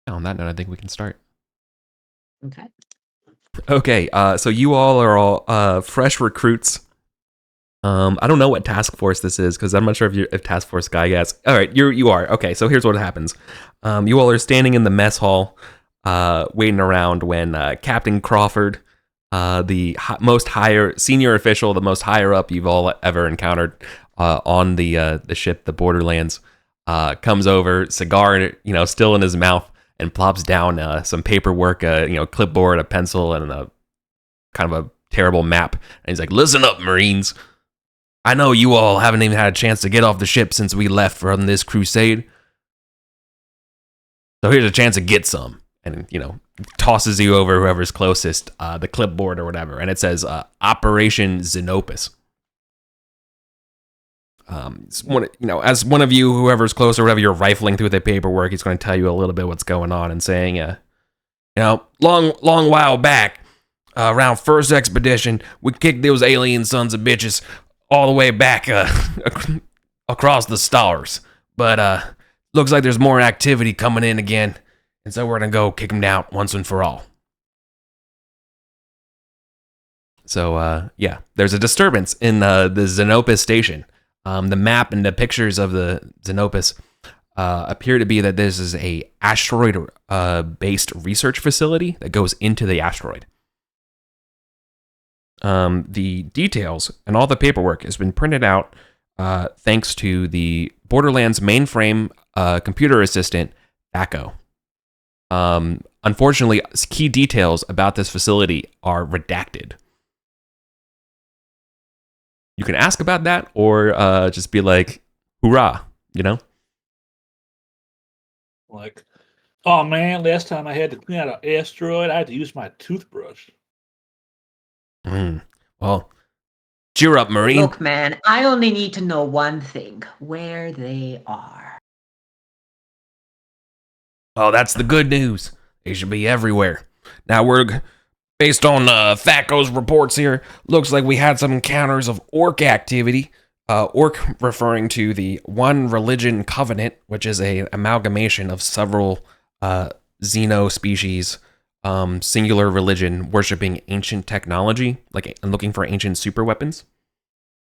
On that note, I think we can start. Okay. Okay, so you all are all fresh recruits. I don't know what task force this is because I'm not sure if task force guy gets. All right, you are okay. So here's what happens. You all are standing in the mess hall, waiting around when Captain Crawford, the most higher senior official, the most higher up you've all ever encountered on the ship, the Borderlands, comes over, cigar still in his mouth, and plops down some paperwork, clipboard, a pencil, and a kind of a terrible map. And he's like, "Listen up, Marines. I know you all haven't even had a chance to get off the ship since we left from this crusade. So here's a chance to get some." And, tosses you over whoever's closest, the clipboard or whatever. And it says Operation Zenopus. As one of you, whoever's close or whatever, you're rifling through the paperwork, he's going to tell you a little bit what's going on and saying, long while back, around first expedition, we kicked those alien sons of bitches all the way back across the stars. But looks like there's more activity coming in again, and so we're going to go kick them down once and for all. So, there's a disturbance in the Zenopus station. The map and the pictures of the Zenopus appear to be that this is a asteroid-based research facility that goes into the asteroid. The details and all the paperwork has been printed out thanks to the Borderlands mainframe computer assistant, Echo. Unfortunately, key details about this facility are redacted. You can ask about that or just be like, hoorah, Like, oh man, last time I had to clean out an asteroid, I had to use my toothbrush. Well, cheer up, Marine. Look, man, I only need to know one thing: where they are. Oh, that's the good news. They should be everywhere. Now based on THACO's reports here, looks like we had some encounters of orc activity. Orc referring to the One Religion Covenant, which is a amalgamation of several xeno species, singular religion worshipping ancient technology, and looking for ancient super weapons.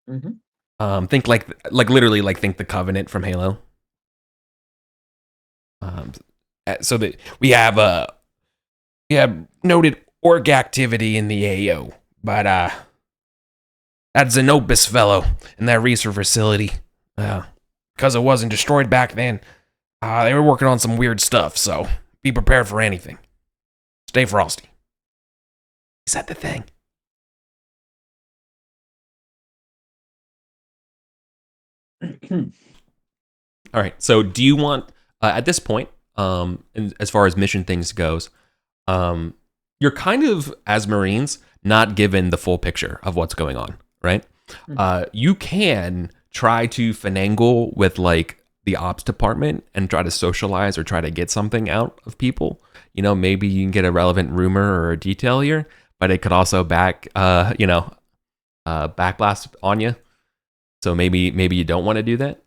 Mm-hmm. Think literally think the Covenant from Halo. So that we have noted orc activity in the AO, but that Zenopus fellow in that research facility, because it wasn't destroyed back then, they were working on some weird stuff. So be prepared for anything. Stay frosty. Is that the thing? All right. So do you want at this point, as far as mission things goes, you're kind of, as Marines, not given the full picture of what's going on, right? You can try to finagle with the ops department and try to socialize or try to get something out of people. Maybe you can get a relevant rumor or a detail here, but it could also backblast on you. So maybe you don't want to do that.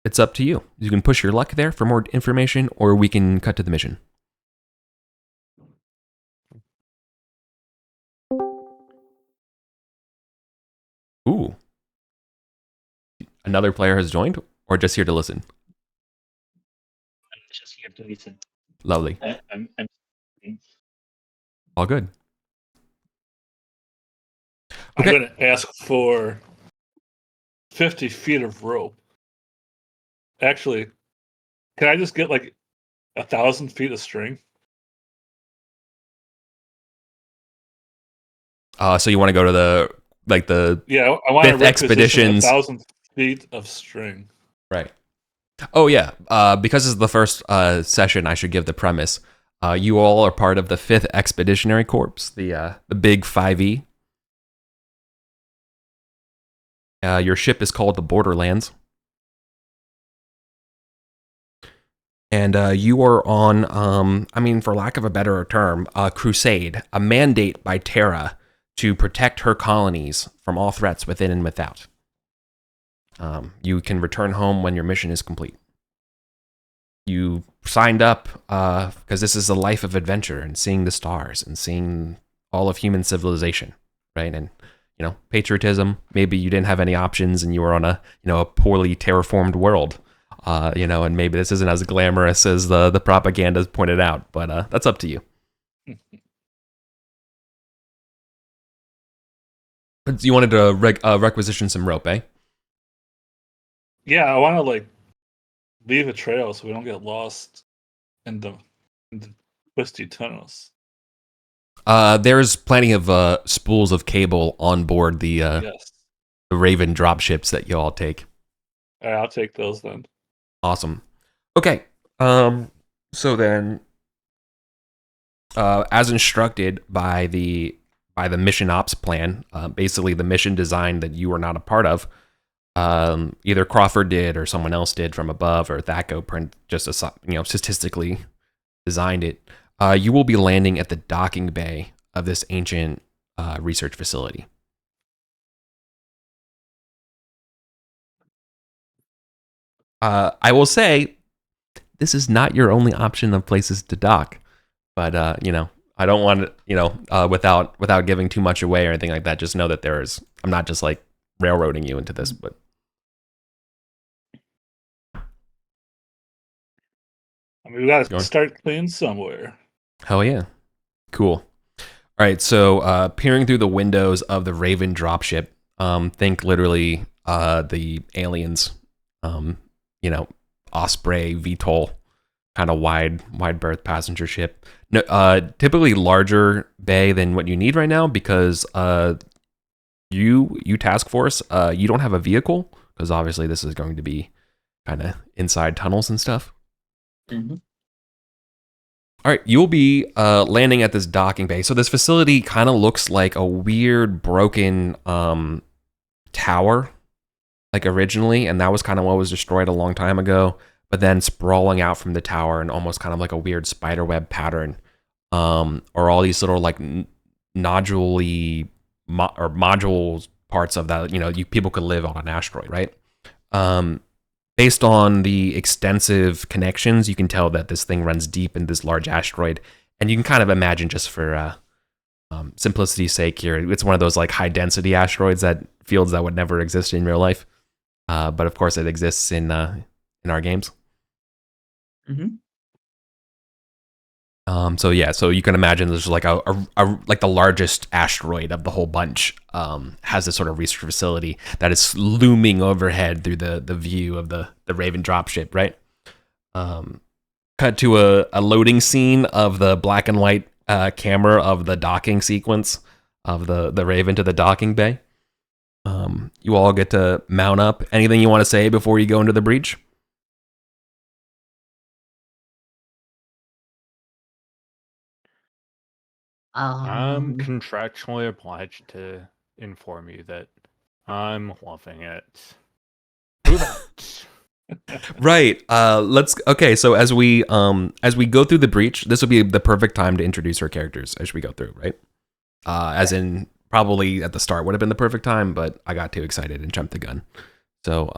It's up to you. You can push your luck there for more information, or we can cut to the mission. Ooh. Another player has joined, or just here to listen? I'm just here to listen. Lovely. I'm All good. I'm Okay. going to ask for 50 feet of rope. Actually, can I just get 1,000 feet of string? So you want to go to the Yeah, I want to fifth expeditions. 1,000 feet of string. Right. Oh yeah. Because it's the first session, I should give the premise. You all are part of the 5th Expeditionary Corps, the big 5E. Your ship is called the Borderlands. And you are on, for lack of a better term, a crusade, a mandate by Terra to protect her colonies from all threats within and without. You can return home when your mission is complete. you signed up because this is a life of adventure and seeing the stars and seeing all of human civilization, right? And patriotism. Maybe you didn't have any options and you were on a poorly terraformed world, and maybe this isn't as glamorous as the propaganda pointed out, but that's up to you. But you wanted to requisition some rope, eh? Yeah, I want to leave a trail so we don't get lost in the twisty tunnels. There's plenty of spools of cable on board Yes. the Raven dropships that you all take. All right, I'll take those then. Awesome. Okay. So then, as instructed by the mission ops plan, basically the mission design that you were not a part of, either Crawford did or someone else did from above, or Thaco print just statistically designed it. You will be landing at the docking bay of this ancient research facility. I will say, this is not your only option of places to dock, but I don't want to, without giving too much away or anything like that. Just know that I'm not just like railroading you into this, but we got to start clean somewhere. Hell yeah, cool. All right, so peering through the windows of the Raven dropship, think literally the aliens, Osprey VTOL, kind of wide berth passenger ship. No, typically larger bay than what you need right now because you task force, you don't have a vehicle because obviously this is going to be kind of inside tunnels and stuff. Mm-hmm. All right, you'll be landing at this docking bay. So this facility kind of looks like a weird broken tower, like originally, and that was kind of what was destroyed a long time ago. But then sprawling out from the tower and almost kind of like a weird spiderweb pattern, or all these little like nodule or modules parts of that. People could live on an asteroid, right? Based on the extensive connections, you can tell that this thing runs deep in this large asteroid, and you can kind of imagine, just for simplicity's sake here, it's one of those like high density asteroids, that fields that would never exist in real life, but of course it exists in our games. Mm-hmm. So you can imagine there's like a like the largest asteroid of the whole bunch has this sort of research facility that is looming overhead through the view of the Raven dropship, right? Cut to a loading scene of the black and white camera of the docking sequence of the Raven to the docking bay. You all get to mount up. Anything you want to say before you go into the breach? I'm contractually obliged to inform you that I'm loving it. Move out. Right. Okay. So as we go through the breach, this will be the perfect time to introduce our characters as we go through, right? As in, probably at the start would have been the perfect time, but I got too excited and jumped the gun. So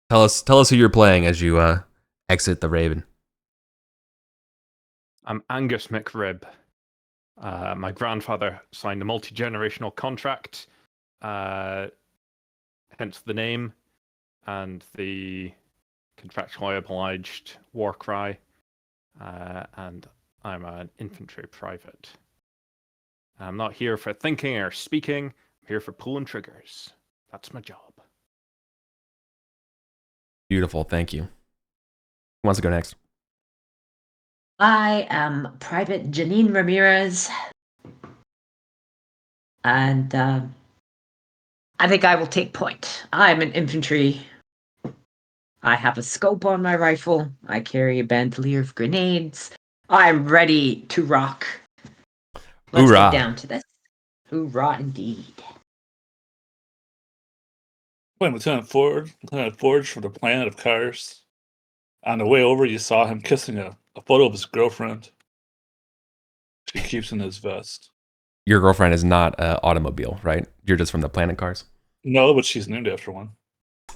tell us who you're playing as you exit the Raven. I'm Angus McRib. My grandfather signed a multi-generational contract, hence the name and the contractually obliged war cry, and I'm an infantry private. I'm not here for thinking or speaking, I'm here for pulling triggers. That's my job. Beautiful, thank you. Who wants to go next? I am Private Janine Ramirez, and I think I will take point. I'm an infantry. I have a scope on my rifle. I carry a bandolier of grenades. I'm ready to rock. Let's Hoorah. get down to this. Hoorah indeed. Wait, Lieutenant Forge from the planet of cars. On the way over, you saw him kissing a photo of his girlfriend. She keeps in his vest. Your girlfriend is not an automobile, right? You're just from the planet cars? No, but she's named after one.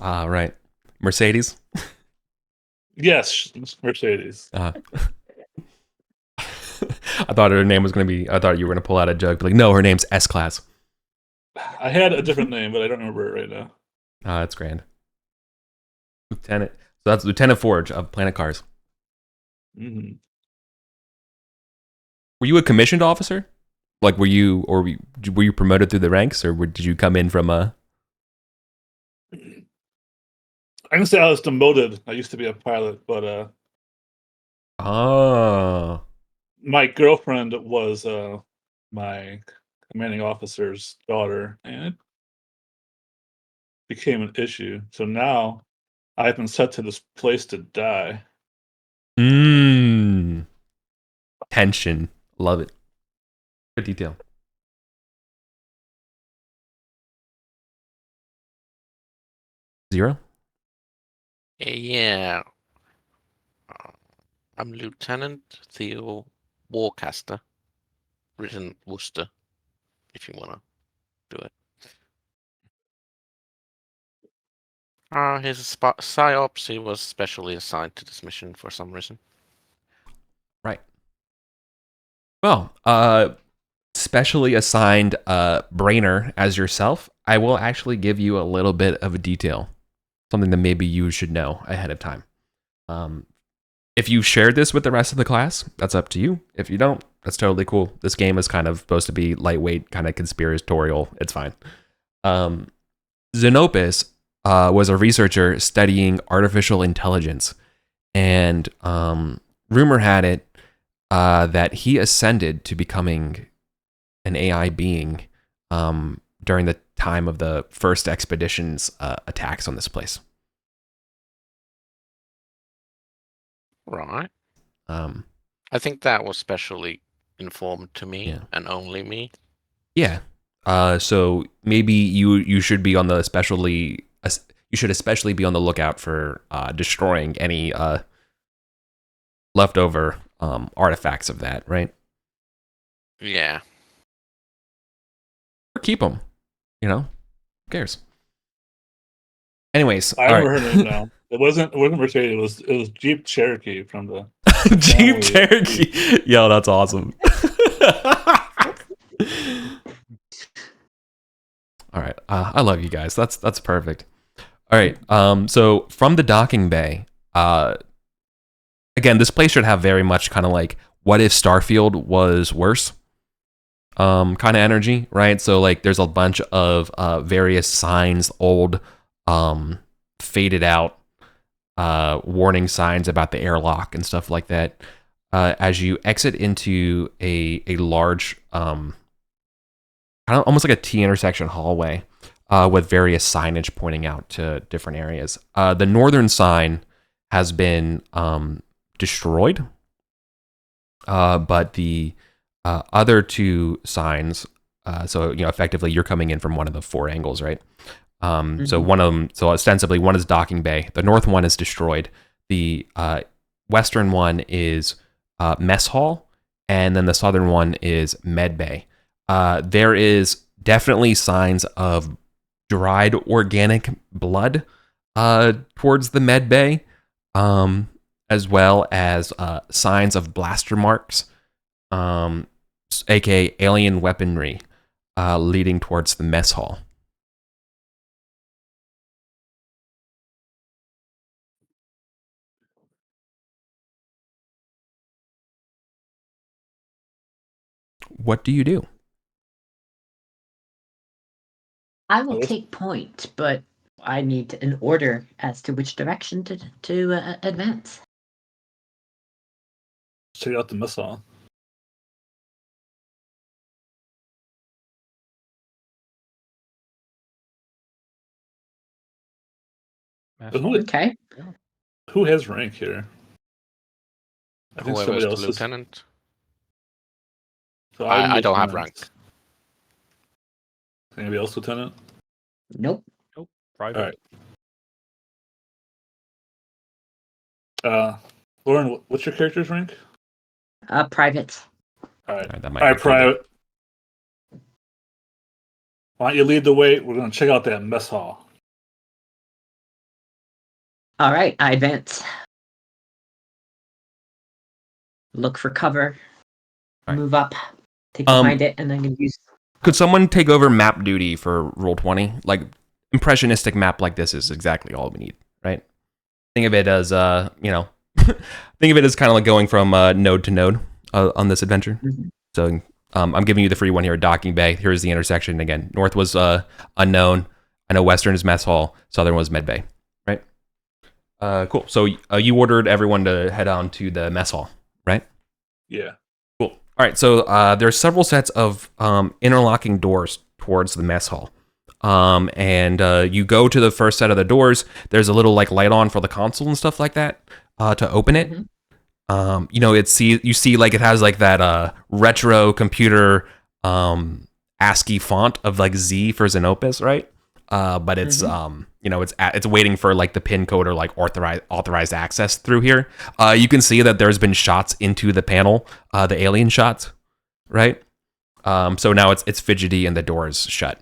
Ah, right. Mercedes? Yes, Mercedes. I thought her name was going to be. I thought you were going to pull out a joke, but like, no, her name's S Class. I had a different name, but I don't remember it right now. That's grand. Lieutenant. So that's Lieutenant Forge of Planet Cars. Mm-hmm. Were you a commissioned officer? Like, were you promoted through the ranks, or did you come in from a? I can say I was demoted. I used to be a pilot, but Oh. my girlfriend was my commanding officer's daughter, and it became an issue. So now I've been set to this place to die. Tension. Love it. Good detail. Zero? Yeah. I'm Lieutenant Theo Warcaster, written Worcester, if you want to do it. He's a PsyOps. He was specially assigned to this mission for some reason. Right. Well, specially assigned brainer as yourself, I will actually give you a little bit of a detail. Something that maybe you should know ahead of time. If you shared this with the rest of the class, that's up to you. If you don't, that's totally cool. This game is kind of supposed to be lightweight, kind of conspiratorial. It's fine. Zenopus was a researcher studying artificial intelligence, and rumor had it that he ascended to becoming an AI being during the time of the first expedition's attacks on this place. Right. Um, I think that was specially informed to me Yeah. and only me. yeah. So maybe you should be on the you should especially be on the lookout for destroying any leftover artifacts of that, right? Yeah. Or keep them. You know, who cares? Anyways, I all remember right. her name now. It wasn't Mercedes. It was Jeep Cherokee from the Jeep family. Cherokee. Yo, that's awesome. All right, I love you guys. That's perfect. All right, so from the docking bay, again, this place should have very much kind of like what if Starfield was worse, kind of energy, right? So like, there's a bunch of various signs, old, faded out, warning signs about the airlock and stuff like that. As you exit into a large, almost like a T intersection hallway, with various signage pointing out to different areas. The northern sign has been destroyed, but the other two signs, so effectively you're coming in from one of the four angles, right? So one of them, so ostensibly one is docking bay. The north one is destroyed. The western one is mess hall, and then the southern one is med bay. There is definitely signs of dried organic blood towards the med bay, as well as signs of blaster marks, aka alien weaponry, leading towards the mess hall. What do you do? I will take point, but I need an order as to which direction to advance. Check out the missile. Okay. Who has rank here? I think Whoever's somebody the else is. lieutenant. So I don't have lieutenant. rank. Anybody else lieutenant? Nope. Private. All right. Lauren, what's your character's rank? Private. All right. That might All right, be cool. private. Why don't you lead the way? We're going to check out that mess hall. All right, I advance. look for cover, Alright. move up, take behind it, and then use. Could someone take over map duty for roll 20? Like, impressionistic map like this is exactly all we need, right? Think of it as, think of it as kind of like going from node to node on this adventure. Mhm. So I'm giving you the free one here, Docking Bay. Here's the intersection again. North was unknown. I know Western is Mess Hall. Southern was Med Bay, right? Cool. So you ordered everyone to head on to the Mess Hall, right? Yeah. Cool. All right. So there's several sets of interlocking doors towards the Mess Hall. And you go to the first set of the doors. There's a little like light on for the console and stuff like that to open it. Mhm. You see like it has like that retro computer ASCII font of like Z for Zenopus, right? But it's it's waiting for like the pin code or like authorized access through here. You can see that there's been shots into the panel, the alien shots, right? So now it's fidgety and the door is shut.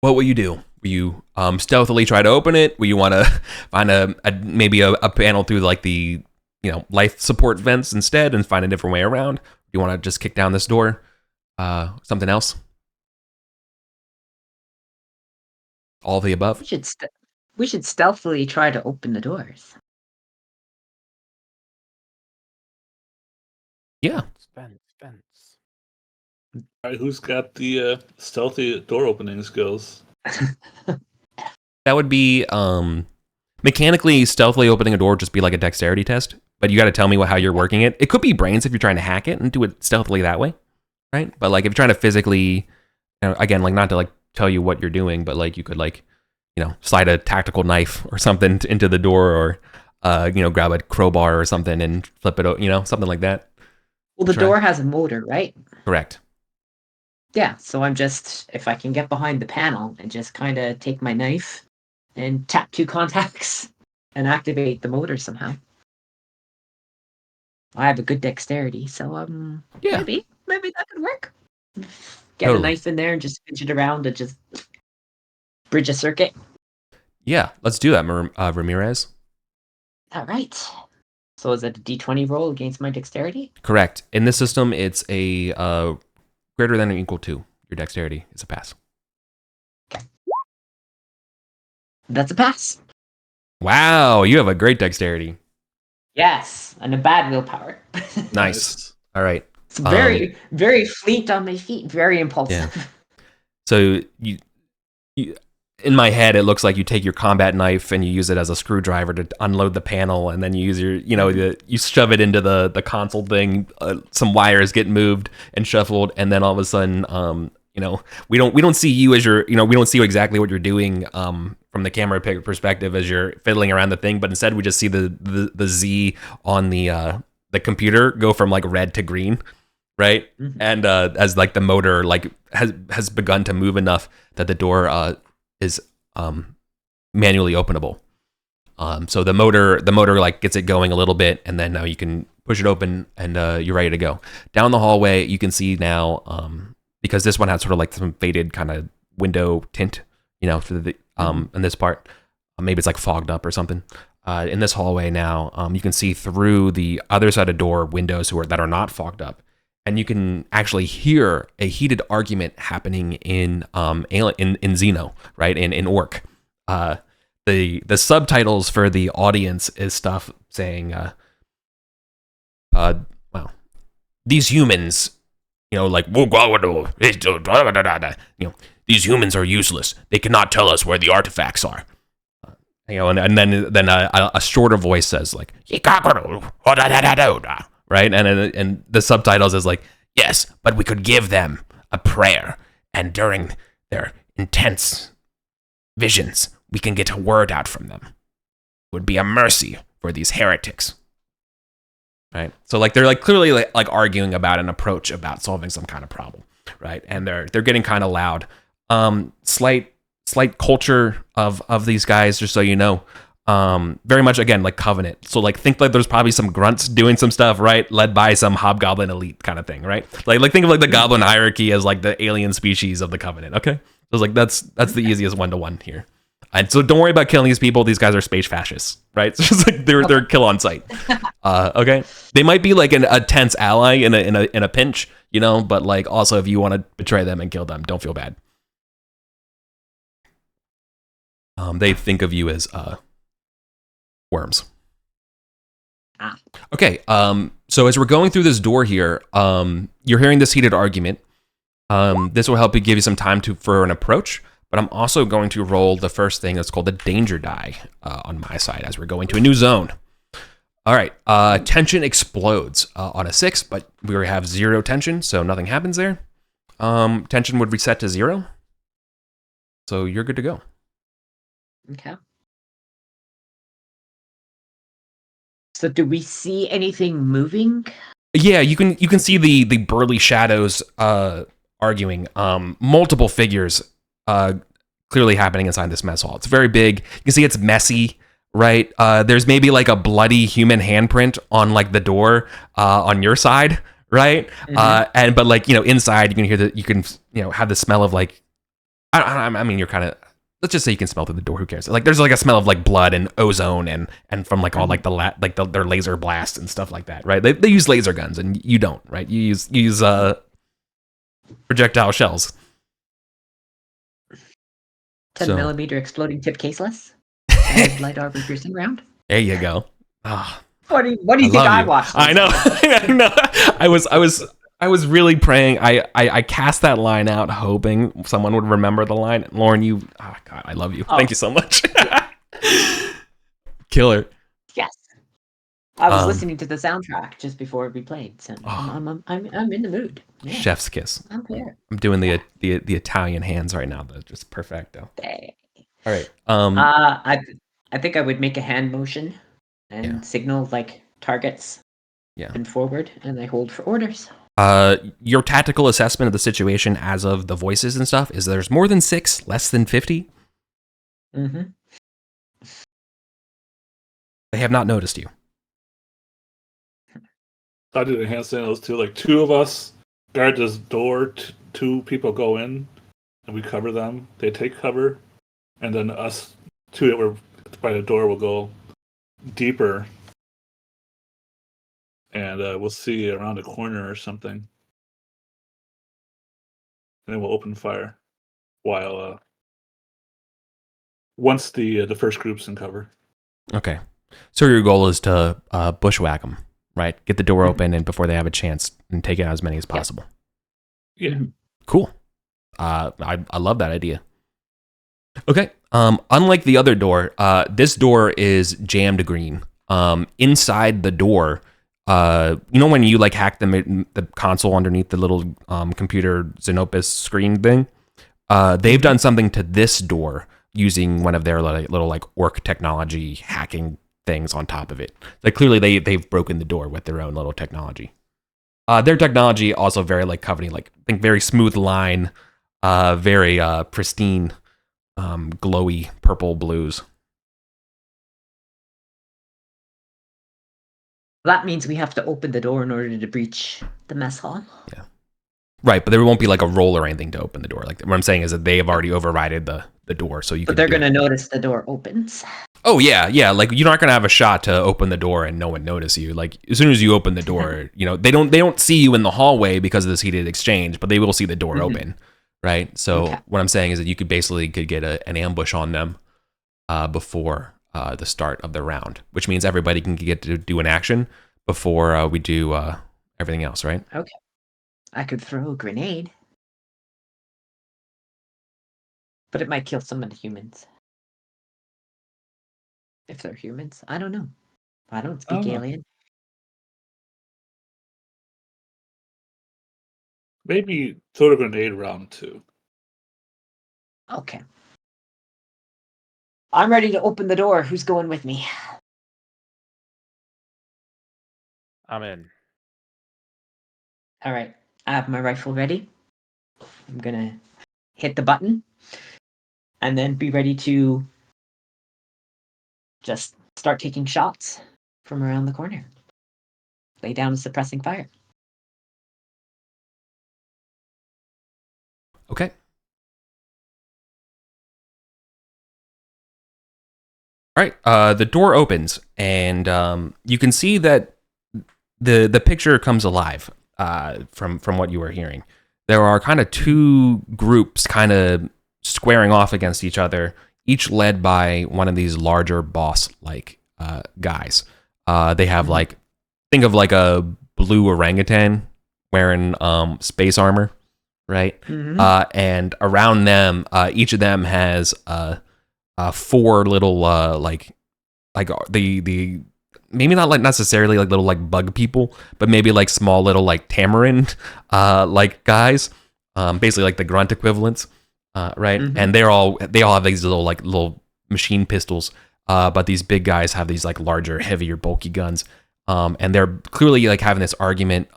What will you do? Will you stealthily try to open it? Will you want to find maybe a panel through like the life support vents instead and find a different way around? Do you want to just kick down this door? Something else? All of the above? We should stealthily try to open the doors. Yeah. Spence. All right, who's got the stealthy door opening skills? That would be mechanically stealthily opening a door would just be like a dexterity test, but you got to tell me how you're working it. It could be brains if you're trying to hack it and do it stealthily that way, right? But like if you're trying to physically, again, like not to like tell you what you're doing, but like you could like slide a tactical knife or something into the door, or grab a crowbar or something and flip it, something like that. Well, the door has a motor, right? Correct. Yeah, so if I can get behind the panel and just kind of take my knife and tap 2 contacts and activate the motor somehow. I have a good dexterity, so Yeah. maybe that could work. Get Totally. a knife in there and just pinch it around and just bridge a circuit. Yeah, let's do that, Ramirez. All right. So is it a D20 roll against my dexterity? Correct. In this system, it's a greater than or equal to your dexterity is a pass. That's a pass. Wow, you have a great dexterity. Yes, and a bad willpower. Nice. All right. It's very, very fleet on my feet. Very impulsive. Yeah. So you, in my head, it looks like you take your combat knife and you use it as a screwdriver to unload the panel, and then you use your, you shove it into the console thing. Some wires get moved and shuffled, and then all of a sudden, we don't see you as we don't see exactly what you're doing from the camera perspective as you're fiddling around the thing, but instead we just see the Z on the computer go from like red to green, right? Mm-hmm. And as like the motor like has begun to move enough that the door is manually openable. So the motor like gets it going a little bit, and then now you can push it open and you're ready to go. Down the hallway, you can see now, because this one has sort of like some faded kind of window tint, for the in this part. Maybe it's like fogged up or something. In this hallway now, you can see through the other side of door windows that are not fogged up. And you can actually hear a heated argument happening in Xeno, right? In Orc. The subtitles for the audience is stuff saying, wow, these humans, these humans are useless. They cannot tell us where the artifacts are. And then a shorter voice says like, right? And the subtitles is like, yes, but we could give them a prayer, and during their intense visions, we can get a word out from them. It would be a mercy for these heretics. Right? So like they're like clearly like arguing about an approach about solving some kind of problem, right? And they're getting kind of loud. Slight culture of these guys, just so you know. Very much again like Covenant. So like think like there's probably some grunts doing some stuff, right? Led by some hobgoblin elite kind of thing, right? Like think of like the goblin hierarchy as like the alien species of the Covenant. Okay, so it's like that's the easiest 1-to-1 here. And so don't worry about killing these people. These guys are space fascists, right? It's just like they're kill on sight. Okay, they might be like a tense ally in a pinch, but like also if you want to betray them and kill them, don't feel bad. They think of you as worms. Okay. So as we're going through this door here, you're hearing this heated argument. This will help you give you some time for an approach. But I'm also going to roll the first thing that's called the danger die on my side as we're going to a new zone. All right. Tension explodes on a 6, but we already have 0 tension, so nothing happens there. Tension would reset to 0. So you're good to go. Okay. So do we see anything moving? Yeah, you can see the burly shadows arguing. Multiple figures clearly happening inside this mess hall. It's very big. You can see it's messy, right? There's maybe like a bloody human handprint on like the door on your side, right? Mhm. But like inside you can hear you can have the smell of like I mean you're kind of, let's just say you can smell through the door. Who cares? Like there's like a smell of like blood and ozone and from like all like their laser blasts and stuff like that, right? They use laser guns and you don't, right? You use projectile shells. 10mm exploding tip caseless. And light armor piercing round. There you go. Oh, What do you think love I you. watched? I know. I know. I was really praying. I cast that line out hoping someone would remember the line. Lauren, oh God, I love you. Oh. Thank you so much. Killer. Yes. I was listening to the soundtrack just before we played, so I'm in the mood. Yeah, Chef's kiss. I'm here. I'm doing the Italian hands right now. That's just perfecto. Dang. All right. I think I would make a hand motion and signal like targets. Yeah. And forward, and I hold for orders. Your tactical assessment of the situation as of the voices and stuff is there's more than 6, less than 50. Mm-hmm. They have not noticed you. I did a hand signals too. Like 2 of us guard this door. 2 people go in, and we cover them. They take cover, and then us 2 that were by the door will go deeper, and we'll see around a corner or something, and then we'll open fire while once the first group's in cover. Okay. So your goal is to bushwhack them, right? Get the door open and before they have a chance and take out as many as possible. Yeah. Cool. I love that idea. Okay. Unlike the other door, this door is jammed green. Inside the door, when you like hack the console underneath the little computer Zenopus screen thing, they've done something to this door using one of their little like orc technology hacking things on top of it. Like clearly they've broken the door with their own little technology. Their technology also very like coveting, like I think very smooth line, very pristine, glowy purple blues. That means we have to open the door in order to breach the mess hall. Yeah. Right, but there won't be like a roll or anything to open the door. Like what I'm saying is that they have already overrided the door, so you. But they're gonna notice the door opens. Oh yeah. Like you're not gonna have a shot to open the door and no one notice you. Like as soon as you open the door, they don't see you in the hallway because of this heated exchange, but they will see the door open, right? So what I'm saying is that you could get an ambush on them before the start of the round, which means everybody can get to do an action before we do everything else, right? Okay. I could throw a grenade. But it might kill some of the humans. If they're humans. I don't know. I don't speak alien. Maybe throw a grenade round 2. Okay. I'm ready to open the door. Who's going with me? I'm in. All right. I have my rifle ready. I'm gonna hit the button and then be ready to just start taking shots from around the corner. Lay down a suppressing fire. Okay. All right. The door opens, and you can see that the picture comes alive from what you were hearing. There are kind of two groups kind of squaring off against each other, each led by one of these larger boss-like guys. They have like, think of like a blue orangutan wearing space armor, right? And around them, each of them has four little like the maybe not like necessarily like little like bug people, but maybe like small little like tamarind like guys, basically like the grunt equivalents, right? And they all have these little machine pistols, but these big guys have these like larger, heavier, bulky guns, and they're clearly like having this argument.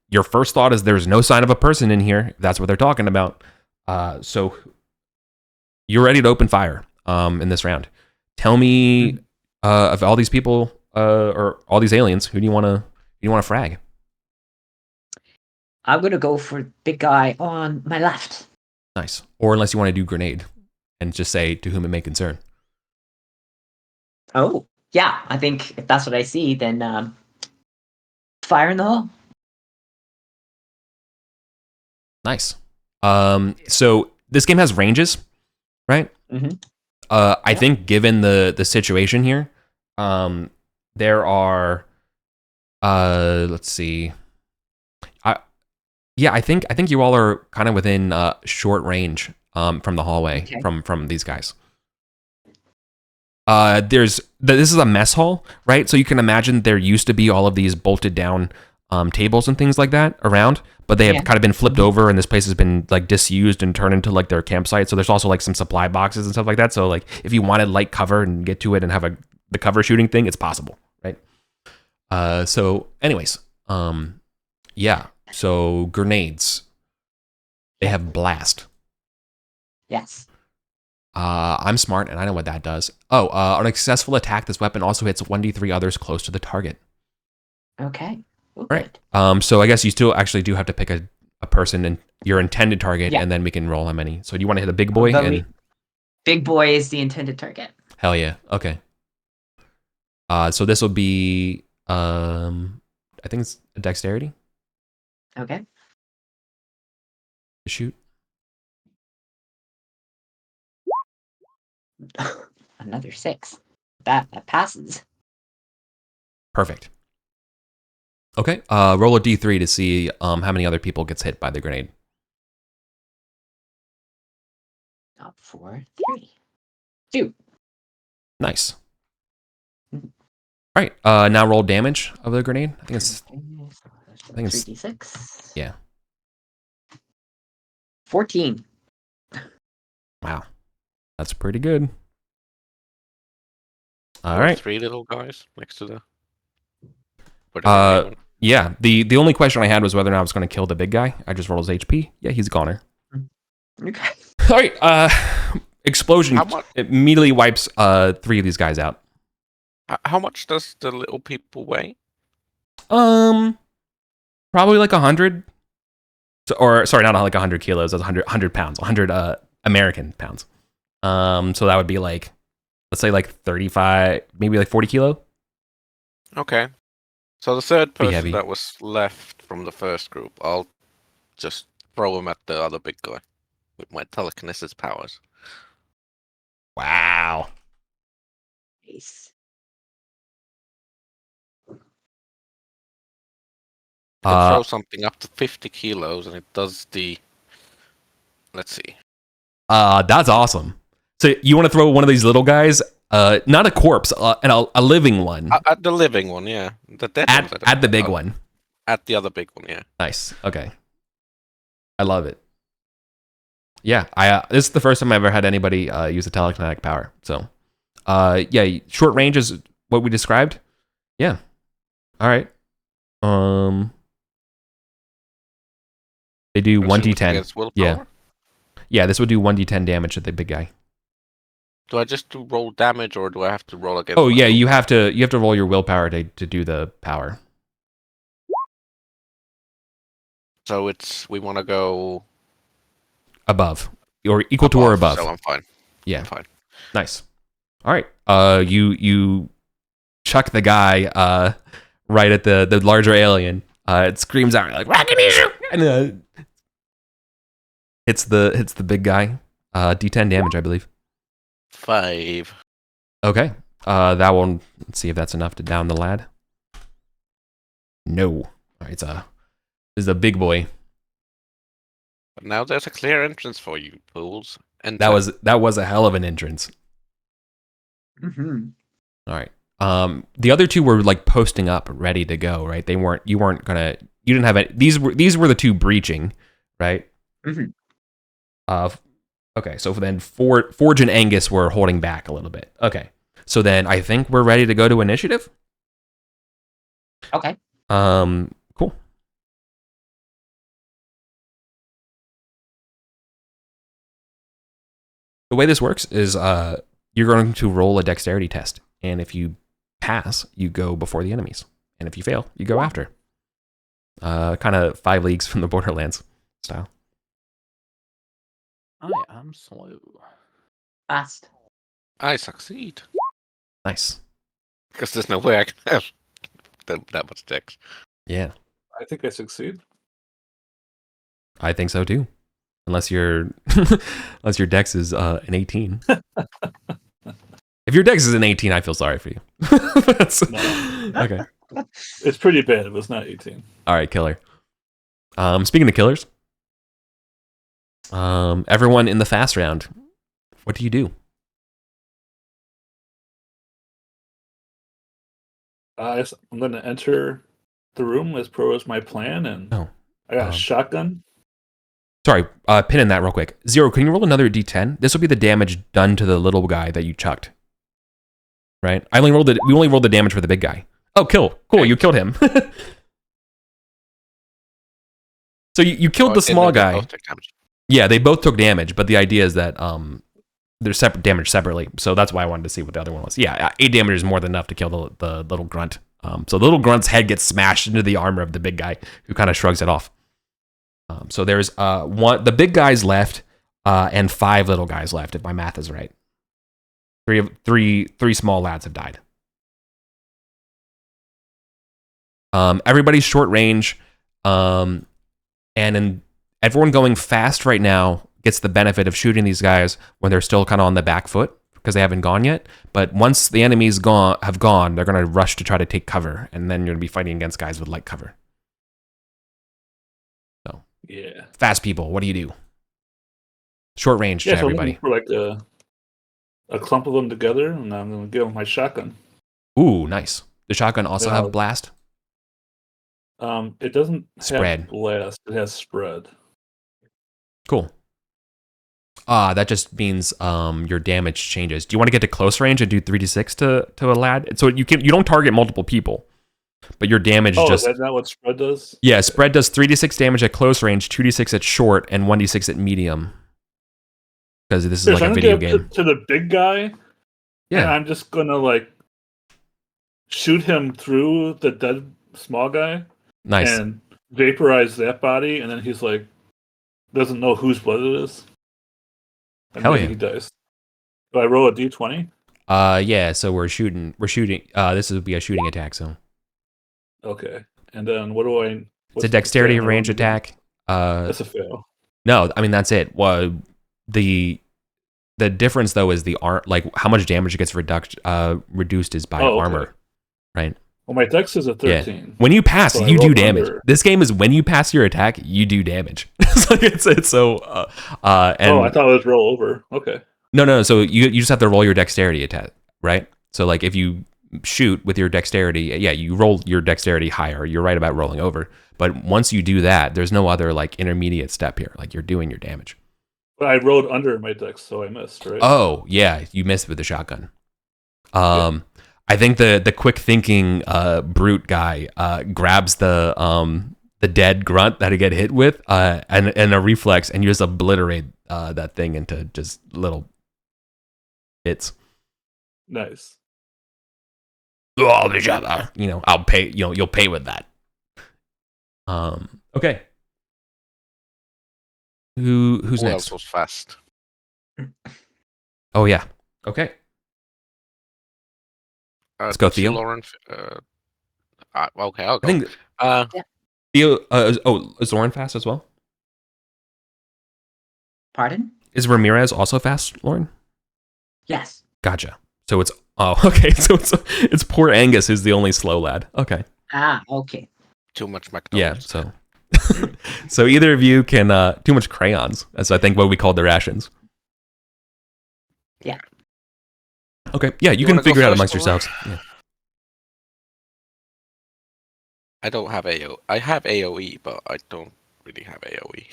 Your first thought is there's no sign of a person in here. If that's what they're talking about. So you're ready to open fire in this round. Tell me, of all these people or all these aliens, who do you want to frag? I'm gonna go for big guy on my left. Nice. Or unless you want to do grenade and just say to whom it may concern. Oh, yeah. I think if that's what I see, then fire in the hole. Nice. So this game has ranges, right? I think given the situation here, there are let's see. I think you all are kind of within short range from the hallway from these guys. This is a mess hall, right? So you can imagine there used to be all of these bolted down tables and things like that around, but they have kind of been flipped over, and this place has been like disused and turned into like their campsite. So there's also like some supply boxes and stuff like that. So like if you wanted light cover and get to it and have the cover shooting thing, it's possible, right? So anyways, yeah. So grenades, they have blast. Yes. I'm smart and I know what that does. Oh, on a successful attack, this weapon also hits 1d3 others close to the target. Okay. Ooh, Right. So I guess you still actually do have to pick a person and your intended target, and then we can roll how many. So do you want to hit a big boy? Big boy is the intended target. Hell yeah. Okay. So this will be I think it's a dexterity Okay. to shoot. Another 6. That passes. Perfect. Okay. Roll a d3 to see how many other people gets hit by the grenade. 4, 3, 2. Nice. All right. Now roll damage of the grenade. I think it's 3d6. Yeah. 14. Wow. That's pretty good. All right. 3 little guys next to the. Yeah. The only question I had was whether or not I was going to kill the big guy. I just rolled his HP. Yeah, he's a goner. Okay. All right. Explosion immediately wipes 3 of these guys out. How much does the little people weigh? Probably like 100. Or sorry, not like 100 kilos. That's 100 pounds. 100 American pounds. So that would be like, let's say like 35, maybe like 40 kilo. Okay. So the third Be person heavy. that was left from the first group, I'll just throw him at the other big guy with my telekinesis powers. Wow. Nice. You can throw something up to 50 kilos and it does the. Let's see. That's awesome. So you want to throw one of these little guys, not a corpse, and a living one. At the living one, yeah. The dead ones, At the big one. At the other big one, yeah. Nice. Okay. I love it. Yeah, this is the first time I ever had anybody use a telekinetic power. So, yeah, short range is what we described. Yeah. All right. They do 1d10. Yeah. Yeah, this would do 1d10 damage to the big guy. Do I just do roll damage or do I have to roll against? Oh yeah, you have to roll your willpower to do the power. So we want to go above or equal to or above. So I'm fine. Yeah. I'm fine. Nice. All right. You chuck the guy right at the larger alien. It screams out like Rakanishu! And hits the big guy. D10 damage, I believe. 5. Okay. That one. Let's see if that's enough to down the lad. No. All right, this is a big boy. But now there's a clear entrance for you, fools. And That was a hell of an entrance. Mm-hmm. All right. The other two were like posting up, ready to go, right? You didn't have any. These were the two breaching, right? Mm-hmm. Okay. So then Forge and Angus were holding back a little bit. Okay. So then I think we're ready to go to initiative. Okay. Cool. The way this works is you're going to roll a dexterity test, and if you pass, you go before the enemies, and if you fail, you go after. Kind of 5 leagues from the Borderlands style. I am slow. Fast. I succeed. Nice. Because there's no way I can have that much dex. Yeah, I think I succeed. I think so too. Unless your dex is an 18. If your dex is an 18, I feel sorry for you. No. Okay. It's pretty bad. It was not 18. All right, killer. Speaking of killers, everyone in the fast round, what do you do? I'm going to enter the room as per was my plan, and Oh, I got a shotgun. Sorry, pin in that real quick. Zero, can you roll another d10? This will be the damage done to the little guy that you chucked. Right? We only rolled the damage for the big guy. Oh, cool. You killed him. So you killed the small guy. Yeah, they both took damage, but the idea is that they're separate damage separately. So that's why I wanted to see what the other one was. Yeah, 8 damage is more than enough to kill the little grunt. So the little grunt's head gets smashed into the armor of the big guy, who kind of shrugs it off. So there's the big guys left, and 5 little guys left, if my math is right. Three small lads have died. Everybody's short range, and everyone going fast right now gets the benefit of shooting these guys when they're still kind of on the back foot because they haven't gone yet. But once the enemies have gone, they're going to rush to try to take cover, and then you're going to be fighting against guys with light cover. So Yeah. fast people, what do you do? Short range to everybody. For like a clump of them together, and I'm going to give them my shotgun. Ooh, nice. The shotgun also have blast? It doesn't Spread. have blast. It has spread. Cool. That just means your damage changes. Do you want to get to close range and do 3d6 to a lad? So you don't target multiple people, but your damage is that not what spread does? Yeah, spread does 3d6 damage at close range, 2d6 at short, and 1d6 at medium. Because this is like a video game. To the big guy. Yeah. And I'm just gonna shoot him through the dead small guy. Nice. And vaporize that body, and then he's doesn't know whose blood it is. And Hell maybe yeah. He dies. Do I roll a d20? Yeah, so we're shooting. This would be a shooting attack, so. Okay. And then what do I... It's a dexterity range attack. That's a fail. No, I mean, that's it. Well, the difference, though, is how much damage it gets reduced is by armor, right? Well, my dex is a 13. Yeah. When you pass, so you do damage. Under. This game is when you pass your attack, you do damage. it's so. I thought it was roll over. Okay. No. So you just have to roll your dexterity attack, right? So if you shoot with your dexterity, yeah, you roll your dexterity higher. You're right about rolling over, but once you do that, there's no other intermediate step here. You're doing your damage. But I rolled under my dex, so I missed, right? Oh yeah, you missed with the shotgun. Yeah. I think the quick thinking brute guy grabs the dead grunt that he get hit with and a reflex, and you just obliterate that thing into just little bits. Nice. I'll pay. You'll pay with that. Okay. Who's Who next? else was fast? Oh yeah. Okay. Let's go, see Theo. Lauren. Okay, I'll I go. think Theo. Is Lauren fast as well? Pardon? Is Ramirez also fast, Lauren? Yes. Gotcha. So it's okay. So it's poor Angus who's the only slow lad. Okay. Ah, okay. Too much Yeah. McDonald's. So so either of you can too much crayons, as I think what we called the rations. Yeah. Okay. Yeah, you You can wanna go figure it out first, amongst Laura? yourselves. Yeah. I don't have AO. I have AOE, but I don't really have AOE.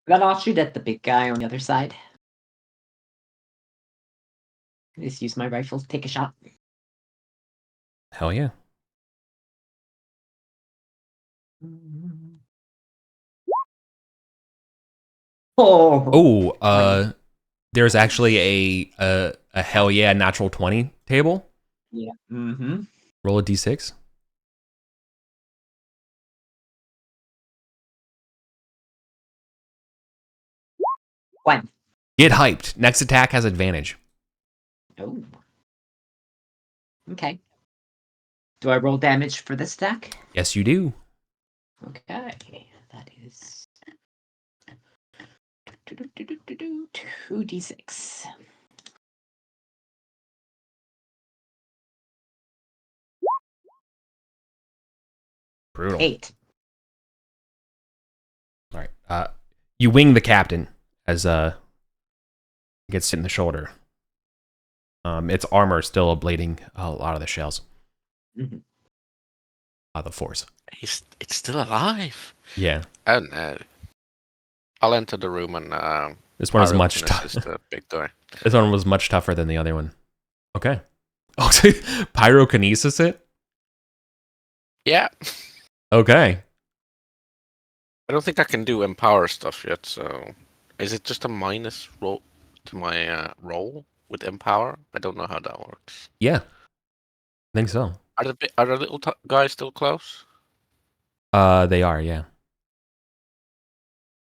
Then I'll shoot at the big guy on the other side. Just use my rifle to take a shot. Hell yeah. Oh. Oh, there's actually a hell yeah natural 20 table. Yeah. Mm-hmm. Roll a d6. One. Get hyped. Next attack has advantage. Oh. Okay. Do I roll damage for this attack? Yes, you do. Okay. That is 2d6. Brutal. 8. All right. You wing the captain as gets hit in the shoulder. Its armor still ablating a lot of the shells. Mhm. The force. It's still alive. Yeah. Oh no. I'll enter the room and This one is much pyrokinesis tougher. the big guy. This one was much tougher than the other one. Okay. Oh, so pyrokinesis it? Yeah. Okay. I don't think I can do empower stuff yet, so is it just a minus roll to my roll with empower? I don't know how that works. Yeah. I think so. Are the little guys still close? They are, yeah.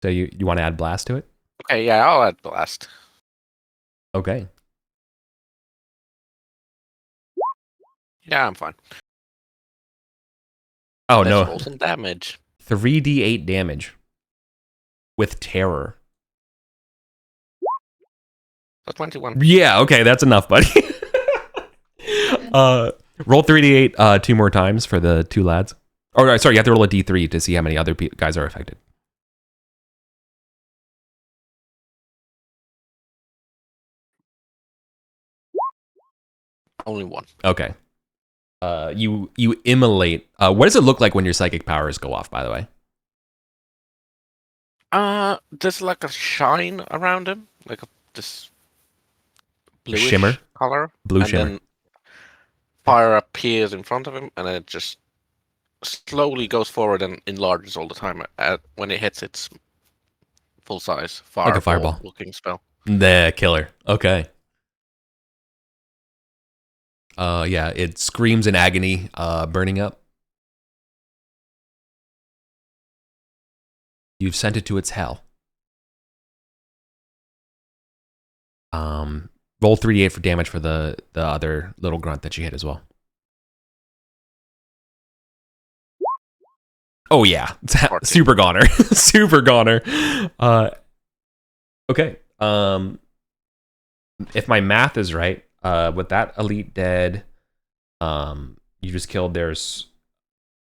So you want to add blast to it? Okay, yeah, I'll add blast. Okay. Yeah, I'm fine. Oh Let's no. roll some damage. 3d8 damage with terror. So 21. Yeah, okay, that's enough, buddy. Roll 3d8 two more times for the two lads. Oh, sorry, you have to roll a d3 to see how many other guys are affected. Only one. Okay. You immolate. What does it look like when your psychic powers go off, by the way? There's like a shine around him, like this bluish shimmer? color. Blue and shimmer. Then fire appears in front of him, and then it just slowly goes forward and enlarges all the time. When it hits its full size, Like a fireball. looking spell. The killer. Okay. Yeah, it screams in agony, burning up. You've sent it to its hell. Roll 3d8 for damage for the other little grunt that you hit as well. Oh yeah, super goner, super goner. Okay. If my math is right, with that elite dead, you just killed. There's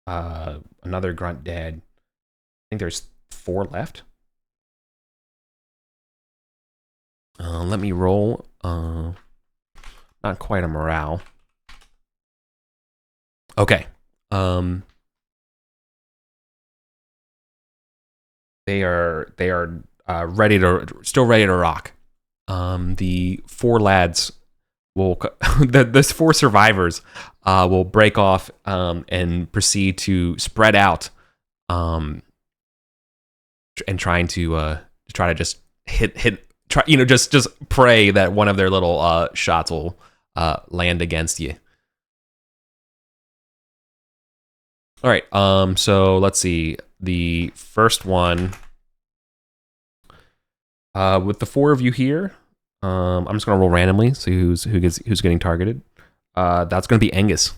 another grunt dead. I think there's 4 left. Let me roll. Not quite a morale. Okay. They are still ready to rock. The 4 lads will the 4 survivors will break off and proceed to spread out and try to just just pray that one of their little shots will land against you. All right. So let's see. The first one with the 4 of you here, I'm just gonna roll randomly, see who's getting targeted. That's gonna be Angus.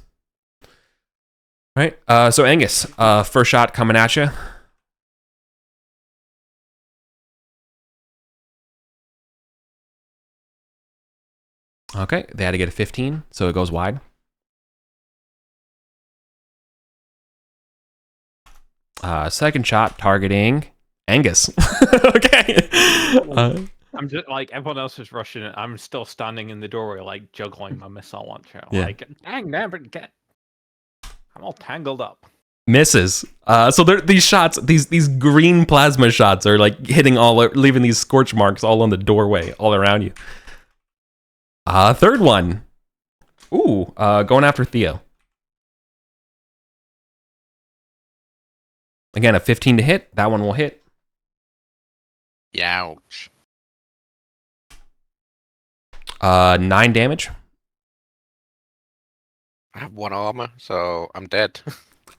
All right. So Angus, first shot coming at you. Okay, they had to get a 15, so it goes wide. Second shot targeting Angus. Okay. I'm just like everyone else is rushing it. I'm still standing in the doorway, like juggling my missile launcher. Yeah. Like, dang, never get. I'm all tangled up. Misses. So these shots, these green plasma shots, are like hitting leaving these scorch marks all on the doorway, all around you. Third one. Ooh, going after Theo. Again, a 15 to hit. That one will hit. Ouch. 9 damage. I have 1 armor, so I'm dead.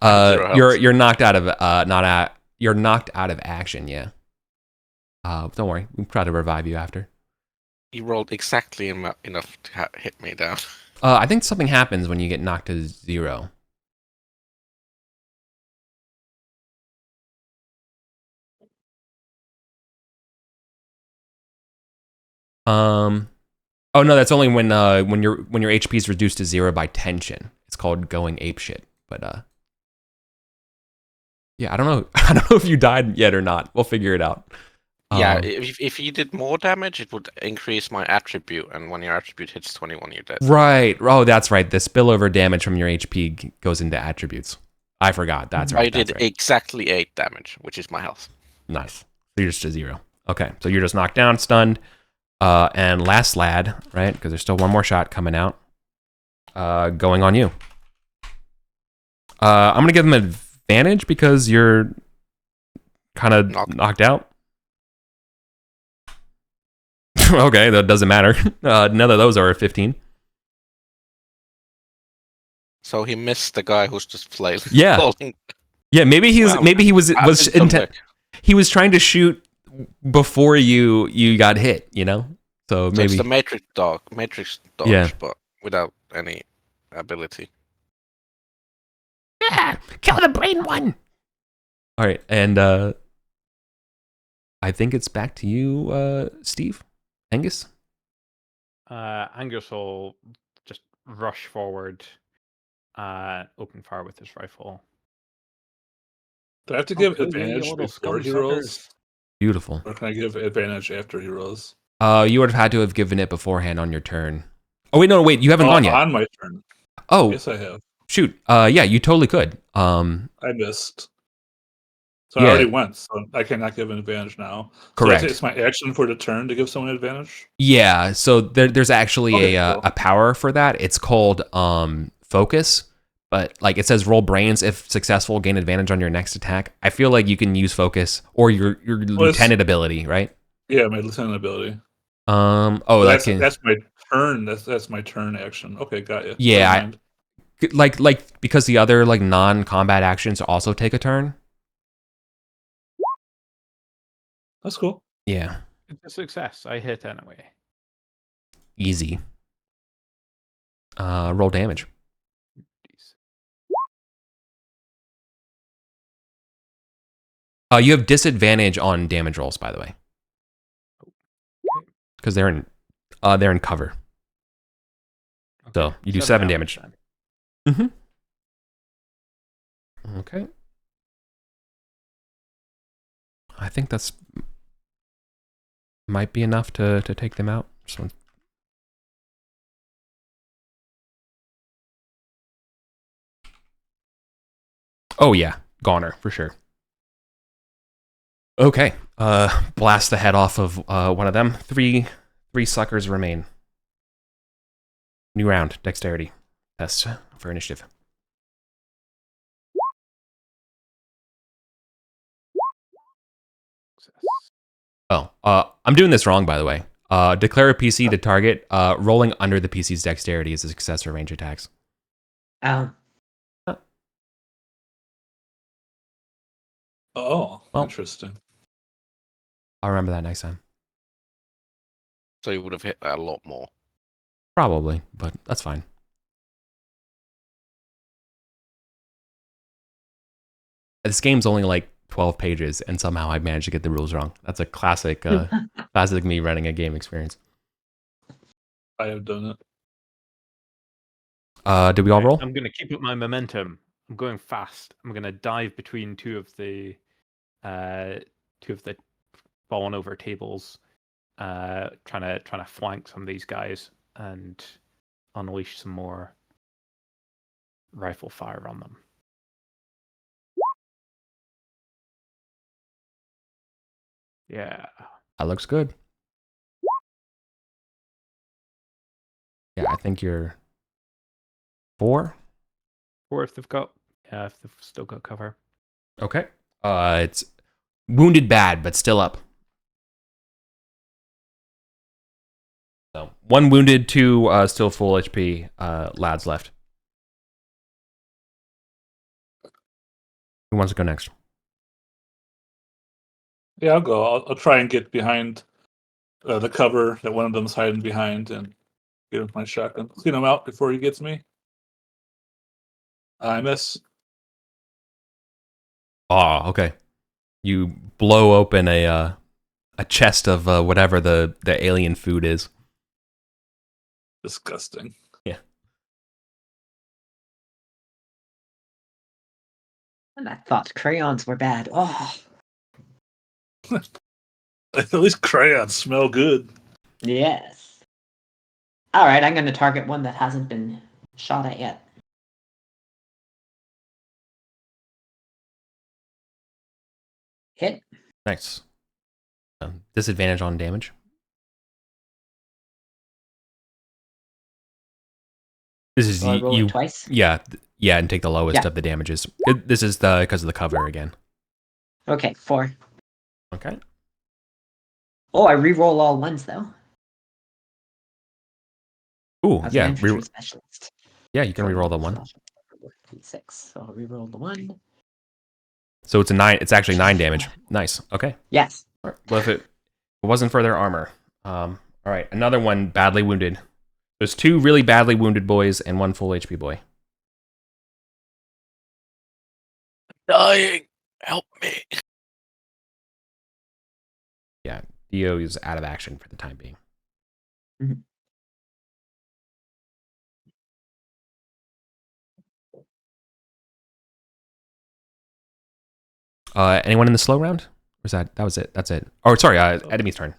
Zero health. You're knocked out of you're knocked out of action. Yeah. Don't worry. We'll try to revive you after. He rolled exactly enough to hit me down. I think something happens when you get knocked to 0. Oh no, that's only when your HP is reduced to 0 by tension. It's called going apeshit. But yeah, I don't know. I don't know if you died yet or not. We'll figure it out. Yeah, if you did more damage, it would increase my attribute, and when your attribute hits 21, you're dead. Right. Oh, that's right. The spillover damage from your HP goes into attributes. I forgot. That's right. I did exactly 8 damage, which is my health. Nice. So you're just to 0. Okay, so you're just knocked down, stunned. And last lad, right? Because there's still one more shot coming out. Going on you. I'm gonna give him advantage because you're kind of knocked out. Okay, that doesn't matter. None of those are a 15. So he missed the guy who's just flailing. Yeah. Falling. Yeah, maybe he was he was trying to shoot before you got hit, you know? So maybe it's the Matrix dodge, Yeah. but without any ability. Yeah, kill the brain one. All right, and I think it's back to you, Steve. Angus? Angus will just rush forward, open fire with his rifle. Do I have to give Okay, you advantage little before he scum rolls? suckers. Beautiful. Or can I give advantage after he rolls? You would have had to have given it beforehand on your turn. Oh wait, no, wait, you haven't gone yet. On my turn. Oh, Yes, I have. shoot. Yeah, you totally could. I missed. So Yeah. I already went, so I cannot give an advantage now. Correct. So it's my action for the turn to give someone advantage? Yeah, so there's actually Okay, a cool. a power for that. It's called focus, but like it says roll brains if successful, gain advantage on your next attack. I feel like you can use focus or your lieutenant ability, right? Yeah, my lieutenant ability. Oh, that's can that's my turn. That's my turn action. Okay, got you. yeah, like because the other like non-combat actions also take a turn. That's cool. Yeah, It's a success. I hit anyway. easy. Roll damage. You have disadvantage on damage rolls, by the way, because they're in cover. So you do 7 damage. Mm-hmm. Okay. I think that's might be enough to take them out. Oh yeah, goner for sure. Okay, blast the head off of one of them. Three suckers remain. New round, dexterity test for initiative. Oh, I'm doing this wrong, by the way. Declare a PC to target. Rolling under the PC's dexterity is a success for range attacks. Oh, Well, interesting. I'll remember that next time. So you would have hit that a lot more. Probably, but that's fine. This game's only like 12 pages, and somehow I managed to get the rules wrong. That's a classic, classic me running a game experience. I have done it. Did we all roll? I'm going to keep up my momentum. I'm going fast. I'm going to dive between two of the fallen over tables, trying to flank some of these guys and unleash some more rifle fire on them. Yeah. That looks good. Yeah, I think you're 4. Or if they've still got cover. Okay. It's wounded bad, but still up. So 1 wounded, 2 still full HP. Lads left. Who wants to go next? Yeah, I'll go. I'll try and get behind the cover that one of them's hiding behind and get him with my shotgun. Clean him out before he gets me. I miss. Oh, okay. You blow open a chest of whatever the alien food is. Disgusting. Yeah. And I thought crayons were bad. Oh, At least crayons smell good. yes. All right, I'm going to target one that hasn't been shot at yet. Hit. Nice. Disadvantage on damage. This is So I roll it you. twice. Yeah, and take the lowest Yeah. of the damages. This is because of the cover again. Okay, 4. Okay. Oh, I re-roll all ones though. Ooh, As yeah. an infantry specialist. Yeah, you can reroll the 1. 6. So I'll re-roll the 1. So it's a 9. It's actually 9 damage. Nice. Okay. Yes. All right. Well, if it wasn't for their armor. All right. Another one badly wounded. There's 2 really badly wounded boys and 1 full HP boy. Dying. Help me. Yeah. Dio is out of action for the time being. Mhm. Anyone in the slow round? Or was that was it? That's it. Oh, sorry. Enemy's turn.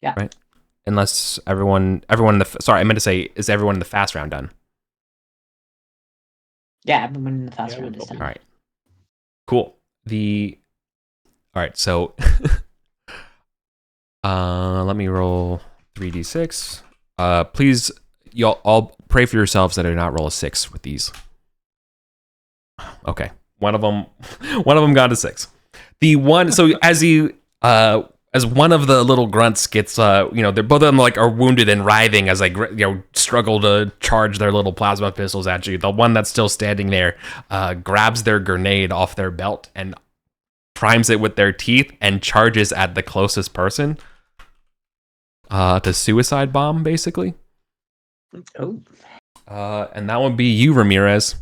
Yeah. Right. Unless everyone in the sorry, I meant to say, is everyone in the fast round done? Yeah, everyone in the fast Yeah, round is we'll done. All right. Cool. All right. So, let me roll 3d6. Please, y'all all pray for yourselves that I do not roll a 6 with these. Okay. One of them got a 6. The one, so as one of the little grunts gets, they're both of them are wounded and writhing as struggle to charge their little plasma pistols at you. The one that's still standing there grabs their grenade off their belt and primes it with their teeth and charges at the closest person to suicide bomb, basically. Oh. And that would be you, Ramirez.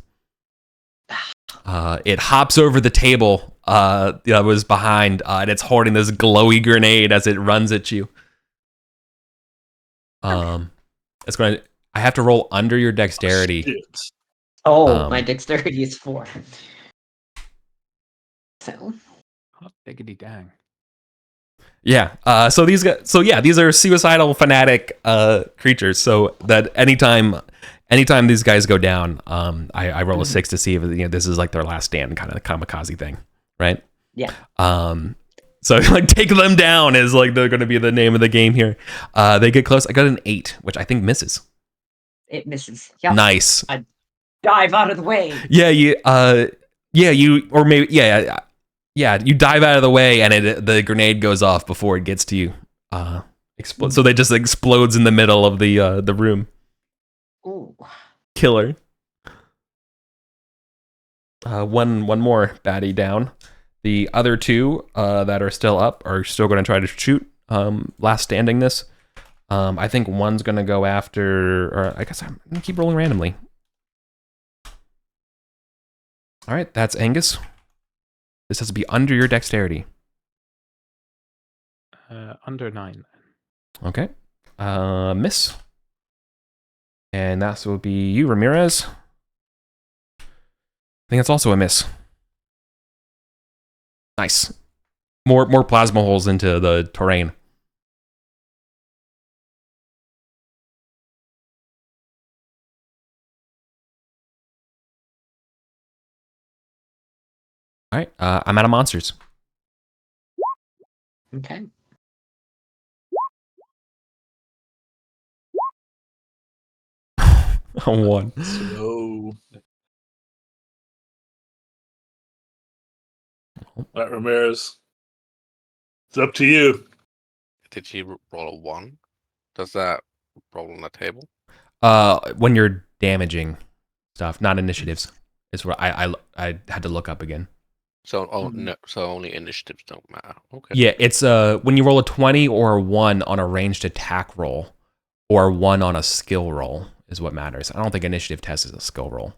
It hops over the table that was behind, and it's holding this glowy grenade as it runs at you. It's going to. I have to roll under your dexterity. Shit. Oh, my dexterity is 4. So. Hot diggity dang. Yeah. So these guys. So yeah, these are suicidal fanatic creatures. So that anytime these guys go down, I roll a 6 to see if this is like their last stand kind of kamikaze thing, right? Yeah. So take them down is they're going to be the name of the game here. They get close. I got an 8, which I think misses. It misses. Yeah. Nice. I dive out of the way. Yeah. You dive out of the way and the grenade goes off before it gets to you. So they just explodes in the middle of the room. Ooh. Killer. One more baddie down. The other 2 that are still up are still going to try to shoot. Last standing this. I think one's gonna go after, or I guess I'm gonna keep rolling randomly. All right, that's Angus. This has to be under your dexterity. Under 9. Okay. Miss. And that will be you, Ramirez. I think that's also a miss. Nice. More plasma holes into the terrain. All right, I'm out of monsters. Okay. A 1. So, all right, Ramirez, it's up to you. Did she roll a 1? Does that roll on the table? When you're damaging stuff, not initiatives. Is what I had to look up again. So Mhm. no, so only initiatives don't matter. Okay. Yeah, it's when you roll a 20 or a 1 on a ranged attack roll, or 1 on a skill roll is what matters. I don't think initiative test is a skill roll.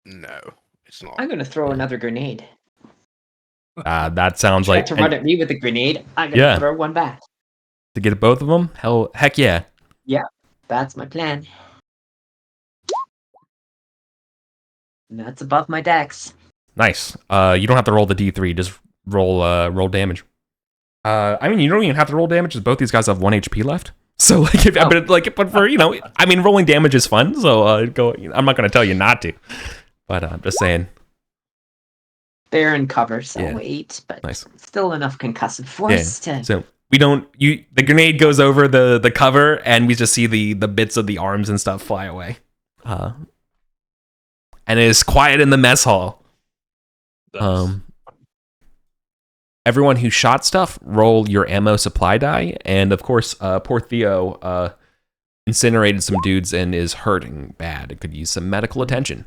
No, it's not. I'm gonna throw another grenade. That sounds Try like to run at me with a grenade. I'm gonna Yeah. throw one back. to get both of them. Heck yeah. That's my plan. And that's above my dex. Nice. You don't have to roll the D3. Just roll damage. I mean, you don't even have to roll damage, because both these guys have 1 HP left. So like, but for I mean, rolling damage is fun. So go. I'm not gonna tell you not to, but I'm just saying. They're in cover, so Yeah. 8, but Nice. still enough concussive force to. So we don't. The grenade goes over the cover, and we just see the bits of the arms and stuff fly away. And it is quiet in the mess hall. Nice. Everyone who shot stuff, roll your ammo supply die, and of course, poor Theo incinerated some dudes and is hurting bad. It could use some medical attention.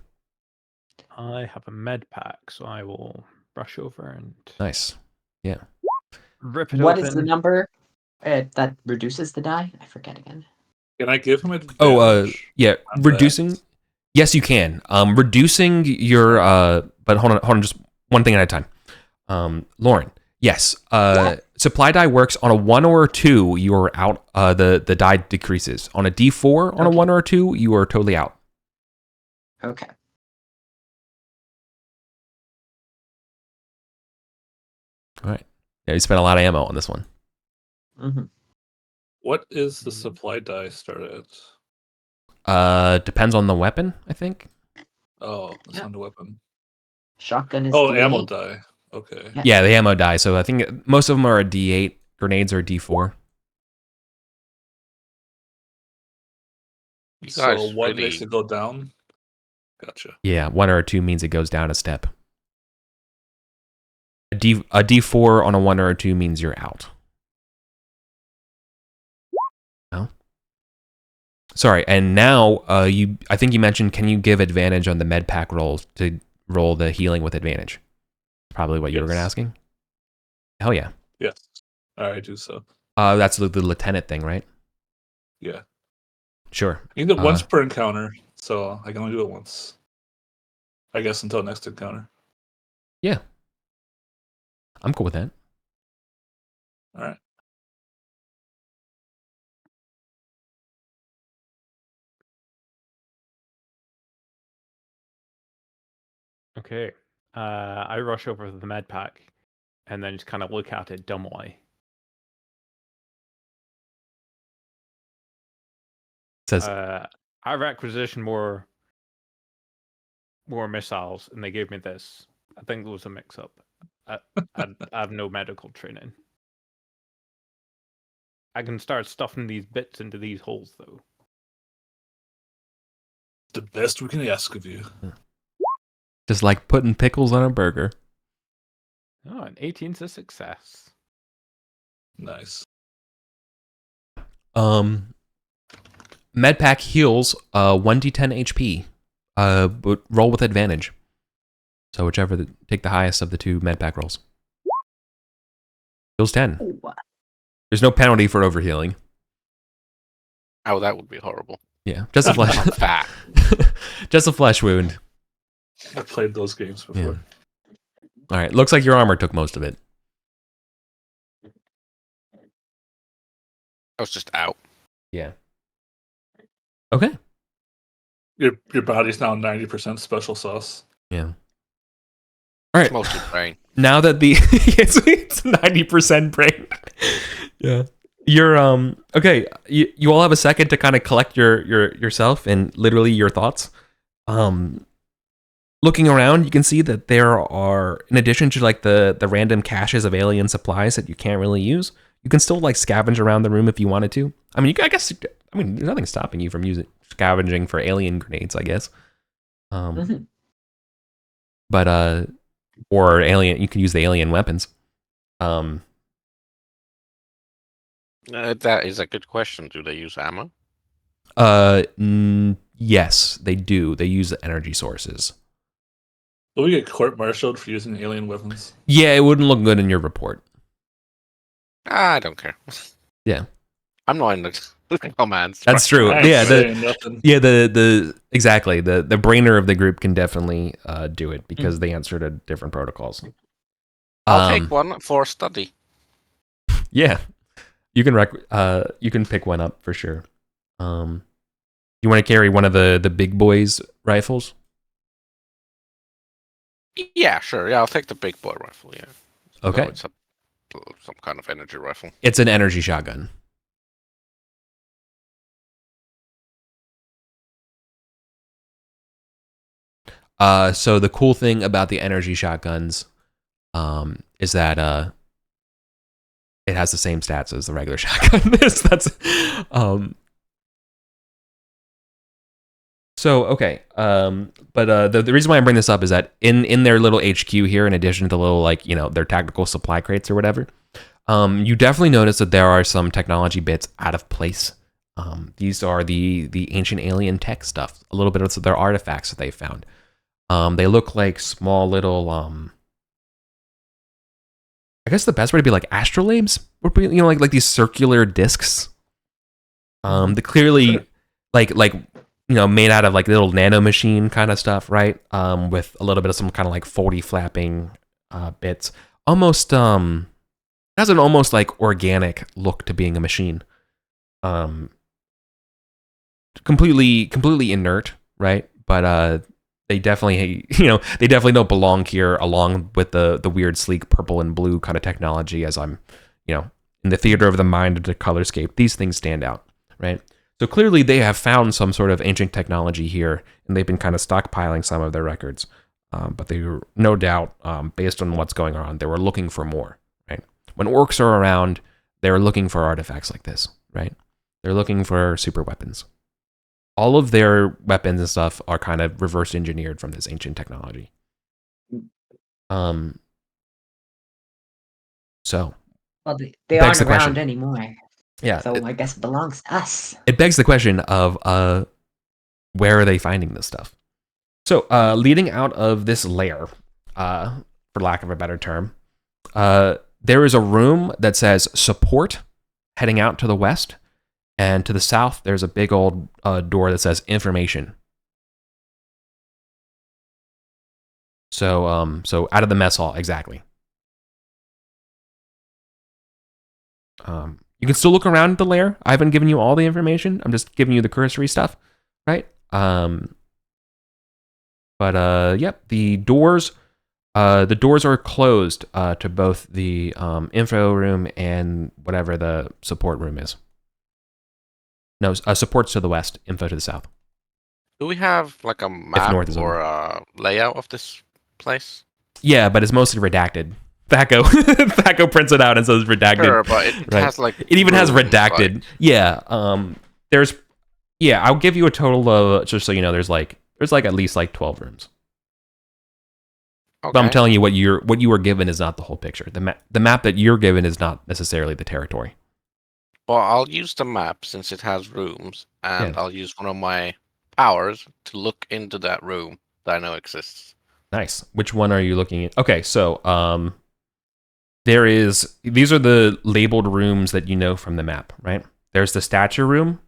I have a med pack, so I will rush over and Nice. Yeah. rip it What open. is the number that reduces the die? I forget again. Can I give him advantage? Yeah. on Reducing. that? Yes, you can. Reducing your. But hold on. Just one thing at a time. Lauren. Yes. Supply die works on a 1 or a 2. You are out. The die decreases. On a D4, on a Okay. 1 or a 2, you are totally out. Okay. All right. Yeah, you spent a lot of ammo on this one. hmm What is the supply die start at? Depends on the weapon, I think. Oh, it's Yeah. on the weapon. Shotgun is. Oh, D8. ammo die. Okay. Yeah. Yeah, the ammo die. So I think most of them are a D8. Grenades are a D4. You So guys what really- makes it go down? Gotcha. Yeah, 1 or a 2 means it goes down a step. A D4 on a 1 or a 2 means you're out. No. Sorry, and now I think you mentioned, can you give advantage on the med pack rolls to roll the healing with advantage? Probably what you were Yes. gonna asking. Hell yeah. Yes. All right, do so. That's the lieutenant thing, right? Yeah. Sure. You can do it once per encounter, so I can only do it once. I guess until next encounter. Yeah. I'm cool with that. All right. Okay. I rush over to the med pack and then just kind of look at it dumbly. Says I requisitioned more missiles, and they gave me this. I think there was a mix-up. I have no medical training. I can start stuffing these bits into these holes, though. The best we can ask of you. just like putting pickles on a burger. Oh, an 18's a success. Nice. Medpack heals 1d10 HP. But roll with advantage. So whichever take the highest of the 2 medpack rolls. Heals 10. Ooh, There's no penalty for overhealing. Oh, that would be horrible. Yeah, just a flesh. I'm fat. Just a flesh wound. I played those games before. Yeah. All right. Looks like your armor took most of it. I was just out. Yeah. Okay. Your body's now 90% special sauce. Yeah. All right. Mostly brain. Now that the it's 90% brain. Yeah. You're okay. You all have a second to kind of collect yourself and literally your thoughts. Looking around, you can see that there are, in addition to like the random caches of alien supplies that you can't really use, you can still like scavenge around the room if you wanted to. I mean, there's nothing stopping you from scavenging for alien grenades, I guess. But or alien, you can use the alien weapons. That is a good question. Do they use ammo? Yes, they do. They use energy sources. Will we get court-martialed for using alien weapons? Yeah, it wouldn't look good in your report. I don't care. Yeah. I'm not in the commands. That's true. I ain't Yeah, saying nothing. exactly. The brainer of the group can definitely do it because they answer to different protocols. I'll take one for study. Yeah. You can pick one up for sure. You want to carry one of the big boys rifles? Yeah, sure. Yeah, I'll take the big boy rifle. Yeah. Okay. So it's some kind of energy rifle. It's an energy shotgun. So the cool thing about the energy shotguns, is that it has the same stats as the regular shotgun. So okay. But the reason why I bring this up is that in their little HQ here, in addition to the little their tactical supply crates or whatever, you definitely notice that there are some technology bits out of place. These are the ancient alien tech stuff. A little bit of their artifacts that they found. They look like small little I guess the best way to be like astrolabes would be like these circular discs. They clearly like made out of like little nano machine kind of stuff, right? With a little bit of some kind of like 40 flapping bits. Almost has an almost like organic look to being a machine. Completely inert, right? But they definitely don't belong here along with the weird sleek purple and blue kind of technology. As I'm in the theater of the mind of the colorscape, these things stand out, right? So clearly they have found some sort of ancient technology here, and they've been kind of stockpiling some of their records. But they were no doubt, based on what's going on, they were looking for more, right? When orcs are around, they're looking for artifacts like this, right? They're looking for super weapons. All of their weapons and stuff are kind of reverse engineered from this ancient technology. So. Well, they aren't around anymore. Yeah. So I guess it belongs to us. It begs the question of where are they finding this stuff? So leading out of this lair, for lack of a better term, there is a room that says support heading out to the west. And to the south, there's a big old door that says information. So out of the mess hall, exactly. You can still look around at the lair. I haven't given you all the information. I'm just giving you the cursory stuff, right? Yep, the doors are closed to both the info room and whatever the support room is. No, support's to the west, info to the south. Do we have like a map or a layout of this place? Yeah, but it's mostly redacted. Thaco prints it out and says redacted. Sure, but it has like it even has redacted. Like... Yeah. I'll give you a total of, just so you know, there's like at least like 12 rooms. Okay. But I'm telling you, what you were given is not the whole picture. The map that you're given is not necessarily the territory. Well, I'll use the map since it has rooms, and I'll use one of my powers to look into that room that I know exists. Nice. Which one are you looking at? Okay, so these are the labeled rooms that you know from the map, right? There's the stature room.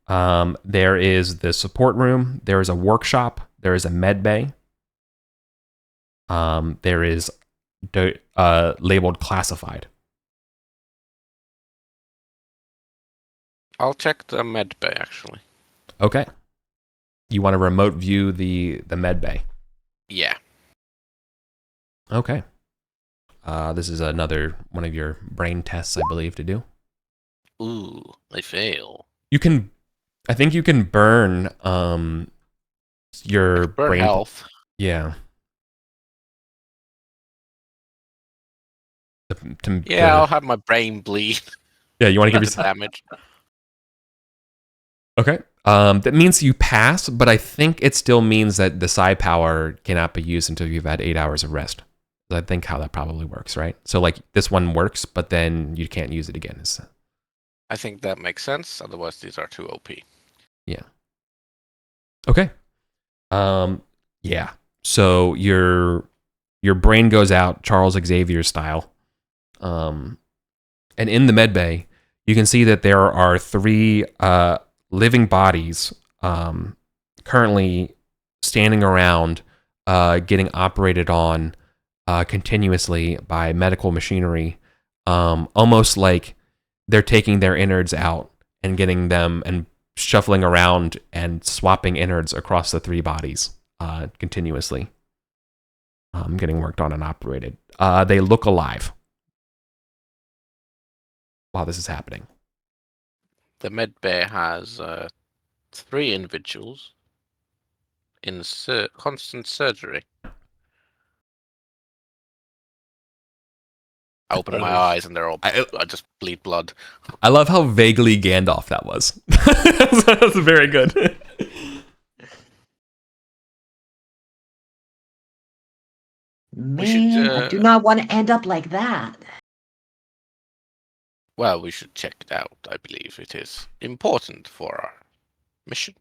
There is the support room. There is a workshop. There is a med bay. There is labeled classified. I'll check the med bay actually. Okay. You want to remote view the med bay? Yeah. Okay. This is another one of your brain tests, I believe, to do. Ooh, I fail. I think you can burn your Burn brain health. Yeah. I'll have my brain bleed. Yeah, you want to give That's yourself damage. Okay. That means you pass, but I think it still means that the psi power cannot be used until you've had 8 hours of rest. I think how that probably works, right? So like this one works, but then you can't use it again. I think that makes sense. Otherwise, these are too OP. Yeah. Okay. Yeah. So your brain goes out Charles Xavier style. And in the med bay, you can see that there are 3 living bodies currently standing around getting operated on continuously by medical machinery, almost like they're taking their innards out and getting them and shuffling around and swapping innards across the 3 bodies continuously, getting worked on and operated. They look alive while this is happening. The med bay has 3 individuals in constant surgery. I open my eyes and they're all. I just bleed blood. I love how vaguely Gandalf that was. That was very good. Man, I do not want to end up like that. Well, we should check it out. I believe it is important for our mission.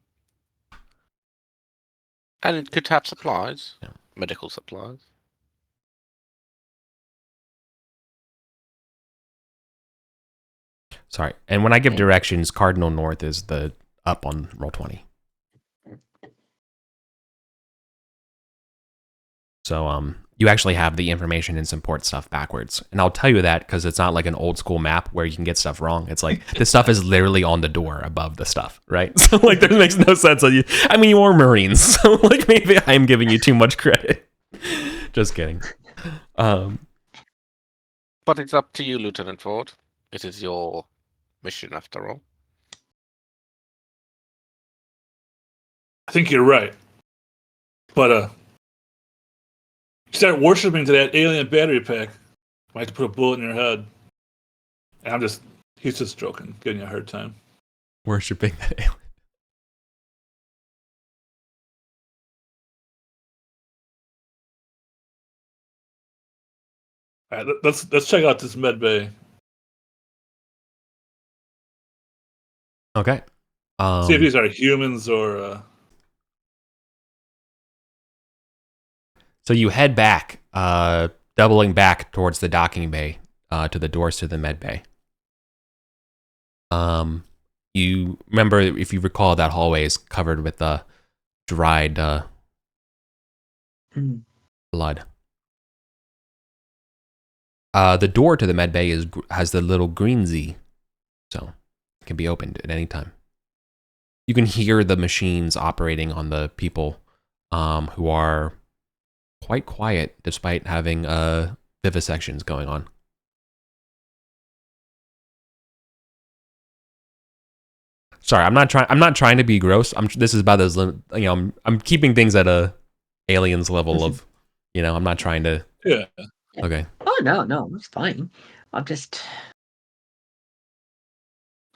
And it could have supplies. Yeah. Medical supplies. Sorry. And when I give directions, Cardinal North is the up on Roll20. So you actually have the information and support stuff backwards. And I'll tell you that because it's not like an old school map where you can get stuff wrong. It's like this stuff is literally on the door above the stuff, right? So like that makes no sense. I mean, you are Marines, so like maybe I'm giving you too much credit. Just kidding. But it's up to you, Lieutenant Ford. It is your mission after all. I think you're right. But you start worshiping to that alien battery pack, might have to put a bullet in your head. And he's just joking, giving you a hard time. Worshipping that alien. All right, let's check out this med bay. Okay. See if these are humans or. So you head back, doubling back towards the docking bay, to the doors to the med bay. You remember, if you recall, that hallway is covered with dried blood. The door to the med bay has the little green Z, so it can be opened at any time. You can hear the machines operating on the people who are quite quiet despite having vivisections going on. Sorry, I'm not trying to be gross. This is about as I'm keeping things at a aliens level of, I'm not trying to. Yeah. Okay. Oh no, it's fine. I'm just.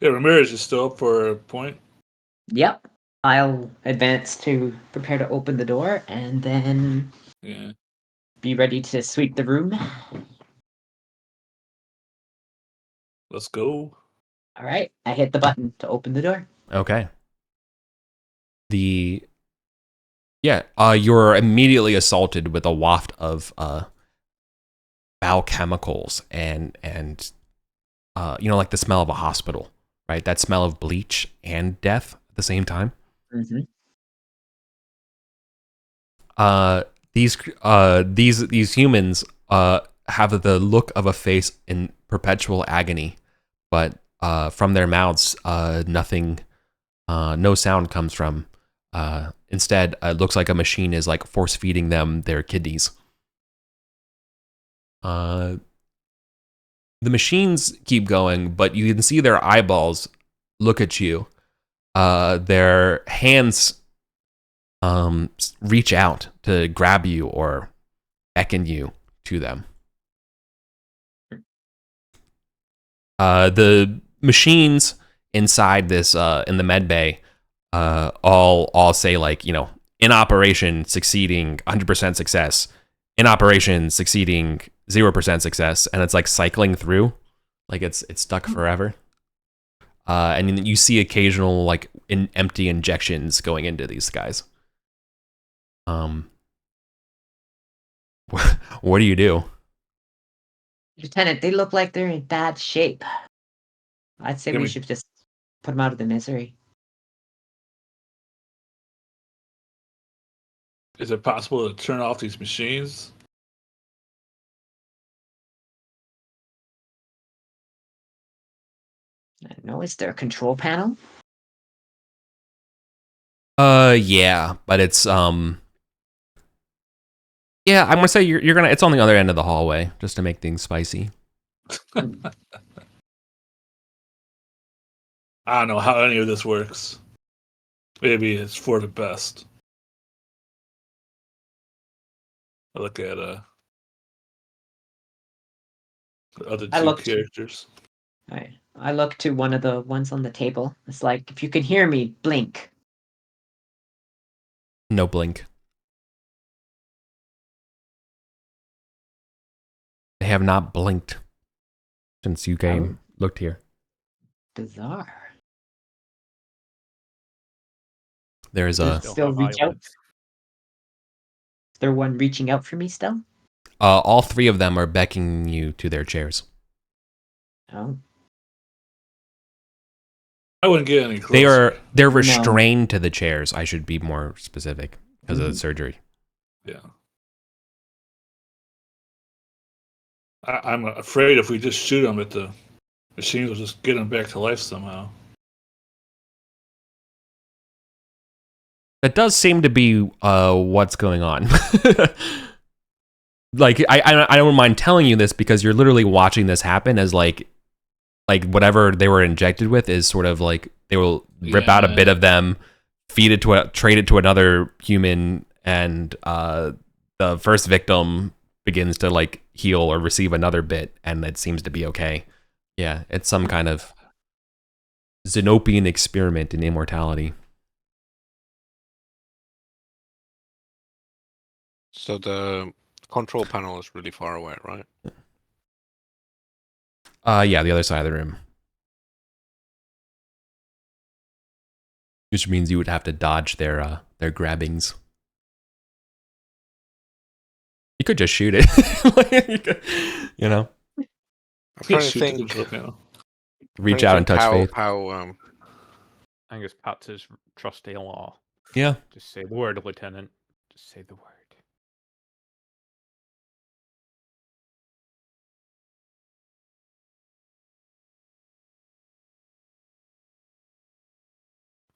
Yeah, Ramirez is still up for a point. Yep. I'll advance to prepare to open the door and then be ready to sweep the room. Let's go. All right. I hit the button to open the door. Okay. You're immediately assaulted with a waft of foul chemicals and like the smell of a hospital, right? That smell of bleach and death at the same time. Mm-hmm. These humans have the look of a face in perpetual agony, but from their mouths, nothing, no sound comes from. Instead, it looks like a machine is like force feeding them their kidneys. The machines keep going, but you can see their eyeballs look at you. Their hands reach out to grab you or beckon you to them. The machines inside this in the med bay all say like, in operation succeeding 100% success, in operation succeeding 0% success, and it's like cycling through, like it's stuck forever. And you see occasional like empty injections going into these guys. What do you do? Lieutenant, they look like they're in bad shape. I'd say Can we we- should just put them out of the misery. Is it possible to turn off these machines? I don't know, is there a control panel? Yeah, but it's yeah, I'm gonna say you're gonna. It's on the other end of the hallway, just to make things spicy. I don't know how any of this works. Maybe it's for the best. I look at the other I two looked- characters. I look to one of the ones on the table. It's like, if you can hear me, blink. No blink. They have not blinked since you came. Looked here. Bizarre. There is Does a it still reach out? Is there one reaching out for me still? all three of them are beckoning you to their chairs. Oh. I wouldn't get any closer. They're No. restrained to the chairs. I should be more specific because of the surgery. Yeah. I'm afraid if we just shoot them at the machines, will just get them back to life somehow. That does seem to be what's going on. Like I don't mind telling you this because you're literally watching this happen as like whatever they were injected with is sort of like they will rip out a bit of them, trade it to another human, and the first victim begins to like heal or receive another bit, and it seems to be okay. Yeah, it's some kind of Zenopian experiment in immortality. So the control panel is really far away, right? Yeah, the other side of the room. Which means you would have to dodge their grabbings. You could just shoot it. You know? I'm trying to Shoot the think. control panel. Reach out and touch faith. How Angus pats his trusty law. Yeah. Just say the word, Lieutenant. Just say the word.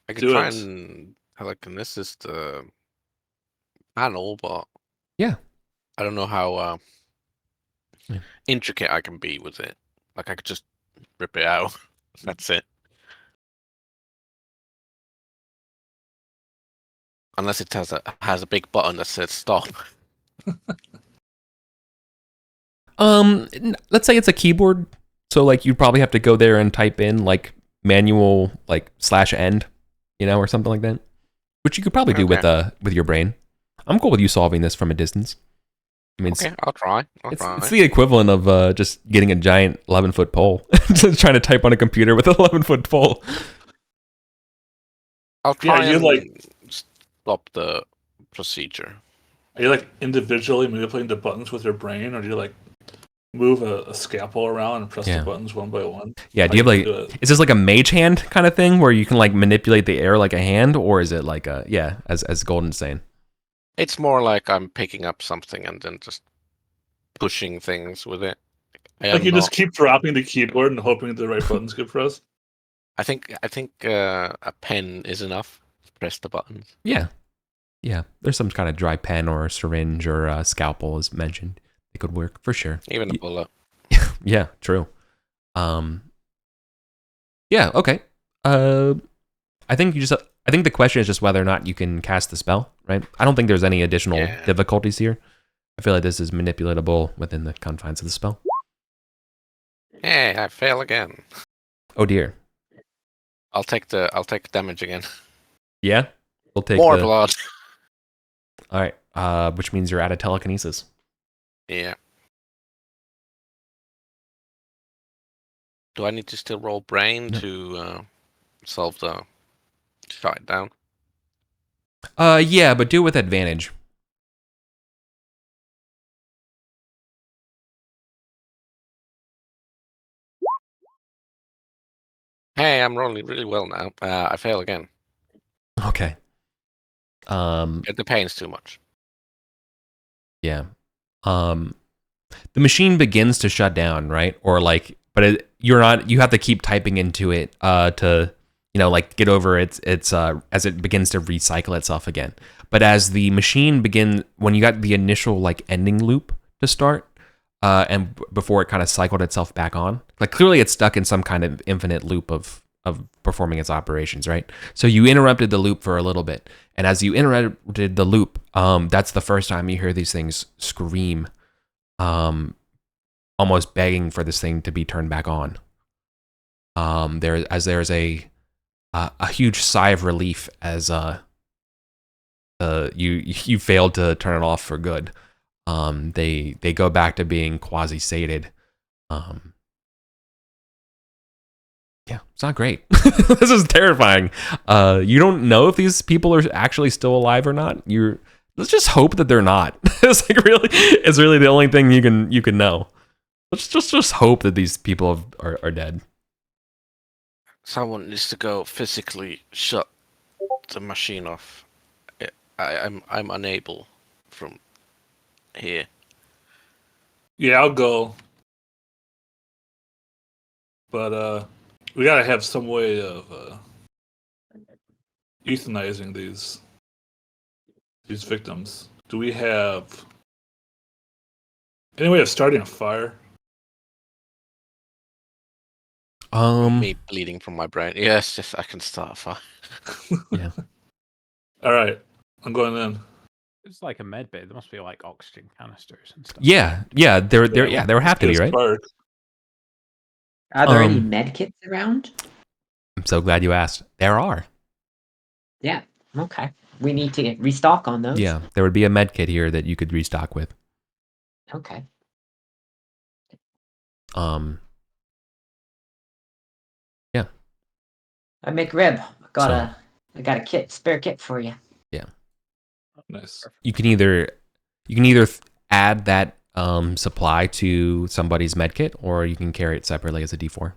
I could Do try it. and and this is the panel, but Yeah. I don't know how Yeah. intricate I can be with it. Like I could just rip it out. That's it. Unless it has a big button that says stop. Let's say it's a keyboard, so like you'd probably have to go there and type in like manual like /end, or something like that, which you could probably do with your brain. I'm cool with you solving this from a distance. I mean, Okay, I'll try. it's the equivalent of just getting a giant 11-foot pole, just trying to type on a computer with an 11-foot pole. I'll try you and stop the procedure. Are you like individually manipulating the buttons with your brain, or do you like move a scalpel around and press Yeah. the buttons one by one. Yeah, do I you have can like, do it. is this like a mage hand kind of thing where you can like manipulate the air like a hand, or is it like a, yeah, as Golden's saying? It's more like I'm picking up something and then just pushing things with it. I Like am you not. just keep dropping the keyboard and hoping the right buttons get pressed. I think a pen is enough to press the buttons. Yeah. Yeah. There's some kind of dry pen or a syringe or a scalpel as mentioned. It could work for sure. Even a bullet. Yeah, true. Yeah, okay. I think the question is just whether or not you can cast the spell, right? I don't think there's any additional difficulties here. I feel like this is manipulatable within the confines of the spell. Hey, I fail again. Oh dear. I'll take damage again. Yeah? We'll take More the... blood. Alright, which means you're out of telekinesis. Yeah. Do I need to still roll brain to solve the shot it down? Yeah, but do it with advantage. Hey, I'm rolling really well now. I fail again. Okay. The pain's too much. Yeah. The machine begins to shut down, right? Or like, but you have to keep typing into it to, like get over its as it begins to recycle itself again. But as the machine when you got the initial like ending loop to start, and before it kind of cycled itself back on, like clearly it's stuck in some kind of infinite loop of performing its operations, right? So you interrupted the loop for a little bit, and as you interrupted the loop, that's the first time you hear these things scream, almost begging for this thing to be turned back on. There's a huge sigh of relief as you failed to turn it off for good. They go back to being quasi sated. Yeah, it's not great. This is terrifying. You don't know if these people are actually still alive or not. Let's just hope that they're not. It's really the only thing you can know. Let's just hope that these people are dead. Someone needs to go physically shut the machine off. I'm unable from here. Yeah, I'll go. But we gotta have some way of euthanizing these victims. Do we have any way of starting a fire? Me bleeding from my brain. Yes, yes, I can start a fire. Yeah. All right, I'm going in. It's like a med bay. There must be like oxygen canisters and stuff. Yeah, there have to be, right? Spark. Are there any med kits around? I'm so glad you asked. There are. Yeah. Okay. We need to restock on those. Yeah, there would be a med kit here that you could restock with. Okay. Yeah. I make rib. I got a spare kit for you. Yeah. Nice. You can either add that supply to somebody's med kit, or you can carry it separately as a D4.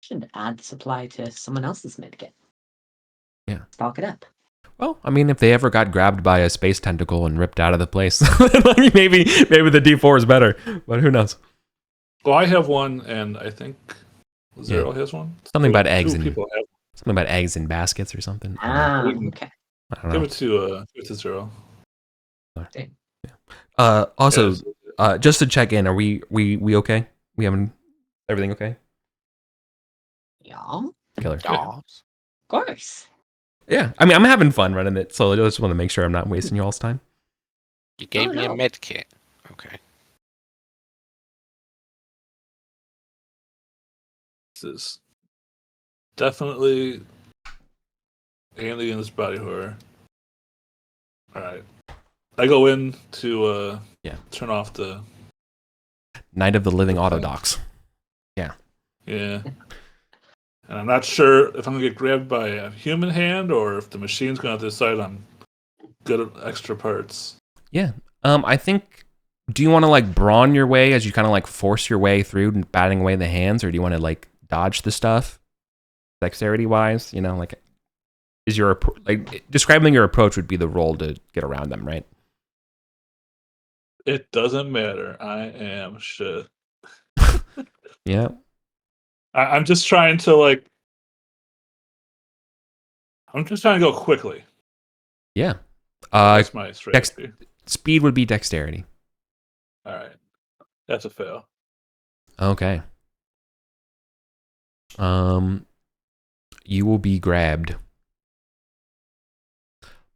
Should add supply to someone else's med kit. Yeah. Stock it up. Well, I mean, if they ever got grabbed by a space tentacle and ripped out of the place, maybe the D4 is better, but who knows? Well, I have one, and I think Zero has one. Something about eggs Two and people have. something about eggs in baskets or something. Okay. I don't know. Give it to Zero. Also, Yes. just to check in, are we okay? We having everything okay? Yeah. Killer. Of course. Yeah, I mean, I'm having fun running it, so I just want to make sure I'm not wasting y'all's time. You gave me no. a med kit. Okay. This is definitely aliens body horror. All right, I go in to turn off the Night of the Living Autodocs. yeah. And I'm not sure if I'm gonna get grabbed by a human hand or if the machine's gonna decide I'm good at extra parts. Yeah. I think Do you want to like brawn your way as you kind of like force your way through and batting away the hands, or do you want to like dodge the stuff, dexterity wise? You know, like is your like describing your approach would be the roll to get around them, right? It doesn't matter. I am shit. Yeah. I'm just trying to like. I'm just trying to go quickly. Yeah. That's my strategy. Speed would be dexterity. All right, that's a fail. Okay. You will be grabbed.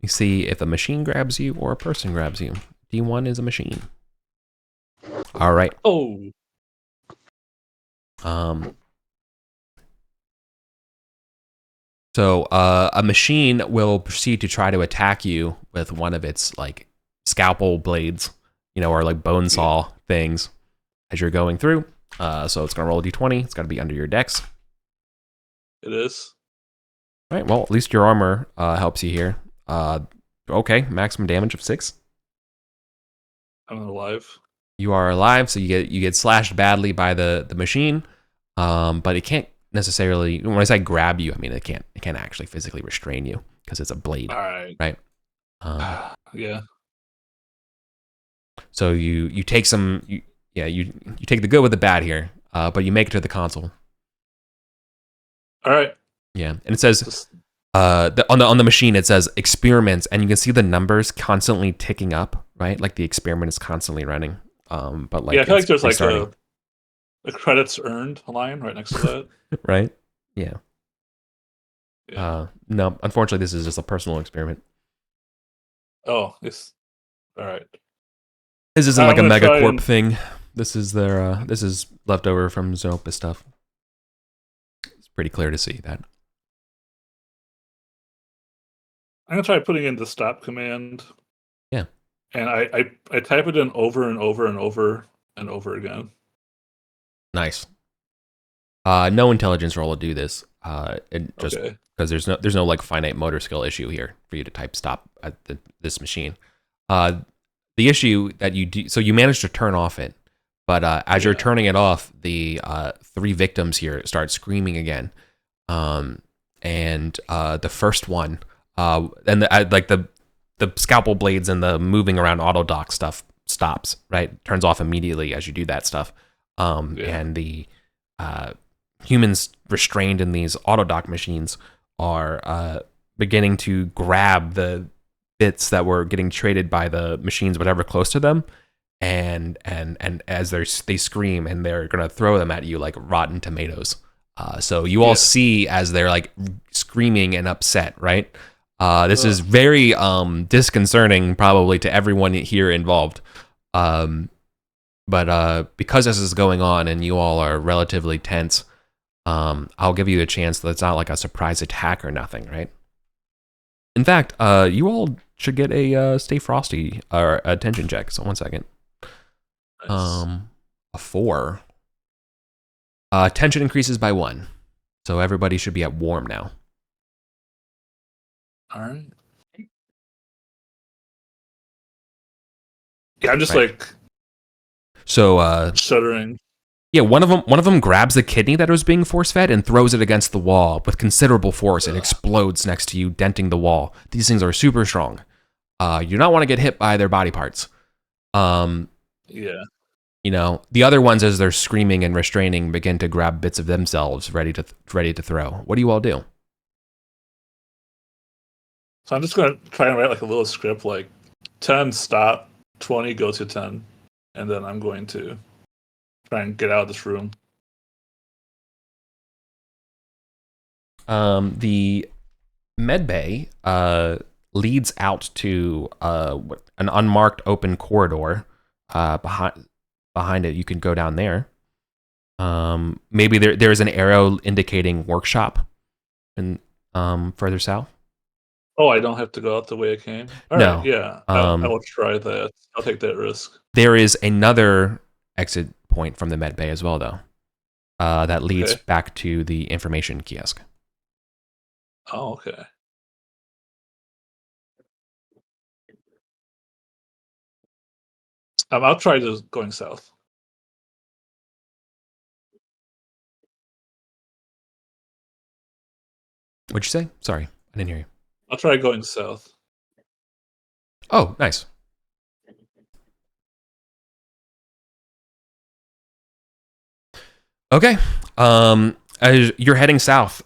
You see if a machine grabs you or a person grabs you. D1 is a machine. All right. Oh, So a machine will proceed to try to attack you with one of its like scalpel blades, you know, or like bone saw things as you're going through. So it's gonna roll a d20. It's gotta be under your dex. it is. All right. Well, at least your armor helps you here. Okay. Maximum damage of 6. I'm alive. You are alive, so you get slashed badly by the machine, but it can't necessarily. When I say grab you, I mean it can't actually physically restrain you because it's a blade, All right. right? Yeah. So you take some, you take the good with the bad here, but you make it to the console. All right. Yeah, and it says Just- on the machine it says experiments, and you can see the numbers constantly ticking up, right? Like the experiment is constantly running. But like yeah, I feel like there's like restarting. a credits earned line right next to that. Right? Yeah. Yeah. No, unfortunately, this is just a personal experiment. Oh, it's all right. This isn't I'm like a gonna try megacorp and- thing. This is their. This is leftover from Zenopus stuff. It's pretty clear to see that. I'm gonna try putting in the stop command. Yeah. And I type it in over and over and over and over again. Nice. No intelligence roll will do this. It just Okay. because there's no like finite motor skill issue here for you to type stop at this machine. The issue that you do, so you managed to turn off it, but as you're Yeah. turning it off, the 3 victims here start screaming again, and the first one, and the scalpel blades and the moving around auto dock stuff stops, right? Turns off immediately as you do that stuff, and the humans restrained in these auto dock machines are beginning to grab the bits that were getting traded by the machines, whatever close to them, and as they scream and they're gonna throw them at you like rotten tomatoes. So you all see as they're like screaming and upset, right? This is very disconcerting probably to everyone here involved. But because this is going on and you all are relatively tense, I'll give you a chance that it's not like a surprise attack or nothing, right? In fact, you all should get a Stay Frosty or attention check. So 1 second. Nice. A 4. Tension increases by 1. So everybody should be at warm now. All right. Yeah, I'm just Right. like So shuddering. yeah, one of them grabs the kidney that was being force fed and throws it against the wall with considerable force. It explodes next to you, denting the wall. These things are super strong. You do not want to get hit by their body parts. Yeah. You know, the other ones, as they're screaming and restraining, begin to grab bits of themselves, ready to throw. What do you all do? So I'm just gonna try and write like a little script, like 10 stop, 20 go to 10, and then I'm going to try and get out of this room. The med bay leads out to an unmarked open corridor. Behind it, you can go down there. Maybe there's an arrow indicating workshop, and further south. Oh, I don't have to go out the way I came? All No. right, yeah. I will try that. I'll take that risk. There is another exit point from the med bay as well, though. That leads Okay. back to the information kiosk. Oh, okay. I'll try just going south. What'd you say? Sorry, I didn't hear you. I'll try going south. Oh, nice. Okay. As you're heading south,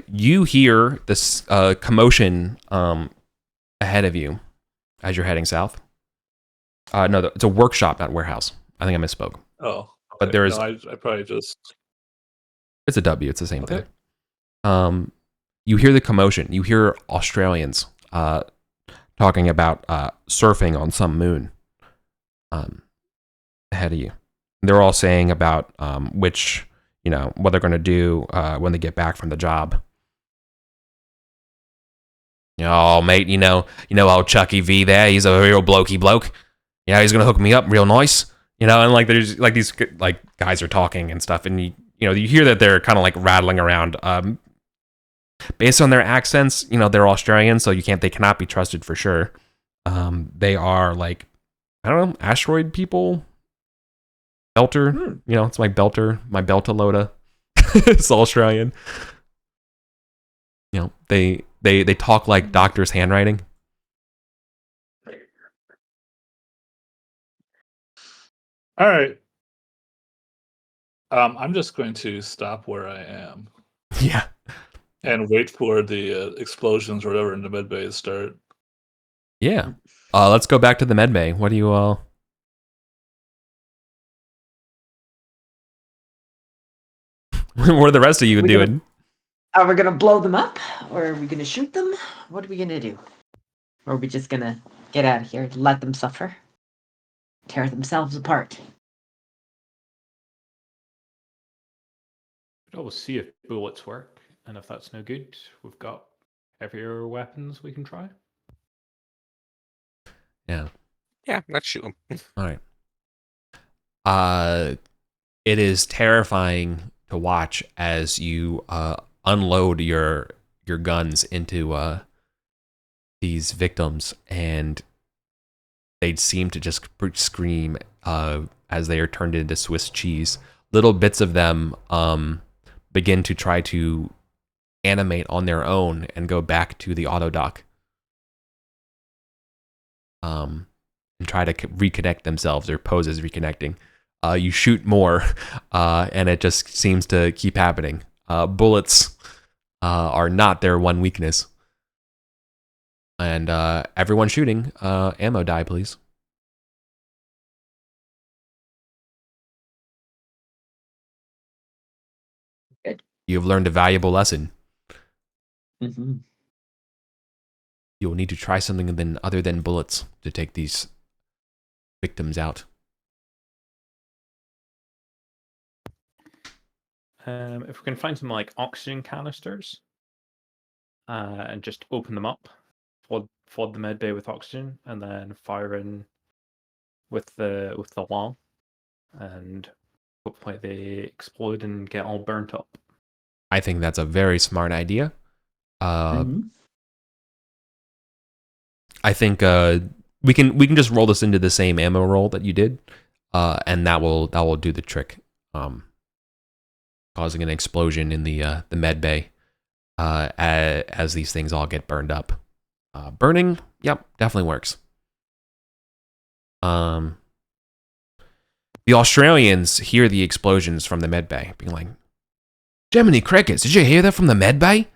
you hear this commotion ahead of you as you're heading south. No, it's a workshop, not warehouse. I think I misspoke. Oh, okay. But there is. No, I probably just. It's a W. It's the same thing. You hear the commotion. You hear Australians talking about surfing on some moon ahead of you. They're all saying about what they're going to do when they get back from the job. Oh, mate, old Chucky V there, he's a real blokey bloke. Yeah, he's going to hook me up real nice. And like there's like these like guys are talking and stuff, and you hear that they're kind of like rattling around. Based on their accents, they're Australian, so they cannot be trusted for sure. They are like, I don't know, asteroid people. Belter, it's my Belter, my Beltalota. It's Australian. They talk like doctor's handwriting. All right. I'm just going to stop where I am. Yeah. And wait for the explosions or whatever in the med bay to start. Yeah. Let's go back to the med bay. What do you all? What are the rest of you doing? Are we gonna blow them up, or are we gonna shoot them? What are we gonna do? Or are we just gonna get out of here, let them suffer, tear themselves apart? We'll always see if bullets work, and if that's no good, we've got heavier weapons we can try. Yeah. Yeah, let's shoot them. All right. It is terrifying to watch as you unload your guns into these victims, and they seem to just scream as they are turned into Swiss cheese. Little bits of them begin to try to animate on their own and go back to the auto dock and try to reconnect themselves. Their pose is reconnecting. You shoot more, and it just seems to keep happening. Bullets are not their one weakness. And everyone shooting, ammo die, please. Good. You've learned a valuable lesson. Mm-hmm. You will need to try something other than bullets to take these victims out. If we can find some like oxygen canisters and just open them up, flood the med bay with oxygen, and then fire in with the long, and hopefully they explode and get all burnt up. I think that's a very smart idea. I think we can just roll this into the same ammo roll that you did, and that will do the trick, causing an explosion in the med bay as these things all get burned up. Burning, yep, definitely works. The Australians hear the explosions from the med bay, being like, "Jiminy crickets, did you hear that from the med bay?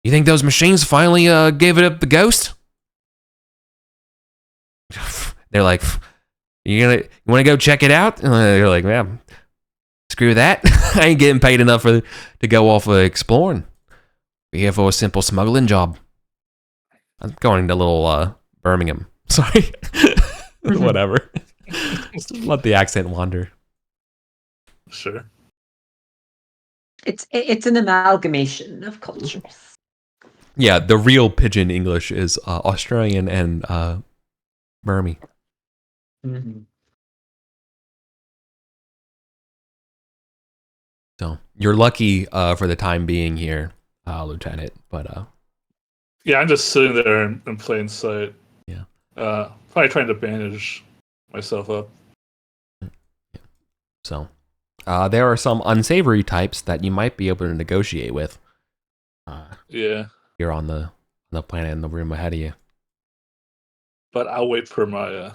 You think those machines finally gave it up the ghost?" They're like, you want to go check it out? And they're like, "Yeah, screw that. I ain't getting paid enough to go off exploring. We're here for a simple smuggling job." I'm going to little Birmingham. Sorry. Whatever. Just let the accent wander. Sure. It's an amalgamation of cultures. Yeah, the real pidgin English is Australian and Burmy. Mm-hmm. So you're lucky for the time being here, Lieutenant. But yeah, I'm just sitting there in plain sight. Yeah, Probably trying to bandage myself up. So, there are some unsavory types that you might be able to negotiate with. Yeah, Here on the planet in the room ahead of you. but I'll wait for my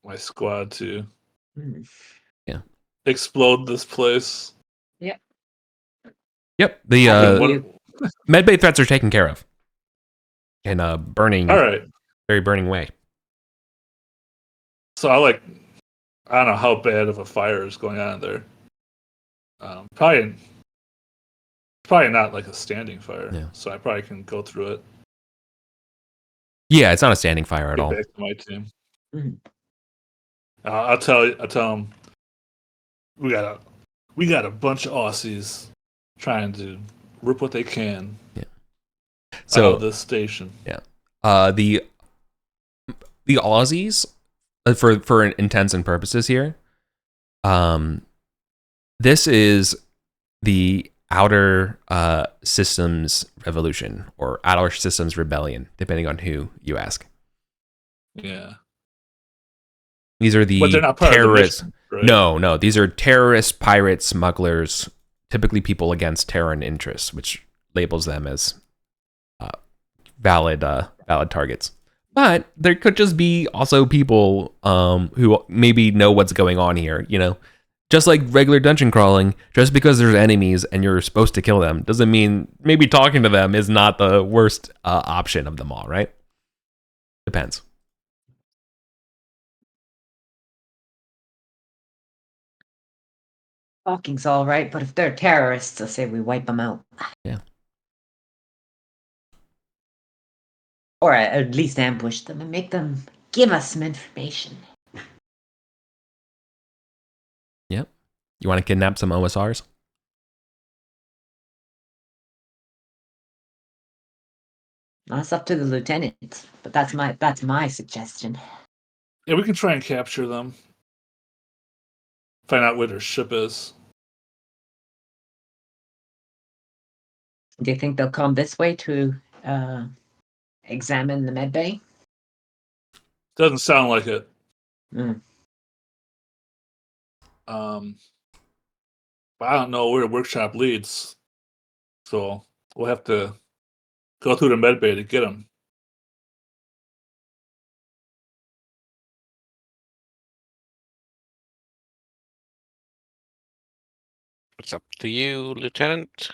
my squad to explode this place. Yep. The medbay threats are taken care of in a burning, All right. very burning way. So I don't know how bad of a fire is going on there. Probably not like a standing fire. Yeah. So I probably can go through it. Yeah, it's not a standing fire at Get all. back to my team. Mhm. I'll tell them we got a bunch of Aussies trying to rip what they can. So out of this station. The Aussies, for intents and purposes here, this is the Outer Systems Revolution or Outer Systems Rebellion, depending on who you ask. Yeah. These are the But they're not part terrorists. of the mission, right? No, these are terrorists, pirates, smugglers, typically people against Terran interests, which labels them as valid targets. But there could just be also people who maybe know what's going on here, you know? Just like regular dungeon crawling, just because there's enemies and you're supposed to kill them doesn't mean maybe talking to them is not the worst option of them all, right? Depends. Talking's all right, but if they're terrorists, I say we wipe them out. Yeah. Or at least ambush them and make them give us some information. Yep. You want to kidnap some OSRs? That's up to the lieutenant, but that's my suggestion. Yeah, we can try and capture them. Find out where their ship is. Do you think they'll come this way to examine the med bay? Doesn't sound like it. Mm. But I don't know where the workshop leads. So we'll have to go through the med bay to get them. It's up to you, Lieutenant.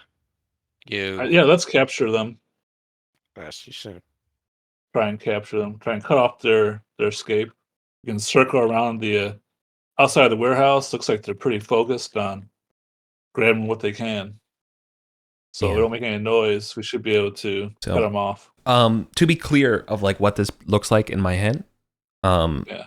Yeah, let's capture them. As you said. Try and capture them. Try and cut off their escape. You can circle around the outside of the warehouse. Looks like they're pretty focused on grabbing what they can. So Yeah. they don't make any noise. We should be able to cut them off. To be clear of like what this looks like in my head, Yeah.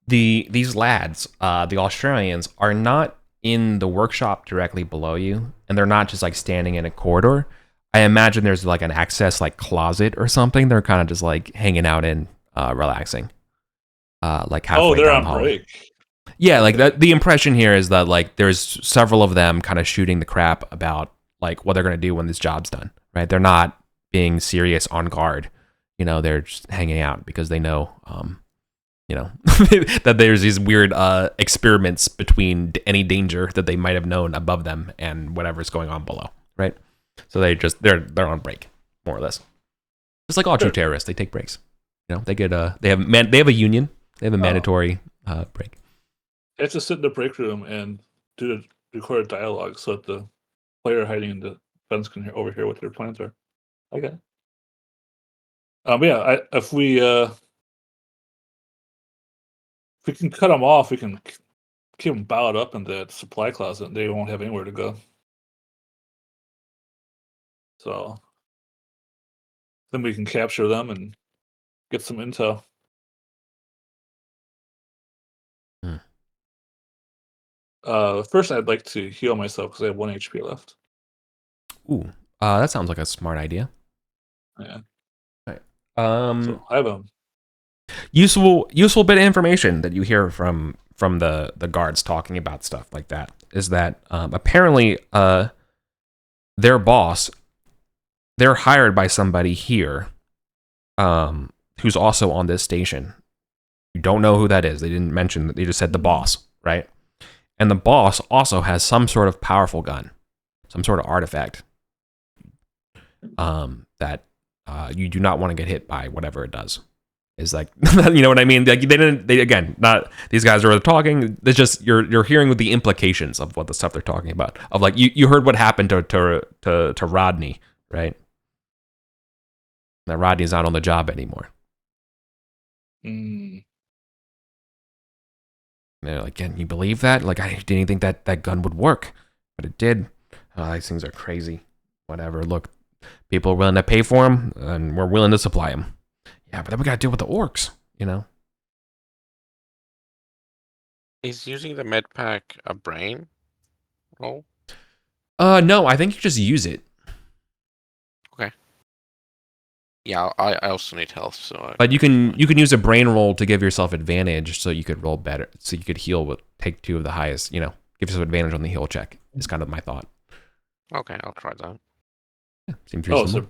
these lads, the Australians, are not in the workshop directly below you, and they're not just like standing in a corridor. I imagine there's like an access like closet or something. They're kind of just like hanging out in, relaxing, like halfway They're down on the hall. break. Yeah, like that. The impression here is that like there's several of them kind of shooting the crap about like what they're gonna do when this job's done. Right? They're not being serious on guard. You know, they're just hanging out because they know, you know, that there's these weird experiments between any danger that they might have known above them and whatever's going on below. Right? So they're on break, more or less. Just like all true terrorists, they take breaks. You know, they get they have a union. They have a mandatory break. They have to sit in the break room and do the recorded dialogue so that the player hiding in the fence can overhear what their plans are. Okay. Yeah, if we can cut them off, we can keep them bowed up in the supply closet, and they won't have anywhere to go. So then we can capture them and get some intel. First, I'd like to heal myself because I have 1 HP left. Ooh, that sounds like a smart idea. Yeah. Right. So I have a useful bit of information that you hear from the guards talking about stuff like that is that apparently their boss, they're hired by somebody here who's also on this station. You don't know who that is. They didn't mention that. They just said the boss, right? And the boss also has some sort of powerful gun, some sort of artifact that you do not want to get hit by whatever it does. Is like, you know what I mean? Like again, not these guys are talking. It's just you're hearing the implications of what the stuff they're talking about. Of like you heard what happened to Rodney, right? That Rodney's not on the job anymore. Mm. And they're like, can you believe that? Like, I didn't think that gun would work, but it did. These things are crazy. Whatever. Look, people are willing to pay for them, and we're willing to supply them. Yeah, but then we gotta deal with the orcs, you know? Is using the med pack a brain roll? No, I think you just use it. Yeah, I also need health, so. But you can use a brain roll to give yourself advantage, so you could roll better, so you could heal with take 2 of the highest. You know, give yourself advantage on the heal check. Is kind of my thought. Okay, I'll try that. Yeah, seems reasonable.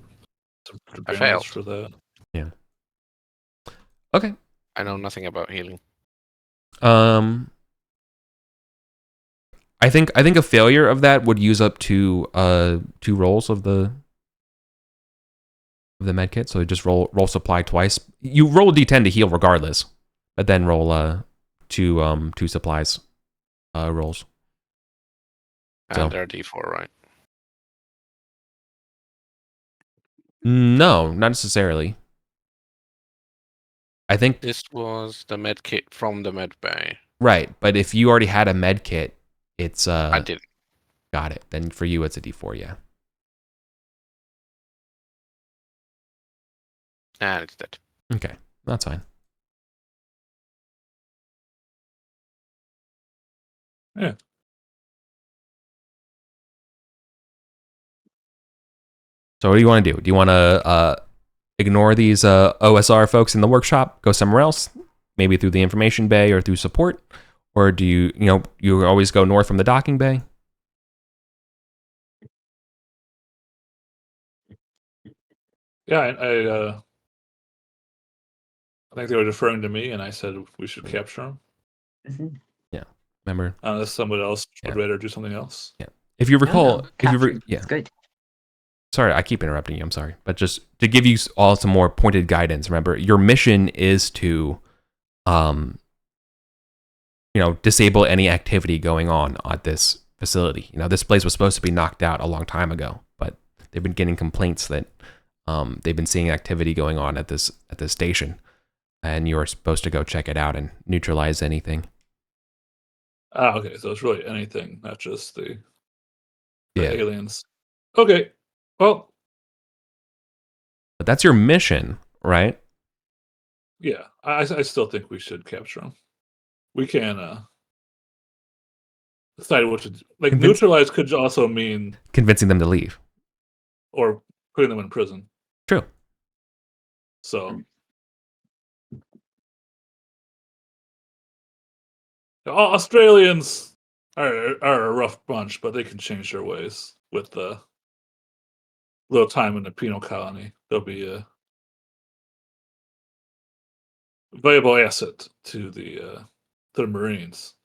So I failed for that. Yeah. Okay. I know nothing about healing. I think a failure of that would use up 2 rolls of the med kit. So just roll supply twice. You roll a d10 to heal regardless, but then roll 2 supplies rolls. And So. they're D4, right? No, not necessarily. I think This was the med kit from the med bay. right, but if you already had a med kit, it's I did. got it. Then for you it's a d4, yeah. And it's dead. Okay, that's fine. Yeah. So what do you want to do? Do you want to ignore these OSR folks in the workshop, go somewhere else, maybe through the information bay or through support, or do you always go north from the docking bay? Yeah, I think they were deferring to me, and I said we should capture them. Mhm. Yeah, remember? Unless someone else would Yeah. rather do something else. Yeah. If you recall, No, capture. yeah. It's good. Sorry, I keep interrupting you. I'm sorry. But just to give you all some more pointed guidance, remember, your mission is to, disable any activity going on at this facility. You know, this place was supposed to be knocked out a long time ago, but they've been getting complaints that they've been seeing activity going on at this station, and you are supposed to go check it out and neutralize anything. Okay, so it's really anything, not just the Yeah. aliens. Okay, well, But that's your mission, right? yeah, I still think we should capture them. We can decide what to do. Like, neutralize could also mean Convincing them to leave. or putting them in prison. True. So Australians are a rough bunch, but they can change their ways with the little time in the penal colony. They'll be a valuable asset to the Marines.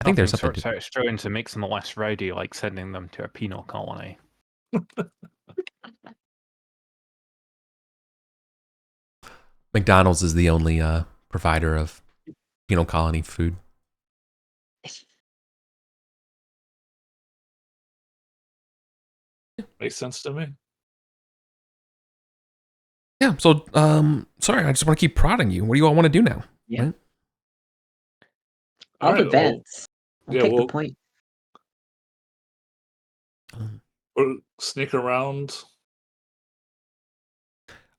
I think there's something So it's trying to make them less rowdy, like sending them to a penal colony. McDonald's is the only provider of penal colony food. Makes sense to me. Yeah, so sorry, I just want to keep prodding you. What do you all want to do now? Yeah. Right? All Other right, well, events. I'll yeah, take the we'll- point. Or sneak around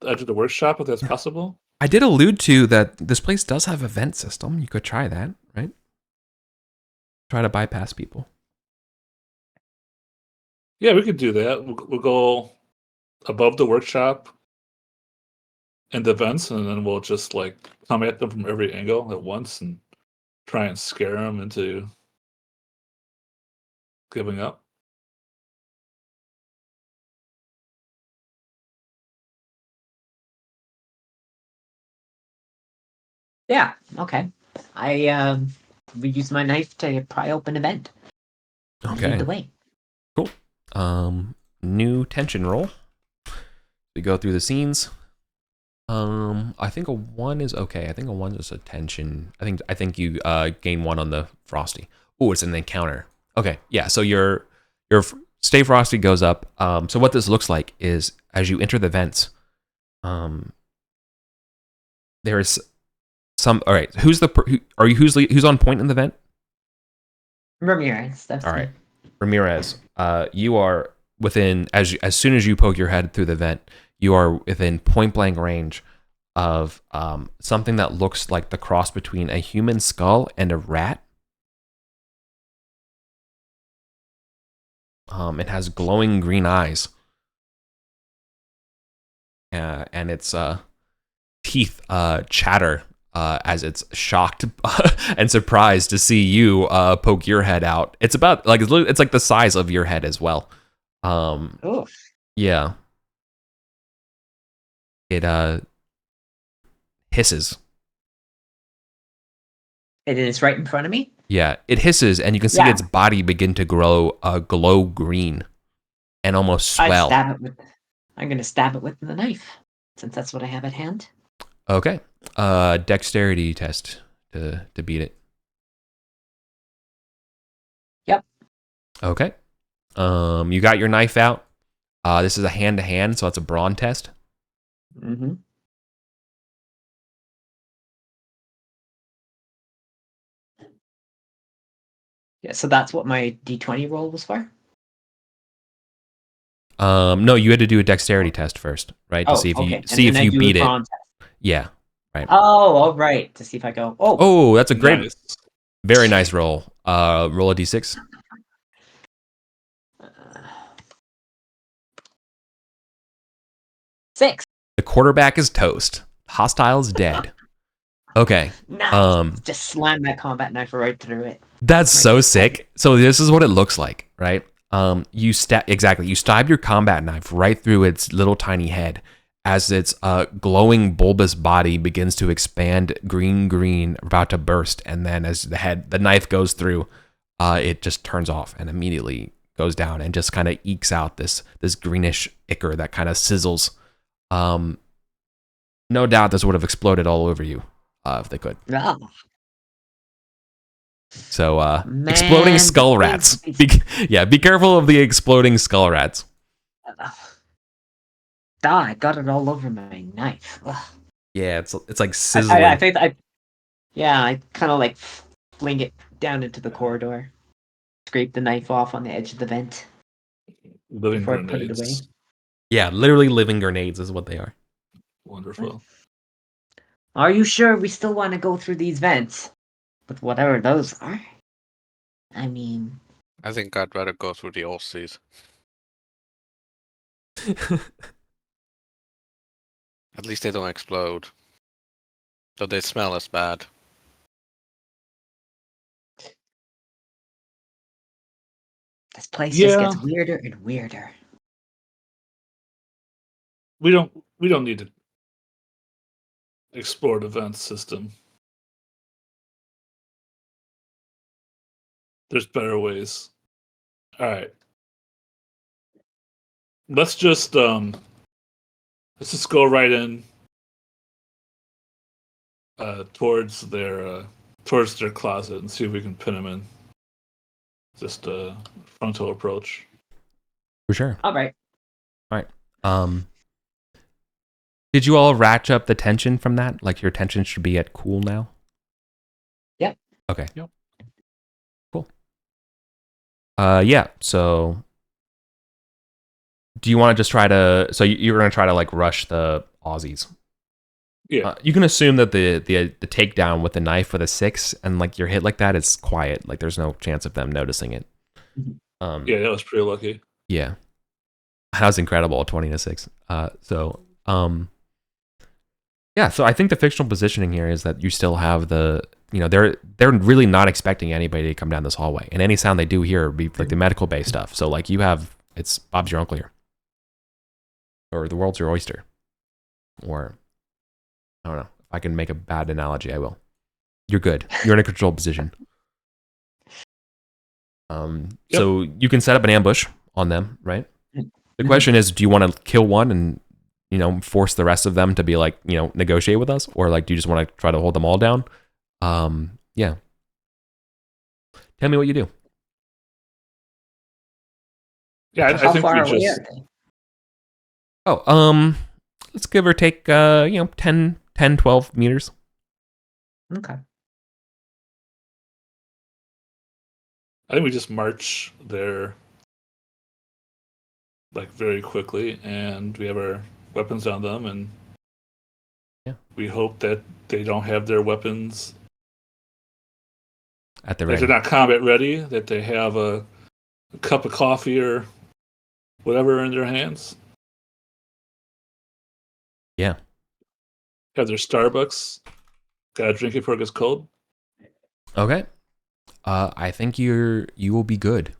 the edge of the workshop if that's possible. I did allude to that this place does have a vent system. You could try that, right? Try to bypass people. Yeah, we could do that. We'll go above the workshop and the vents, and then we'll just like come at them from every angle at once and try and scare them into giving up. Yeah. Okay. I we use my knife to pry open a vent. Lead Okay. the way. Cool. New tension roll. We go through the scenes. I think a 1 is okay. I think a 1 is a tension. I think you gain 1 on the Frosty. Oh, it's an encounter. Okay, yeah. So your Stay Frosty goes up. So what this looks like is as you enter the vents, there is some. All right, who's on point in the vent? Ramirez. That's All right, me. Ramirez. You are within as soon as you poke your head through the vent, you are within point blank range of something that looks like the cross between a human skull and a rat. It has glowing green eyes, and its teeth chatter as it's shocked and surprised to see you poke your head out. It's about like it's like the size of your head as well. Oh. Yeah. It hisses. It is right in front of me. Yeah, it hisses, and you can see Yeah. its body begin to glow green, and almost swell. I'm gonna stab it with the knife, since that's what I have at hand. Okay. Dexterity test to beat it. Yep. Okay. You got your knife out. This is a hand-to-hand, so it's a brawn test. Mm-hmm. Yeah, so that's what my D20 roll was for? No, you had to do a dexterity test first, right? To see if you beat it. Yeah. Right. Oh, all right. To see if I go. Oh, that's a great, Nice. very nice roll. Roll a d6. 6. The quarterback is toast. Hostile's dead. Okay. Nice. Just slam that combat knife right through it. That's so sick. So this is what it looks like, right? You stab your combat knife right through its little tiny head as its glowing bulbous body begins to expand green, about to burst, and then as the knife goes through, it just turns off and immediately goes down and just kind of ekes out this greenish ichor that kind of sizzles. No doubt this would have exploded all over you if they could. Ah. So, Man, exploding skull rats. Be careful of the exploding skull rats. I got it all over my knife. Ugh. Yeah, it's like sizzling. I think I kind of like fling it down into the corridor, scrape the knife off on the edge of the vent Living before I put it away. grenades. Yeah, literally living grenades is what they are. Wonderful. Are you sure we still want to go through these vents? With whatever those are? I mean... I think I'd rather go through the Aussies. At least they don't explode. Though they smell as bad. This place just gets weirder and weirder. We don't need to explore the vent system. There's better ways. All right. Let's just go right in towards their closet and see if we can pin them in. Just a frontal approach. For sure. All right. Did you all ratchet up the tension from that? Like your tension should be at cool now? Yep. Okay. Yep. Cool. Yeah, so do you want to just try to you're going to try to like rush the Aussies? Yeah. You can assume that the takedown with the knife with a 6 and like your hit like that is quiet. Like there's no chance of them noticing it. Yeah, that was pretty lucky. Yeah. That was incredible, 20-6. Yeah, so I think the fictional positioning here is that you still have they're really not expecting anybody to come down this hallway. And any sound they do hear would be like the medical bay stuff. So like it's Bob's your uncle here. Or the world's your oyster. Or I don't know. If I can make a bad analogy, I will. You're good. You're in a controlled position. So you can set up an ambush on them, right? The question is, do you want to kill one and force the rest of them to be like negotiate with us, or like do you just want to try to hold them all down? Yeah. Tell me what you do. Yeah, I How think far we away just. are they? Oh, let's give or take 10, 12 meters. Okay. I think we just march there like very quickly, and we have our weapons on them, and we hope that they don't have their weapons At the that ready. they're not combat ready, that they have a cup of coffee or whatever in their hands. Yeah. Have their Starbucks. Gotta drink it before it gets cold. Okay. I think you will be good.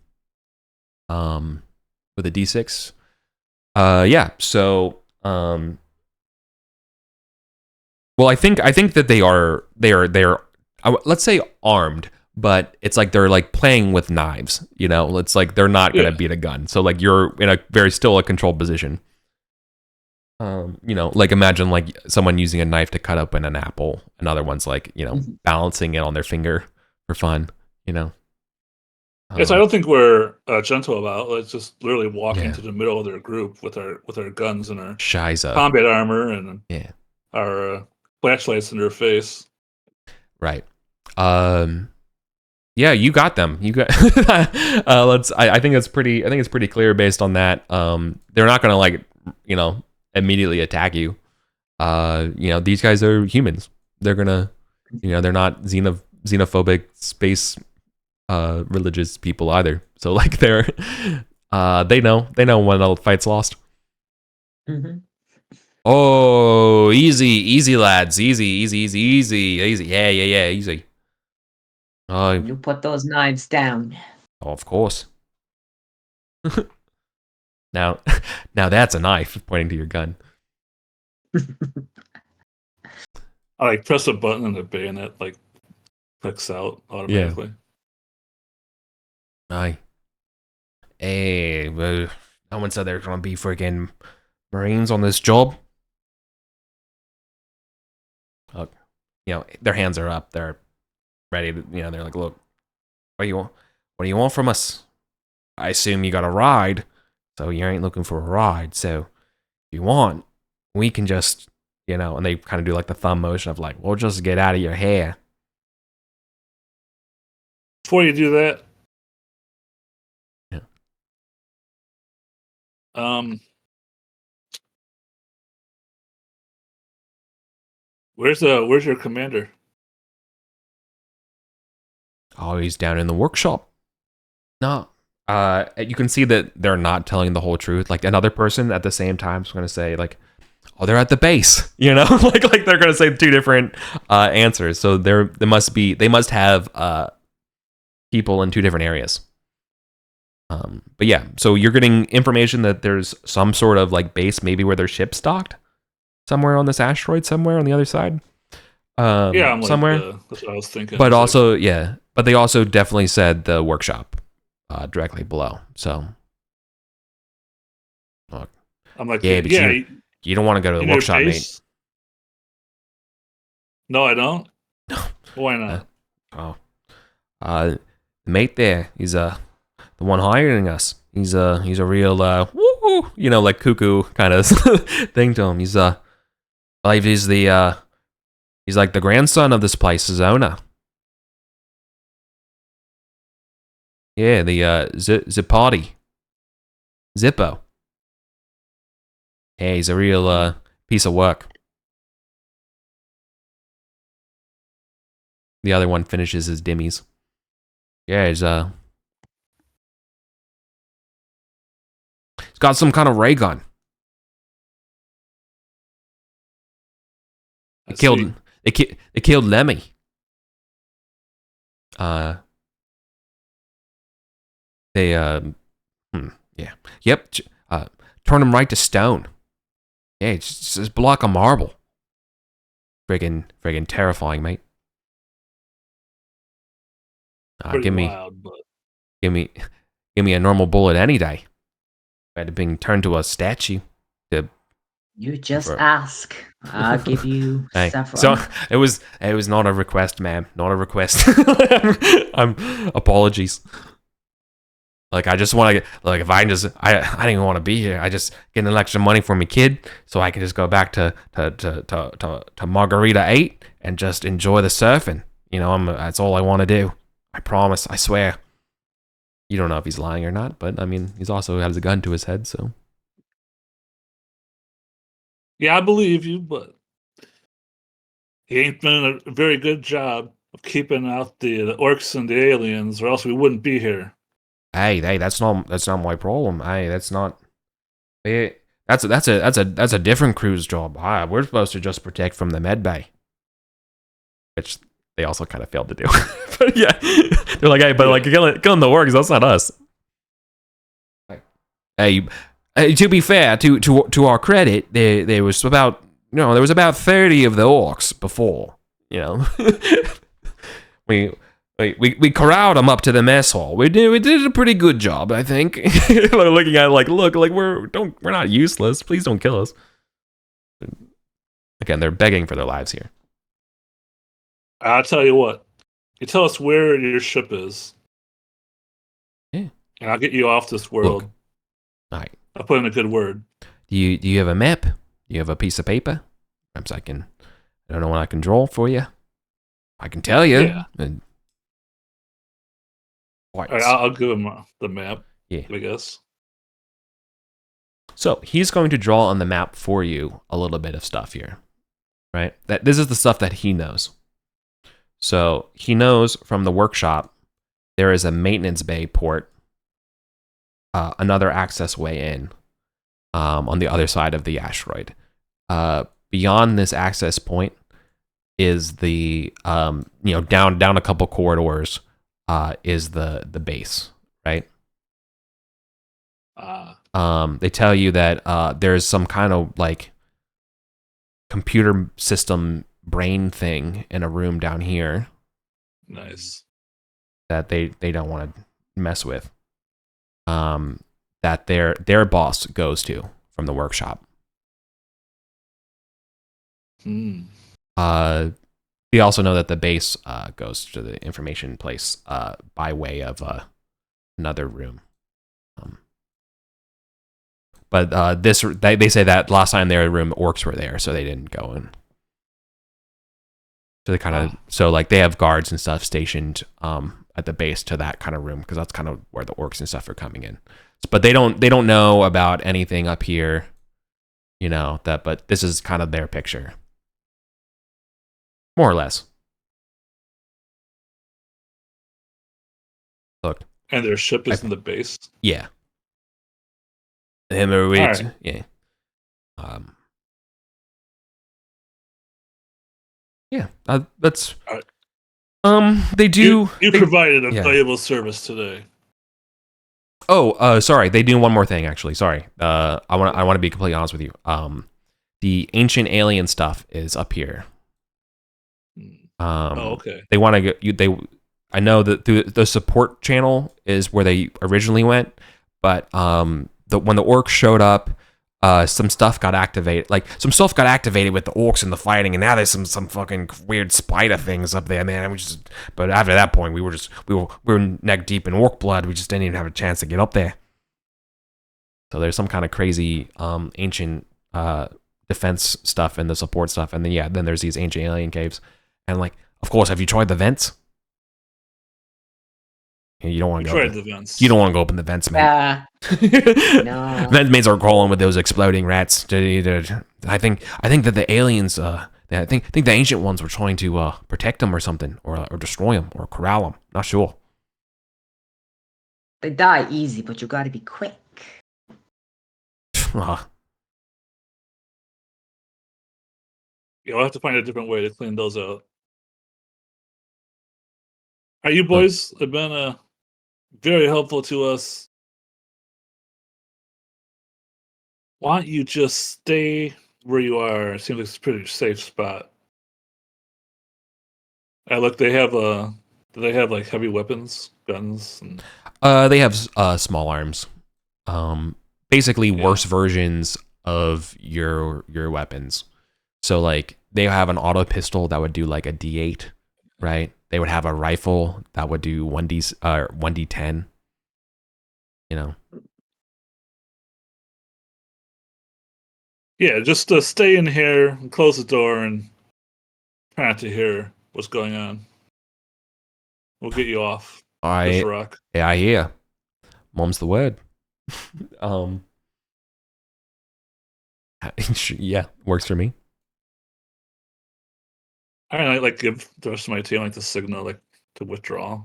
With a D6. Yeah. So, well, I think that they are let's say armed, but it's like they're like playing with knives. It's like they're not gonna beat a gun. So like you're in a still a controlled position. Like imagine like someone using a knife to cut open an apple. Another one's like balancing it on their finger for fun. Yes, I don't think we're gentle about it. Let's just literally walk Yeah. into the middle of their group with our guns and our Shiza. combat armor and Yeah. our flashlights in their face. Right. Yeah, you got them. You got. I think it's pretty. I think it's pretty clear based on that. They're not gonna like immediately attack you. These guys are humans. They're gonna. They're not xenophobic space religious people either. So like they're they know when a fight's lost. Mm-hmm. Oh, easy lads, easy. Yeah, easy. You put those knives down. Oh, of course. now that's a knife, pointing to your gun. I like press a button and the bayonet like clicks out automatically. Aye. Hey, no one said there's gonna be freaking Marines on this job. Their hands are up. They're ready to, they're like, look, what do you want from us? I assume you got a ride, so you ain't looking for a ride. So if you want, we can just, and they kind of do like the thumb motion of like, we'll just get out of your hair. Before you do that, where's your commander? Oh, he's down in the workshop. No. You can see that they're not telling the whole truth. Like another person at the same time is going to say like, oh, they're at the base, like they're going to say two different answers. So they must have people in two different areas. But yeah, so you're getting information that there's some sort of like base, maybe where their ship's docked somewhere on this asteroid, somewhere on the other side. Yeah, I'm somewhere. That's what I was thinking. But also, yeah, but they also definitely said the workshop directly below. So, look, I'm like, yeah, but you don't want to go to the workshop, mate. No, I don't. Why not? The mate there, he's the one hiring us. He's a real woo, like cuckoo kind of thing to him. He's I believe he's he's like the grandson of this place's owner. Yeah, the Zippo. Hey, he's a real piece of work. The other one finishes his dimmies. Yeah, he's got some kind of ray gun. They killed Lemmy. Yeah. Yep. Turn him right to stone. Yeah, it's just block of marble. Friggin' terrifying, mate. Pretty Give me wild, but give me give me a normal bullet any day. I had to be turned to a statue. You just For- ask. I'll give you Hey, several. so it was not a request, ma'am. Not a request. I'm apologies. Like I just want to get like if I just I didn't even want to be here. I just get an extra money for my kid so I can just go back to Margarita 8 and just enjoy the surfing. You know, that's all I want to do. I promise. I swear. You don't know if he's lying or not, but I mean, he's also has a gun to his head, so. yeah, I believe you, but he ain't done a very good job of keeping out the orcs and the aliens, or else we wouldn't be here. Hey, that's not my problem. Hey, that's not. Hey, that's a different crew's job. We're supposed to just protect from the med bay, which they also kind of failed to do. But yeah, they're like, hey, but like killing the orcs, that's not us. Hey, to be fair, to our credit, there was about 30 of the orcs before. You know, we corralled them up to the mess hall. We did a pretty good job, I think. Looking at it like, look, like we're not useless. Please don't kill us. Again, they're begging for their lives here. I'll tell you what. You tell us where your ship is. Yeah. And I'll get you off this world. Look. All right. I'll put in a good word. Do you have a map? Do you have a piece of paper? Perhaps I don't know what I can draw for you. I can tell you. Yeah. And, All right, I'll give him the map. Yeah. I guess. So he's going to draw on the map for you a little bit of stuff here, right? This is the stuff that he knows. So he knows from the workshop there is a maintenance bay port, another access way in, on the other side of the asteroid. Beyond this access point is the down a couple corridors is the base, right? They tell you that there's some kind of like computer system brain thing in a room down here. Nice. That they don't want to mess with. That their boss goes to from the workshop. They also know that the base goes to the information place by way of another room. But they say that last time their room orcs were there, so they didn't go in. So they kind of they have guards and stuff stationed at the base to that kind of room because that's kind of where the orcs and stuff are coming in. But they don't know about anything up here, but this is kind of their picture. More or less. Look. And their ship is in the base? Yeah. Right. Yeah. Yeah. That's. They do. You provided a valuable service today. Oh, sorry. They do one more thing, actually. Sorry. I want to be completely honest with you. The ancient alien stuff is up here. Okay. They want to get. I know that the support channel is where they originally went, but when the orcs showed up, some stuff got activated. Like some stuff got activated with the orcs and the fighting, and now there's some fucking weird spider things up there, man. But after that point, we were neck deep in orc blood. We just didn't even have a chance to get up there. So there's some kind of crazy ancient defense stuff and the support stuff, and then there's these ancient alien caves, and like, of course, have you tried the vents? You don't want to go. The vents. You don't want to go up in the vents, man. No. Vent mates are crawling with those exploding rats. I think that the aliens, I think the ancient ones were trying to protect them or something, or destroy them, or corral them. Not sure. They die easy, but you gotta be quick. Yeah, we'll have to find a different way to clean those out. You boys have been very helpful to us. Why don't you just stay where you are? It seems like it's a pretty safe spot. Look, they have Do they have like heavy weapons, guns? And... They have small arms. Basically worse versions of your weapons. So like they have an auto pistol that would do like a D8, right? They would have a rifle that would do 1D10. You know. Yeah, just stay in here and close the door and try not to hear what's going on. We'll get you off this rock. Yeah, I hear. Mom's the word. Yeah, works for me. I like give the rest of my team like the signal like to withdraw.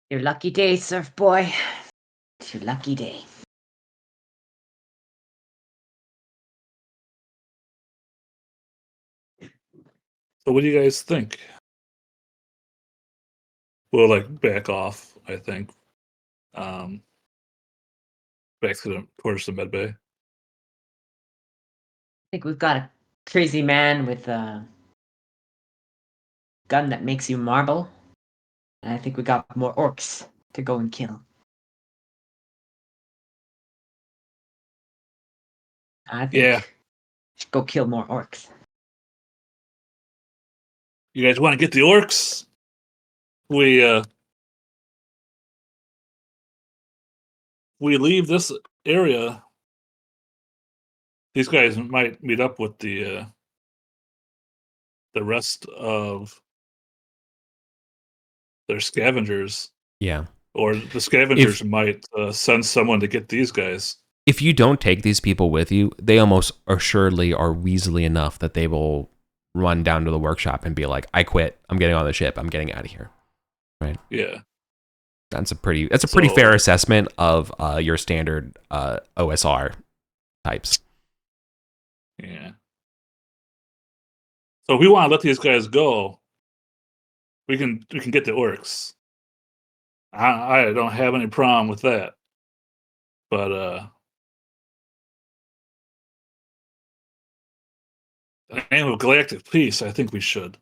Your lucky day, surf boy. It's your lucky day. So what do you guys think? We'll like back off, I think. Back to towards the med bay. I think we've got a crazy man with a gun that makes you marble. And I think we got more orcs to go and kill. I think Yeah. we should go kill more orcs. You guys want to get the orcs? We leave this area. These guys might meet up with the rest of their scavengers. Yeah. Or the scavengers might send someone to get these guys. If you don't take these people with you, they almost assuredly are weaselly enough that they will run down to the workshop and be like, "I quit. I'm getting on the ship. I'm getting out of here." Right? Yeah. That's a pretty fair assessment of your standard OSR types. Yeah. So if we want to let these guys go, we can get the orcs. I don't have any problem with that. But in the name of galactic peace, I think we should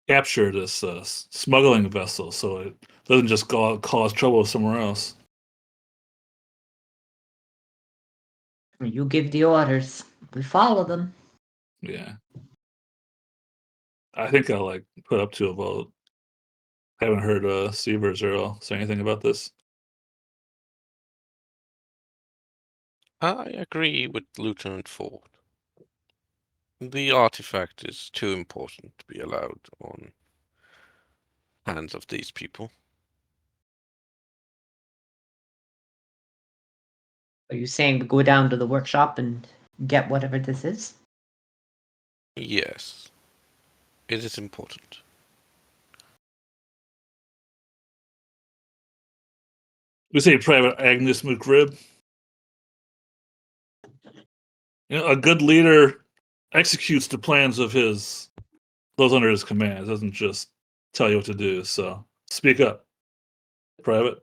capture this smuggling vessel so it doesn't just cause trouble somewhere else. You give the orders. We follow them. Yeah. I think I'll like put up to a vote. Haven't heard Sievers or Earl say anything about this. I agree with Lieutenant Ford. The artifact is too important to be allowed on hands of these people. Are you saying we go down to the workshop and get whatever this is? Yes. It is important. We say Private Agnes McRib. You know, a good leader executes the plans of those under his command. Doesn't just tell you what to do. So speak up, Private.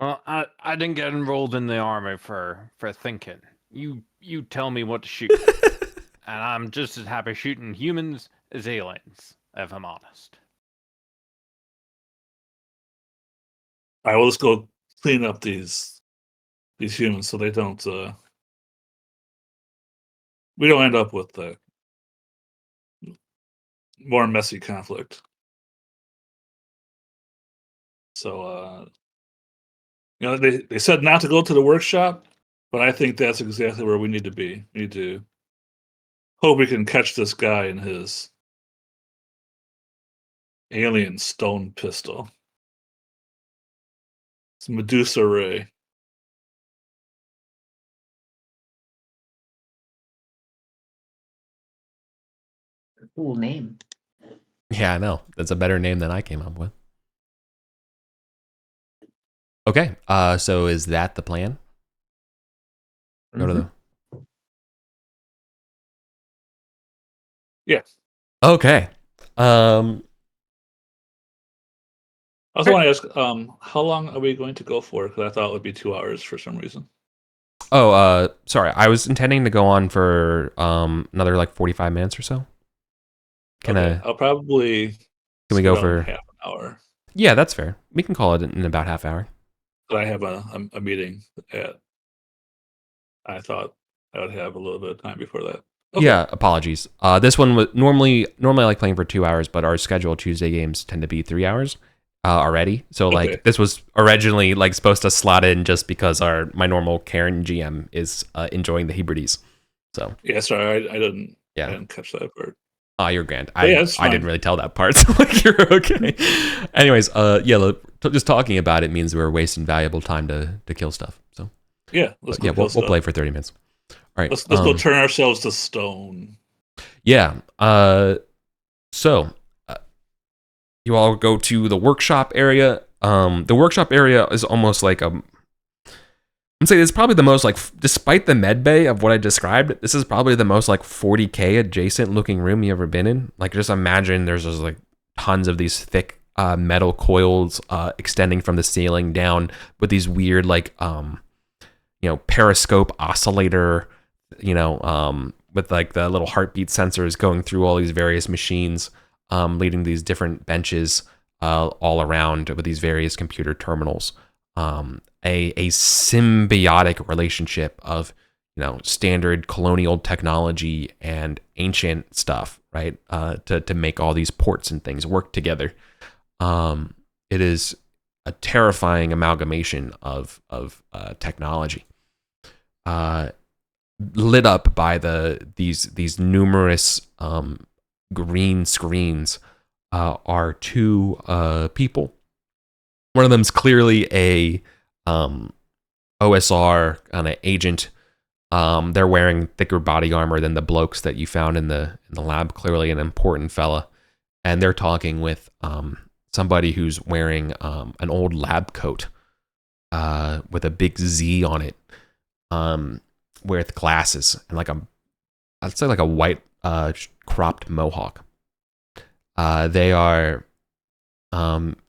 Well, I didn't get enrolled in the army for thinking. You tell me what to shoot, and I'm just as happy shooting humans as aliens, if I'm honest. I will just go clean up these humans so they don't we don't end up with more messy conflict. So you know, they said not to go to the workshop, but I think that's exactly where we need to be. We need to hope we can catch this guy in his alien stone pistol. It's Medusa Ray. Cool name. Yeah, I know. That's a better name than I came up with. Okay, so is that the plan? Go to the... Yeah. Okay. I also want to ask, how long are we going to go for? Because I thought it would be 2 hours for some reason. Sorry. I was intending to go on for another like 45 minutes or so. I'll probably Can we sit go down for half an hour. Yeah, that's fair. We can call it in about half hour. But I have a meeting at. I thought I would have a little bit of time before that. Okay. Yeah, apologies. This one was normally I like playing for 2 hours, but our scheduled Tuesday games tend to be 3 hours already. So like this was originally like supposed to slot in just because my normal Karen GM is enjoying the Hebrides. So yeah, sorry, I didn't catch that part. You're grand. I didn't really tell that part, so like you're okay. Anyways, just talking about it means we're wasting valuable time to kill stuff. So yeah, we'll play for 30 minutes. All right, let's go turn ourselves to stone. Yeah. So you all go to the workshop area. The workshop area is almost like I'm saying it's probably the most like, despite the med bay of what I described, this is probably the most like 40K adjacent looking room you ever been in. Like just imagine there's just like tons of these thick metal coils extending from the ceiling down with these weird like periscope oscillator, with like the little heartbeat sensors going through all these various machines, leading these different benches all around with these various computer terminals. A symbiotic relationship of standard colonial technology and ancient stuff, right? To make all these ports and things work together. It is a terrifying amalgamation of technology, lit up by these numerous green screens. Are two people. One of them's clearly a OSR kind of agent. They're wearing thicker body armor than the blokes that you found in the lab. Clearly an important fella, and they're talking with somebody who's wearing an old lab coat with a big Z on it, with glasses and I'd say like a white cropped mohawk. They are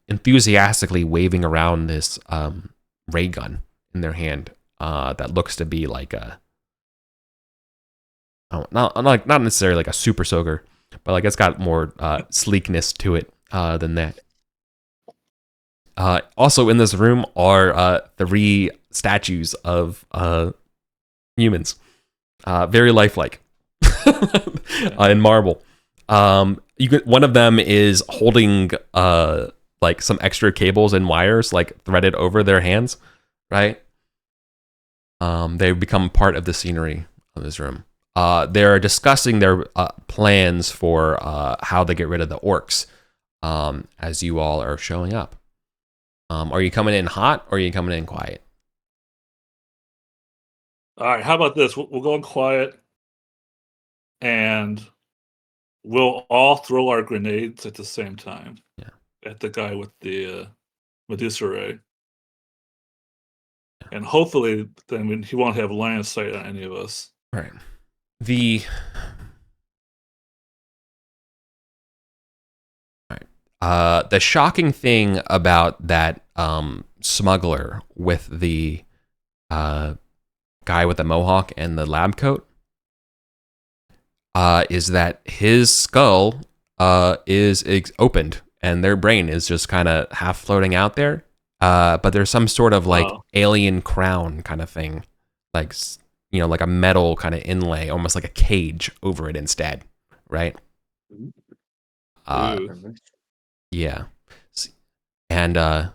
enthusiastically waving around this ray gun in their hand that looks to be like not necessarily like a super soaker, but like it's got more sleekness to it than that. Also in this room are 3 statues of humans, very lifelike, in marble. One of them is holding like some extra cables and wires like threaded over their hands, right? They become part of the scenery of this room. They're discussing their plans for how they get rid of the orcs as you all are showing up. Are you coming in hot or are you coming in quiet? All right, how about this? We'll go in quiet, and we'll all throw our grenades at the same time. Yeah. At the guy with the Medusa ray. Yeah. And hopefully then he won't have line of sight on any of us. All right. The shocking thing about that smuggler with the guy with the mohawk and the lab coat is that his skull is opened and their brain is just kind of half floating out there. But there's some sort of like alien crown kind of thing, like like a metal kind of inlay, almost like a cage over it instead, right? Yeah, and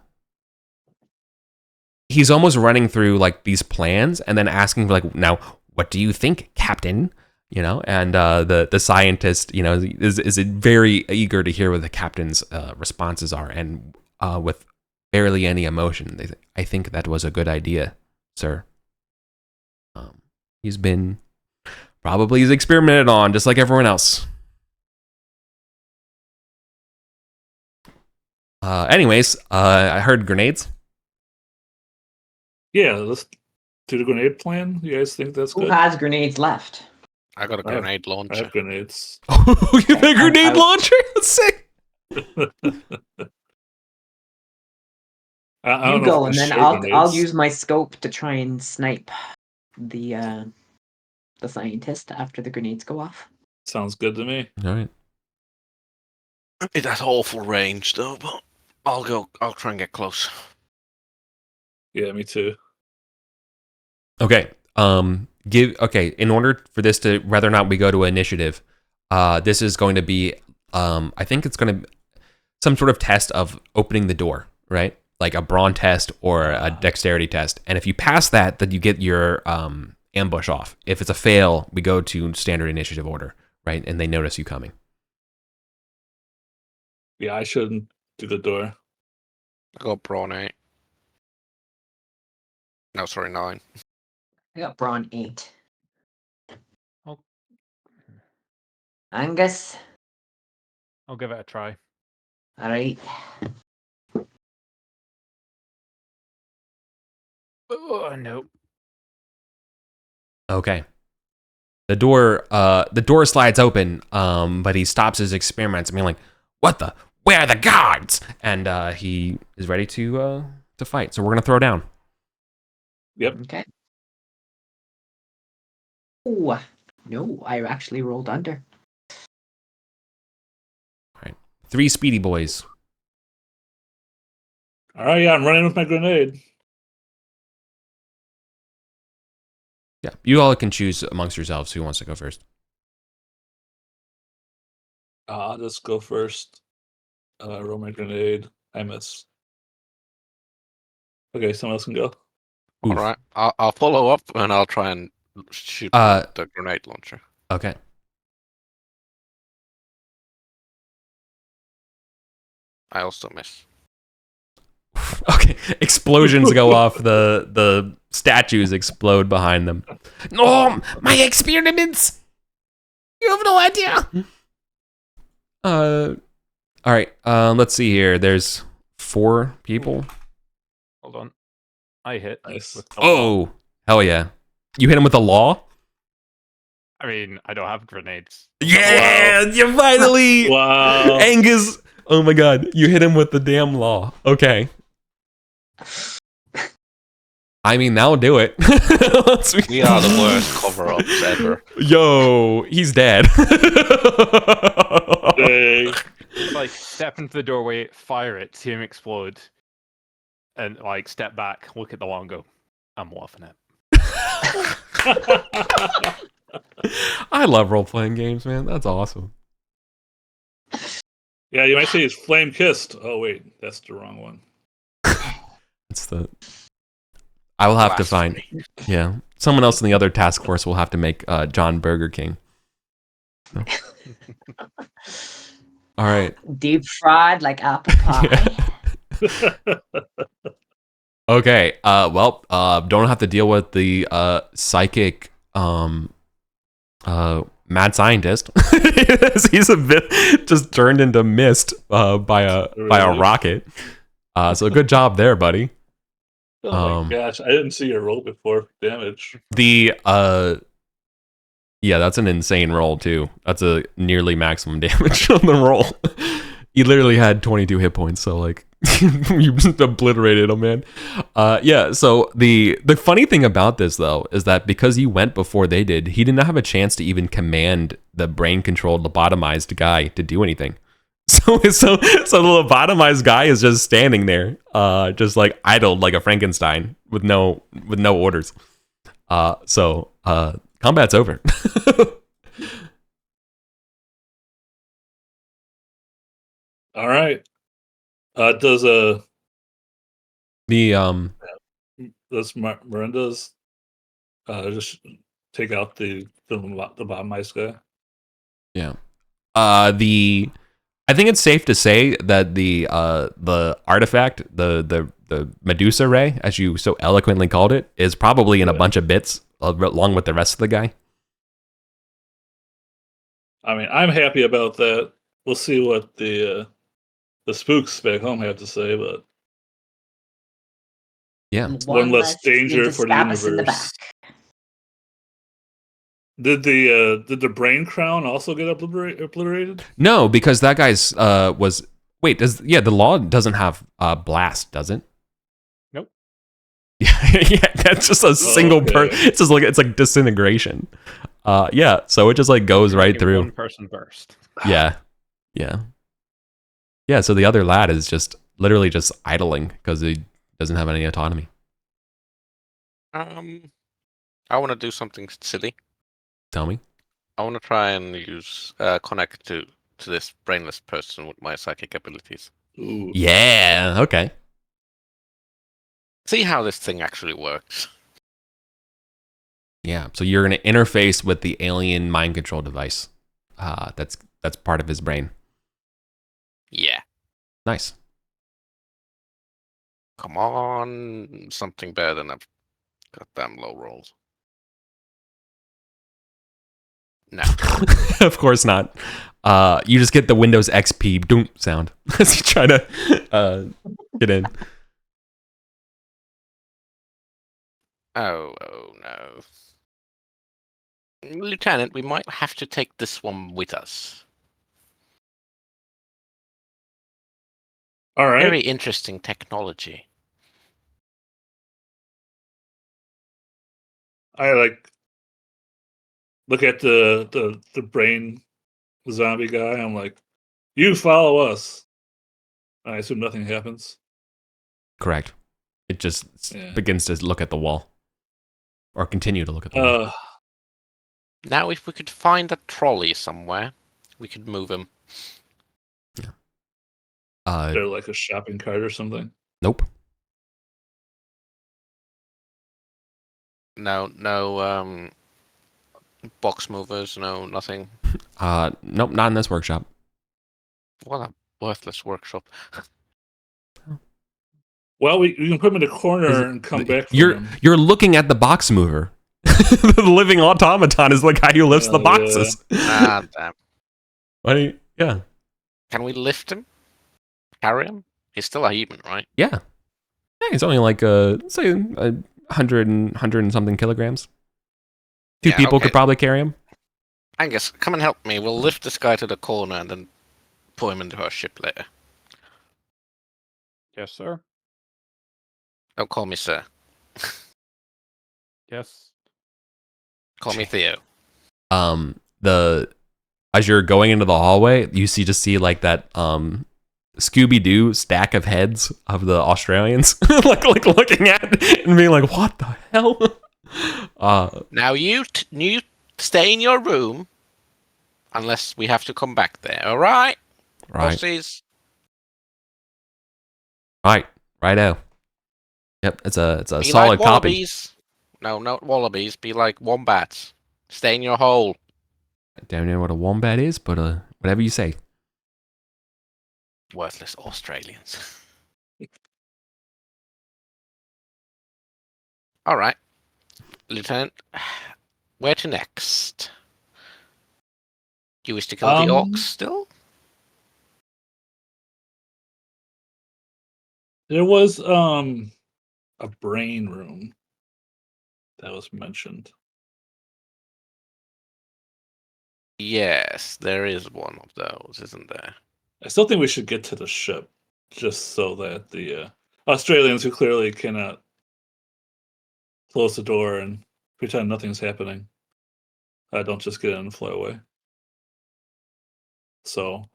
he's almost running through like these plans and then asking for like, now what do you think, Captain? And the scientist is very eager to hear what the captain's responses are, and with barely any emotion, I think that was a good idea, sir. He's experimented on just like everyone else. Anyways, I heard grenades. Yeah, let's do the grenade plan. You guys think that's good? Who has grenades left? I got a grenade launcher. I have grenades. Oh, you have a grenade launcher? That's sick. You go, and then I'll use my scope to try and snipe the scientist after the grenades go off. Sounds good to me. All right. It's at awful range though, but I'll try and get close. Yeah, me too. Okay. In order for this to, whether or not we go to initiative, this is going to be, I think it's going to some sort of test of opening the door, right? Like a brawn test or a dexterity test. And if you pass that, then you get your ambush off. If it's a fail, we go to standard initiative order, right? And they notice you coming. Yeah, I shouldn't do the door. I got brawn 8. No, sorry, 9. I got brawn 8. I'll, Angus, I'll give it a try. all right. Oh, no. Okay. The door slides open, but he stops his experiments and being like, "What the? Where are the guards?" And he is ready to fight. So we're gonna throw down. Yep. Okay. Oh, no, I actually rolled under. 3 speedy boys. All right, yeah, I'm running with my grenade. Yeah, you all can choose amongst yourselves who wants to go first. I'll just go first. Roll my grenade. I miss. Okay, someone else can go. Oof. All right, I'll follow up and I'll try and shoot the grenade launcher. Okay. I also miss. Okay. Explosions go off. The statues explode behind them. No, my experiments. You have no idea. All right. Let's see here. There's 4 people. Hold on. I hit. Nice. With the law. Oh, hell yeah! You hit him with the law. I mean, I don't have grenades. Yeah, you finally, Wow. Angus. Oh my god, you hit him with the damn law. Okay. I mean, that'll do it. We are the worst cover-ups ever. Yo, he's dead. Dang. Like, step into the doorway, fire it, see him explode, and like step back, look at the law and go, I'm loving it. I love role-playing games, man. That's awesome. Yeah, you might say he's flame kissed. Oh wait, that's the wrong one. It's the. I will have to find. Yeah, someone else in the other task force will have to make John Burger King. No. All right. Deep fried like apple pie. Okay. Well, don't have to deal with the psychic mad scientist. He's a bit just turned into mist by a rocket. So good job there, buddy. Oh my gosh, I didn't see your roll before. Damage. The yeah, that's an insane roll too. That's a nearly maximum damage on the roll. He literally had 22 hit points, so like you just obliterated him, man. Yeah, so the funny thing about this though is that because he went before they did, he did not have a chance to even command the brain controlled lobotomized guy to do anything. So the lobotomized guy is just standing there, just like idled like a Frankenstein with no orders. So combat's over. All right. Does Miranda's just take out the lobotomized guy? Yeah. I think it's safe to say that the artifact, the Medusa ray, as you so eloquently called it, is probably in a bunch of bits along with the rest of the guy. I mean, I'm happy about that. We'll see what the spooks back home have to say, but yeah, one less danger need to for the stab us in the universe. back. Did the brain crown also get obliterated? no, because that guy's was wait, the law doesn't have blast, does it? Nope. Yeah, that's just a single okay. It's just like it's like disintegration. Yeah, so it just like goes right Making through. One person burst. Yeah, yeah, yeah. So the other lad is just literally just idling because he doesn't have any autonomy. I want to do something silly. Tell me. I want to try and use connect to this brainless person with my psychic abilities. Ooh. Yeah. Okay. See how this thing actually works. Yeah. So you're gonna interface with the alien mind control device. That's part of his brain. Yeah. Nice. Come on, something better than a goddamn low rolls. No. Of course not. You just get the Windows XP doom sound as you try to get in. Oh no. Lieutenant, we might have to take this one with us. All right. Very interesting technology. I like look at the brain zombie guy. I'm like, you follow us. I assume nothing happens. Correct. It just Yeah. begins to look at the wall, or continue to look at the wall. Now, if we could find a trolley somewhere, we could move him. They're like a shopping cart or something. Nope. No, box movers, no, nothing. Nope. Not in this workshop. What a worthless workshop. Well, we can put him in a corner and come back for him. You're looking at the box mover. The living automaton is the guy who lifts the Oh, boxes. Ah, damn. Yeah. Can we lift him? Carry him? He's still a human, right? Yeah. Yeah, it's only like say 100 and something kilograms. Two Yeah, people okay. could probably carry him. Angus, come and help me. We'll lift this guy to the corner and then pull him into our ship later. Yes, sir. Don't call me sir. Yes. Call me Theo. The as you're going into the hallway, you see like that Scooby-Doo stack of heads of the Australians like looking at it and being like, what the hell? Now you stay in your room unless we have to come back there. All right? Right. Frosties? Righto. Yep, it's a Be solid like copy. wallabies. No, not wallabies. Be like wombats. Stay in your hole. Don't know what a wombat is, but whatever you say. Worthless Australians. All right, Lieutenant. Where to next? You wish to kill the orcs still? There was a brain room that was mentioned. Yes, there is one of those, isn't there? I still think we should get to the ship, just so that the Australians who clearly cannot close the door and pretend nothing's happening don't just get in and fly away. So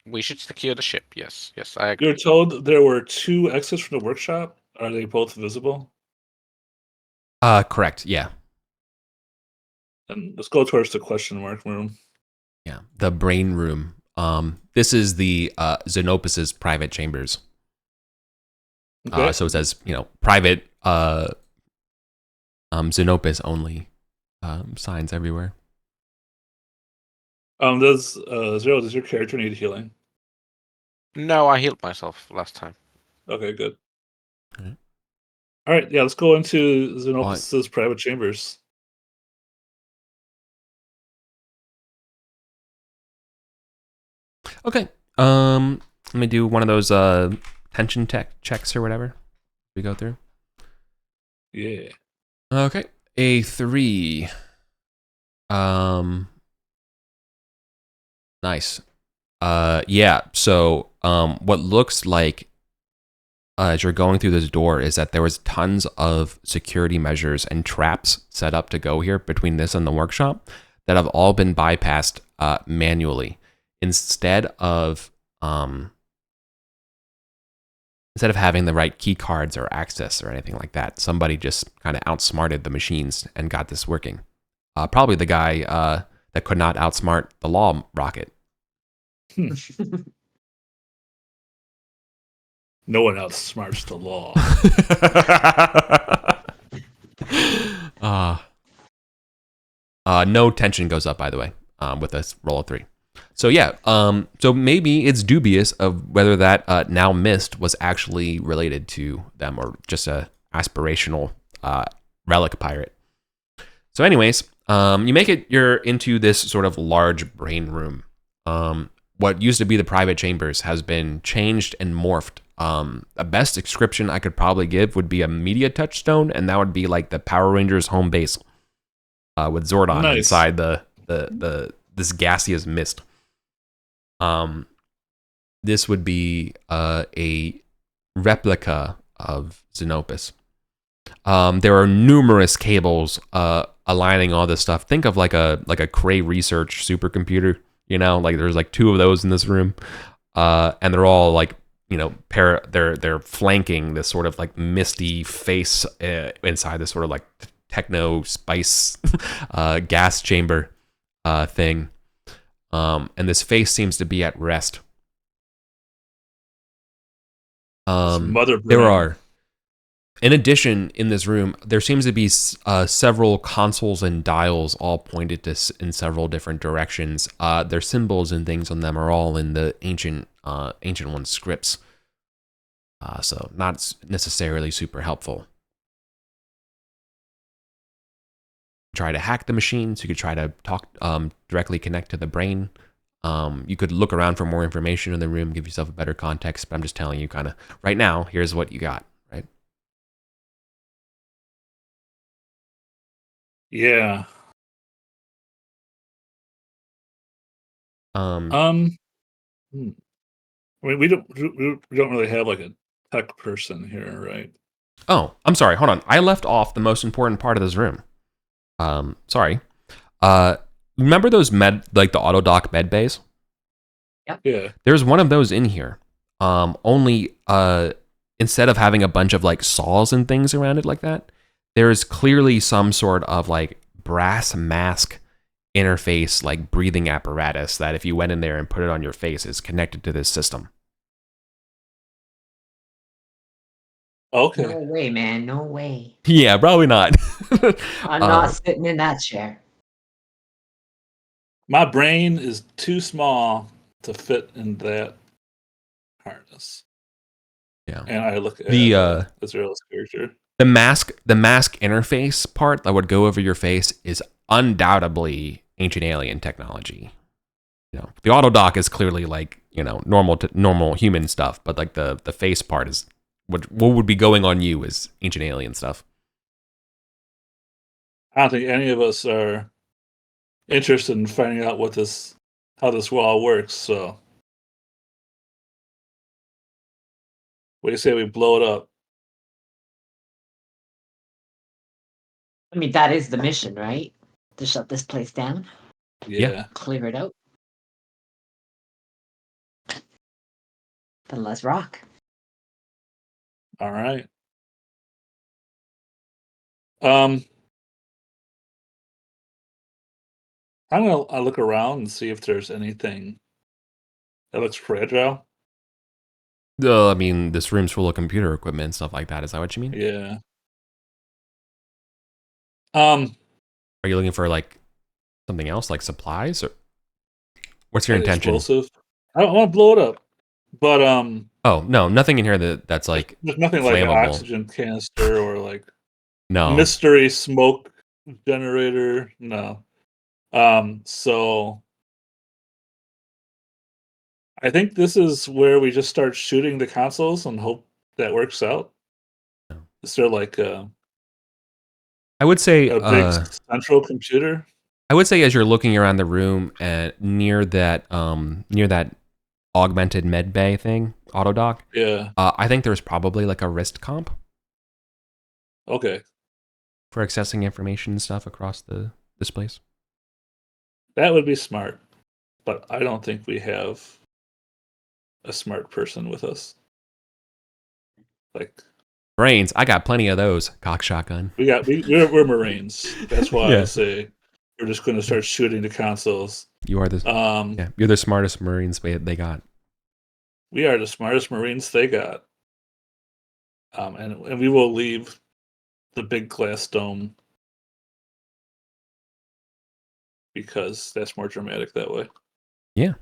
We should secure the ship. Yes, I agree. you're told there were 2 exits from the workshop. Are they both visible? Correct. Yeah. And let's go towards the question mark room. Yeah. The brain room. This is the Zenopus's private chambers. Okay. So it says, private Zenopus only signs everywhere. Does Zero, does your character need healing? No, I healed myself last time. Okay, good. Alright. All right, yeah, let's go into Zenopus's private chambers. Okay. Let me do one of those tension checks or whatever we go through. Yeah. Okay. A 3. Nice. Yeah, so what looks like as you're going through this door is that there was tons of security measures and traps set up to go here between this and the workshop that have all been bypassed manually. Instead of having the right key cards or access or anything like that, somebody just kind of outsmarted the machines and got this working. Probably the guy that could not outsmart the law rocket. No one outsmarts the law. No tension goes up, by the way, with this roll of 3. So yeah, so maybe it's dubious of whether that now missed was actually related to them or just a aspirational relic pirate. So anyways, you make it, you're into this sort of large brain room. What used to be the private chambers has been changed and morphed. The best description I could probably give would be a media touchstone, and that would be like the Power Rangers home base with Zordon inside this gaseous mist. This would be a replica of Zenopus. There are numerous cables aligning all this stuff. Think of like a Cray Research supercomputer. You know, like there's like 2 of those in this room, and they're all like, you know, they're flanking this sort of like misty face inside this sort of like techno spice gas chamber thing. And this face seems to be at rest. There are, in addition, in this room, there seems to be several consoles and dials all pointed to in several different directions. Their symbols and things on them are all in the ancient one scripts. So not necessarily super helpful. Try to hack the machines. You could try to talk directly connect to the brain. You could look around for more information in the room, give yourself a better context. But I'm just telling you, kind of right now. Here's what you got. Right? Yeah. I mean, we don't really have like a tech person here, right? Oh, I'm sorry. Hold on. I left off the most important part of this room. Sorry. Remember those like the auto dock med bays? Yep. Yeah. There's one of those in here. Only instead of having a bunch of like saws and things around it like that, there is clearly some sort of like brass mask interface, like breathing apparatus that if you went in there and put it on your face is connected to this system. Okay. No way, man. No way. Yeah, probably not. I'm not sitting in that chair. My brain is too small to fit in that harness. Yeah. And I look at the Azrael's character. The mask interface part that would go over your face is undoubtedly ancient alien technology. You know, the auto dock is clearly like, you know, normal human stuff, but like the face part is what would be going on you is ancient alien stuff. I don't think any of us are interested in finding out how this wall works. So, what do you say we blow it up? I mean, that is the mission, right? To shut this place down, Yeah. clear it out. Then let's rock. All right. I'm gonna look around and see if there's anything that looks fragile. I mean, this room's full of computer equipment and stuff like that. Is that what you mean? Yeah. Are you looking for like something else, like supplies, or what's your intention? Explosive. I want to blow it up, but Oh no, nothing in here that's like there's nothing flammable. like an oxygen canister or like no mystery smoke generator. No. So I think this is where we just start shooting the consoles and hope that works out. No. Is there like I would say a big central computer? I would say as you're looking around the room and near that augmented med bay thing, auto dock. Yeah. I think there's probably like a wrist comp Okay. for accessing information and stuff across this place. That would be smart. But I don't think we have a smart person with us. Like Brains, I got plenty of those. Cock shotgun. we're Marines. That's why Yeah. I say we're just going to start shooting the consoles. You are you're the smartest Marines they got. We are the smartest Marines they got. And we will leave the big glass dome because that's more dramatic that way. Yeah.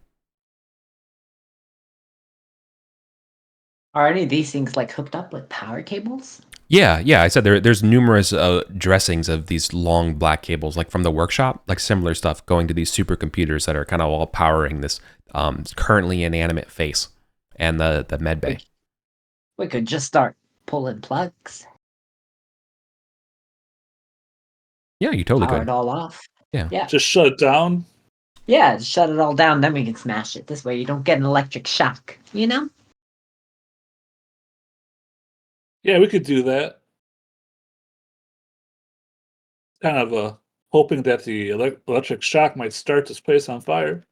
Are any of these things like hooked up with power cables? Yeah. I said there's numerous dressings of these long black cables, like from the workshop, like similar stuff going to these supercomputers that are kind of all powering this currently inanimate face and the med bay. We could just start pulling plugs. Yeah, you totally Power could. it all off. Yeah. Just shut it down. Yeah, just shut it all down, then we can smash it. This way you don't get an electric shock, you know? Yeah, we could do that. Kind of hoping that the electric shock might start this place on fire,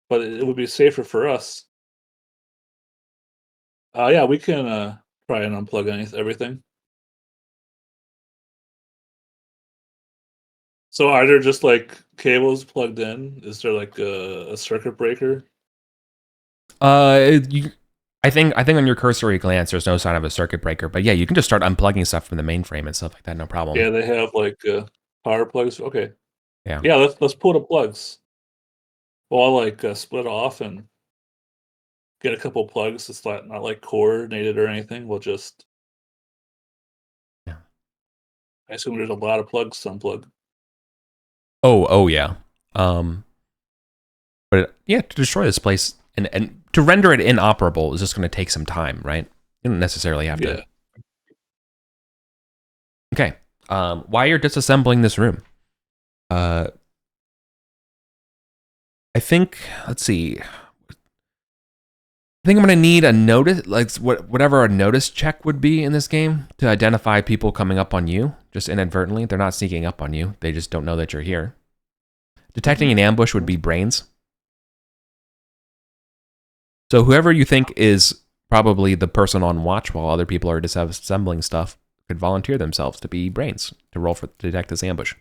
but it would be safer for us. Yeah, we can try and unplug everything. So are there just like cables plugged in? Is there like a circuit breaker? I think on your cursory glance, there's no sign of a circuit breaker, but yeah, you can just start unplugging stuff from the mainframe and stuff like that. No problem. Yeah, they have like power plugs. Okay. Yeah. Yeah, let's pull the plugs. Well, I'll like split off and get a couple plugs. It's not like coordinated or anything. We'll just. Yeah. I assume there's a lot of plugs to unplug. Oh yeah. But yeah, to destroy this place and to render it inoperable is just going to take some time, right? You don't necessarily have to. Okay. While you're disassembling this room, I think, let's see. I think I'm going to need a notice, like whatever a notice check would be in this game to identify people coming up on you, just inadvertently. They're not sneaking up on you. They just don't know that you're here. Detecting an ambush would be brains. So whoever you think is probably the person on watch while other people are disassembling stuff could volunteer themselves to be brains to roll to detect this ambush.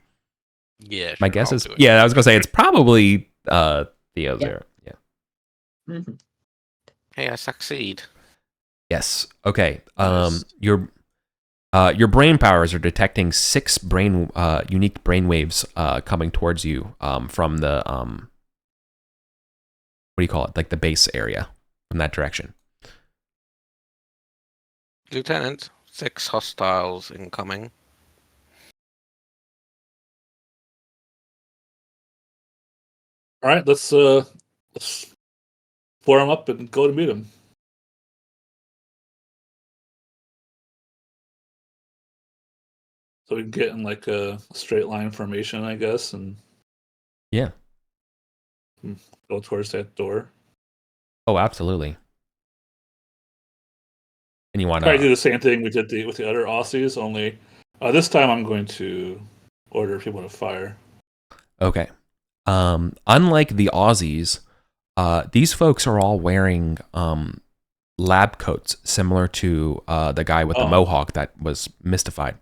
Yeah. My guess is, I was gonna say it's probably Theo's there. Yeah. Mm-hmm. Hey, I succeed. Yes. Okay. Nice. Your brain powers are detecting 6 unique brain waves coming towards you from the what do you call it? Like the base area from that direction. Lieutenant, 6 hostiles incoming. All right, let's floor them up and go to meet them. So we can get in like a straight line formation, I guess, and Yeah. go towards that door. Oh, absolutely. And you want Try to do to the same thing we did with the other Aussies, only this time I'm going to order people to fire. Okay. Unlike the Aussies, these folks are all wearing lab coats similar to the guy with the mohawk that was mystified.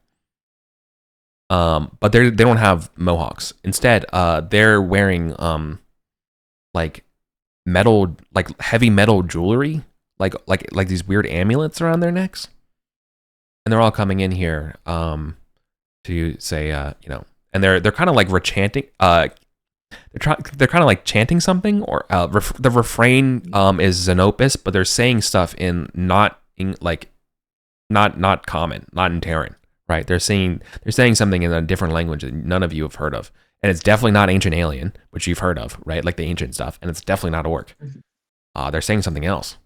But they don't have mohawks. Instead, they're wearing like metal, like heavy metal jewelry, like these weird amulets around their necks, and they're all coming in here to say and they're kind of like rechanting. They're kind of like chanting something, or the refrain is Zenopus, but they're saying stuff in not common, not in Terran, right? They're saying something in a different language that none of you have heard of, and it's definitely not Ancient Alien, which you've heard of, right? Like the ancient stuff, and it's definitely not Orc. They're saying something else.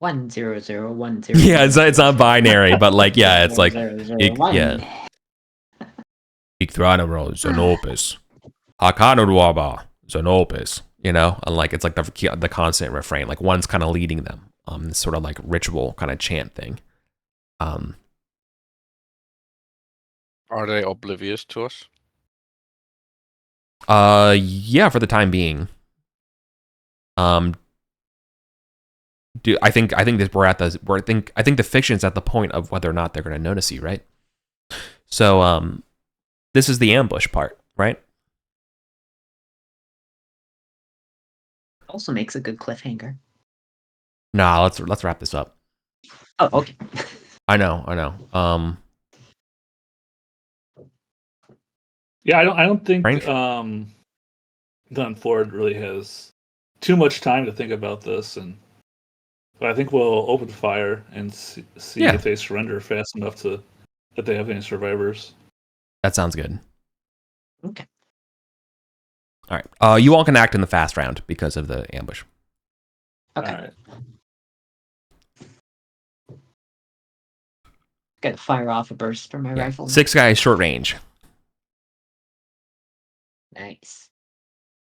10010. Yeah, it's not binary, but like it's like yeah. Zenopus, Hakanurwaba, Zenopus. you know, and like it's like the constant refrain. Like one's kind of leading them. This sort of like ritual kind of chant thing. Are they oblivious to us? Yeah, for the time being. I think that I think the fiction's at the point of whether or not they're going to notice you, right? So this is the ambush part, right? Also makes a good cliffhanger. Nah, let's wrap this up. Oh, okay. I know. Yeah, I don't think Frank? Dunn Ford really has too much time to think about this, but I think we'll open fire and see Yeah. if they surrender fast enough that they have any survivors. That sounds good. Okay. All right. You all can act in the fast round because of the ambush. Okay. All right. Gotta fire off a burst from my Yeah. rifle. 6 guys short range. Nice.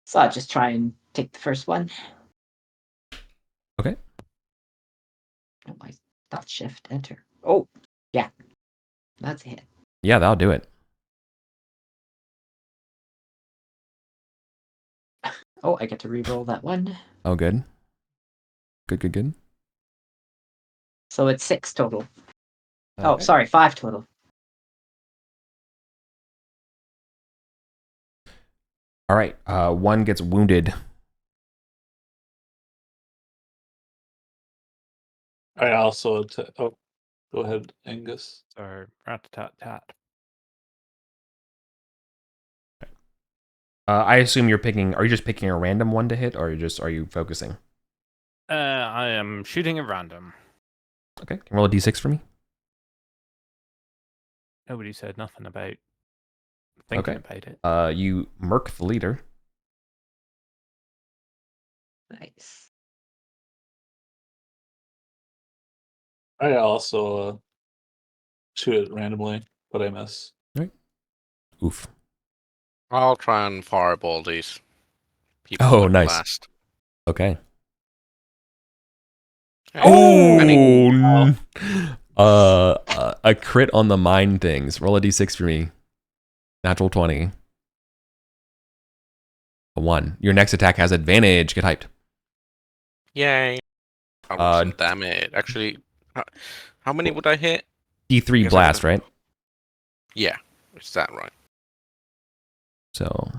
So I'll just try and take the first one. Okay. Oh, my dot shift enter. Oh, yeah. That's a hit. Yeah, that'll do it. Oh, I get to re-roll that one. Oh, good. Good. So it's 6 total. Oh, Okay. sorry, 5 total. All right. One gets wounded. I also go ahead, Angus. So rat-tat-tat. I assume you're picking. Are you just picking a random one to hit, or are you focusing? I am shooting at random. Okay. Can you roll a d6 for me? Nobody said nothing about thinking Okay. about it. You murk the leader. Nice. I also shoot it randomly, but I miss. Oof. I'll try and fireball these people. Oh, with nice. Blast. Okay. Hey, any- A crit on the mine things. Roll a d6 for me. Natural 20. A 1. Your next attack has advantage. Get hyped. Yay! I wasn't damage. Actually, how many would I hit? D3 Guess I blast, gotta- right? Yeah, is that right? So,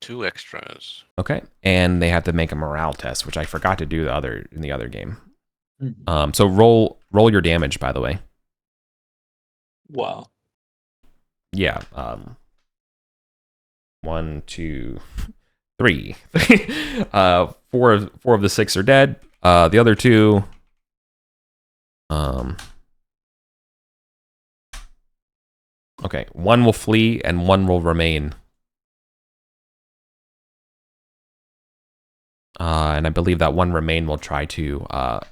2 extras. okay. And they have to make a morale test, which I forgot to do in the other game. Mhm. So roll your damage, by the way. Wow. Yeah. 1, 2, 3. Four of the 6 are dead. The other 2. Okay. 1 will flee and 1 will remain. And I believe that 1 remain will try to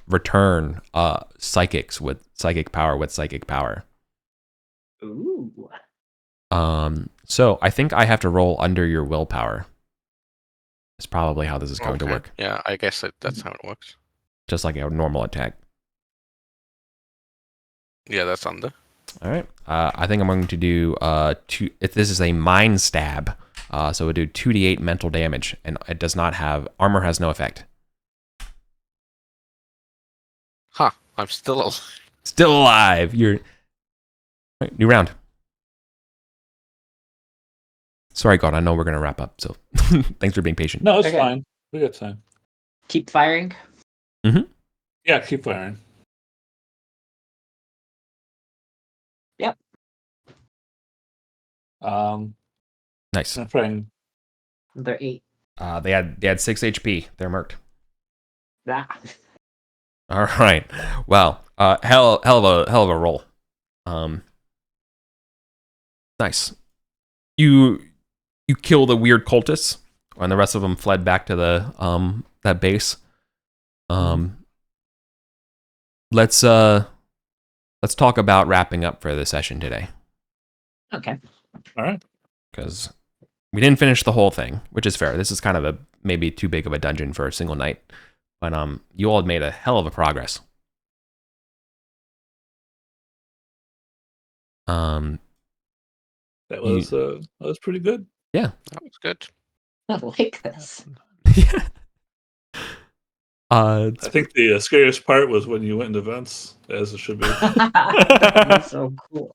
return psychics with psychic power Ooh. So I think I have to roll under your willpower. That's probably how this is going to Okay. work. Yeah, I guess that's how it works. Just like a normal attack. Yeah, that's under. All right. I think I'm going to do 2. If this is a mind stab, so it would do 2d8 mental damage, and it does not have armor. Has no effect. Ha! I'm still alive. Still alive. You're right, new round. Sorry, God. I know we're gonna wrap up. So thanks for being patient. No, it's Okay. fine. We got time. Keep firing. Yeah, keep firing. Yep. Nice. I'm trying. They're 8. They had 6 HP. They're murked. Ah. All right. Well, hell of a roll. Nice. You kill the weird cultists, and the rest of them fled back to the that base. Let's talk about wrapping up for the session today, Okay. All right. because We didn't finish the whole thing, which is fair. This is kind of a maybe too big of a dungeon for a single night. But you all had made a hell of a progress. That was pretty good. Yeah. That was good. I like this. Yeah. I think the scariest part was when you went into vents, as it should be. That was so cool.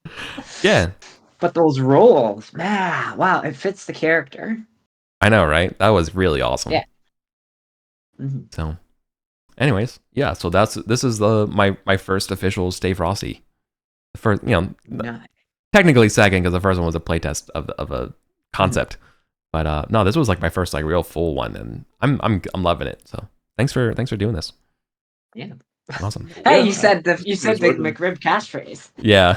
Yeah. But those rolls, man, wow, it fits the character. I know, right? That was really awesome. Yeah. Mhm. So, anyways, yeah. So this is my first official Stay Frosty. The first, Nice. technically second because the first one was a playtest of a concept. But no, this was like my first like real full one, and I'm loving it. So thanks for doing this. Yeah. Awesome. Hey, Yeah, you said the working. McRib catchphrase. Yeah.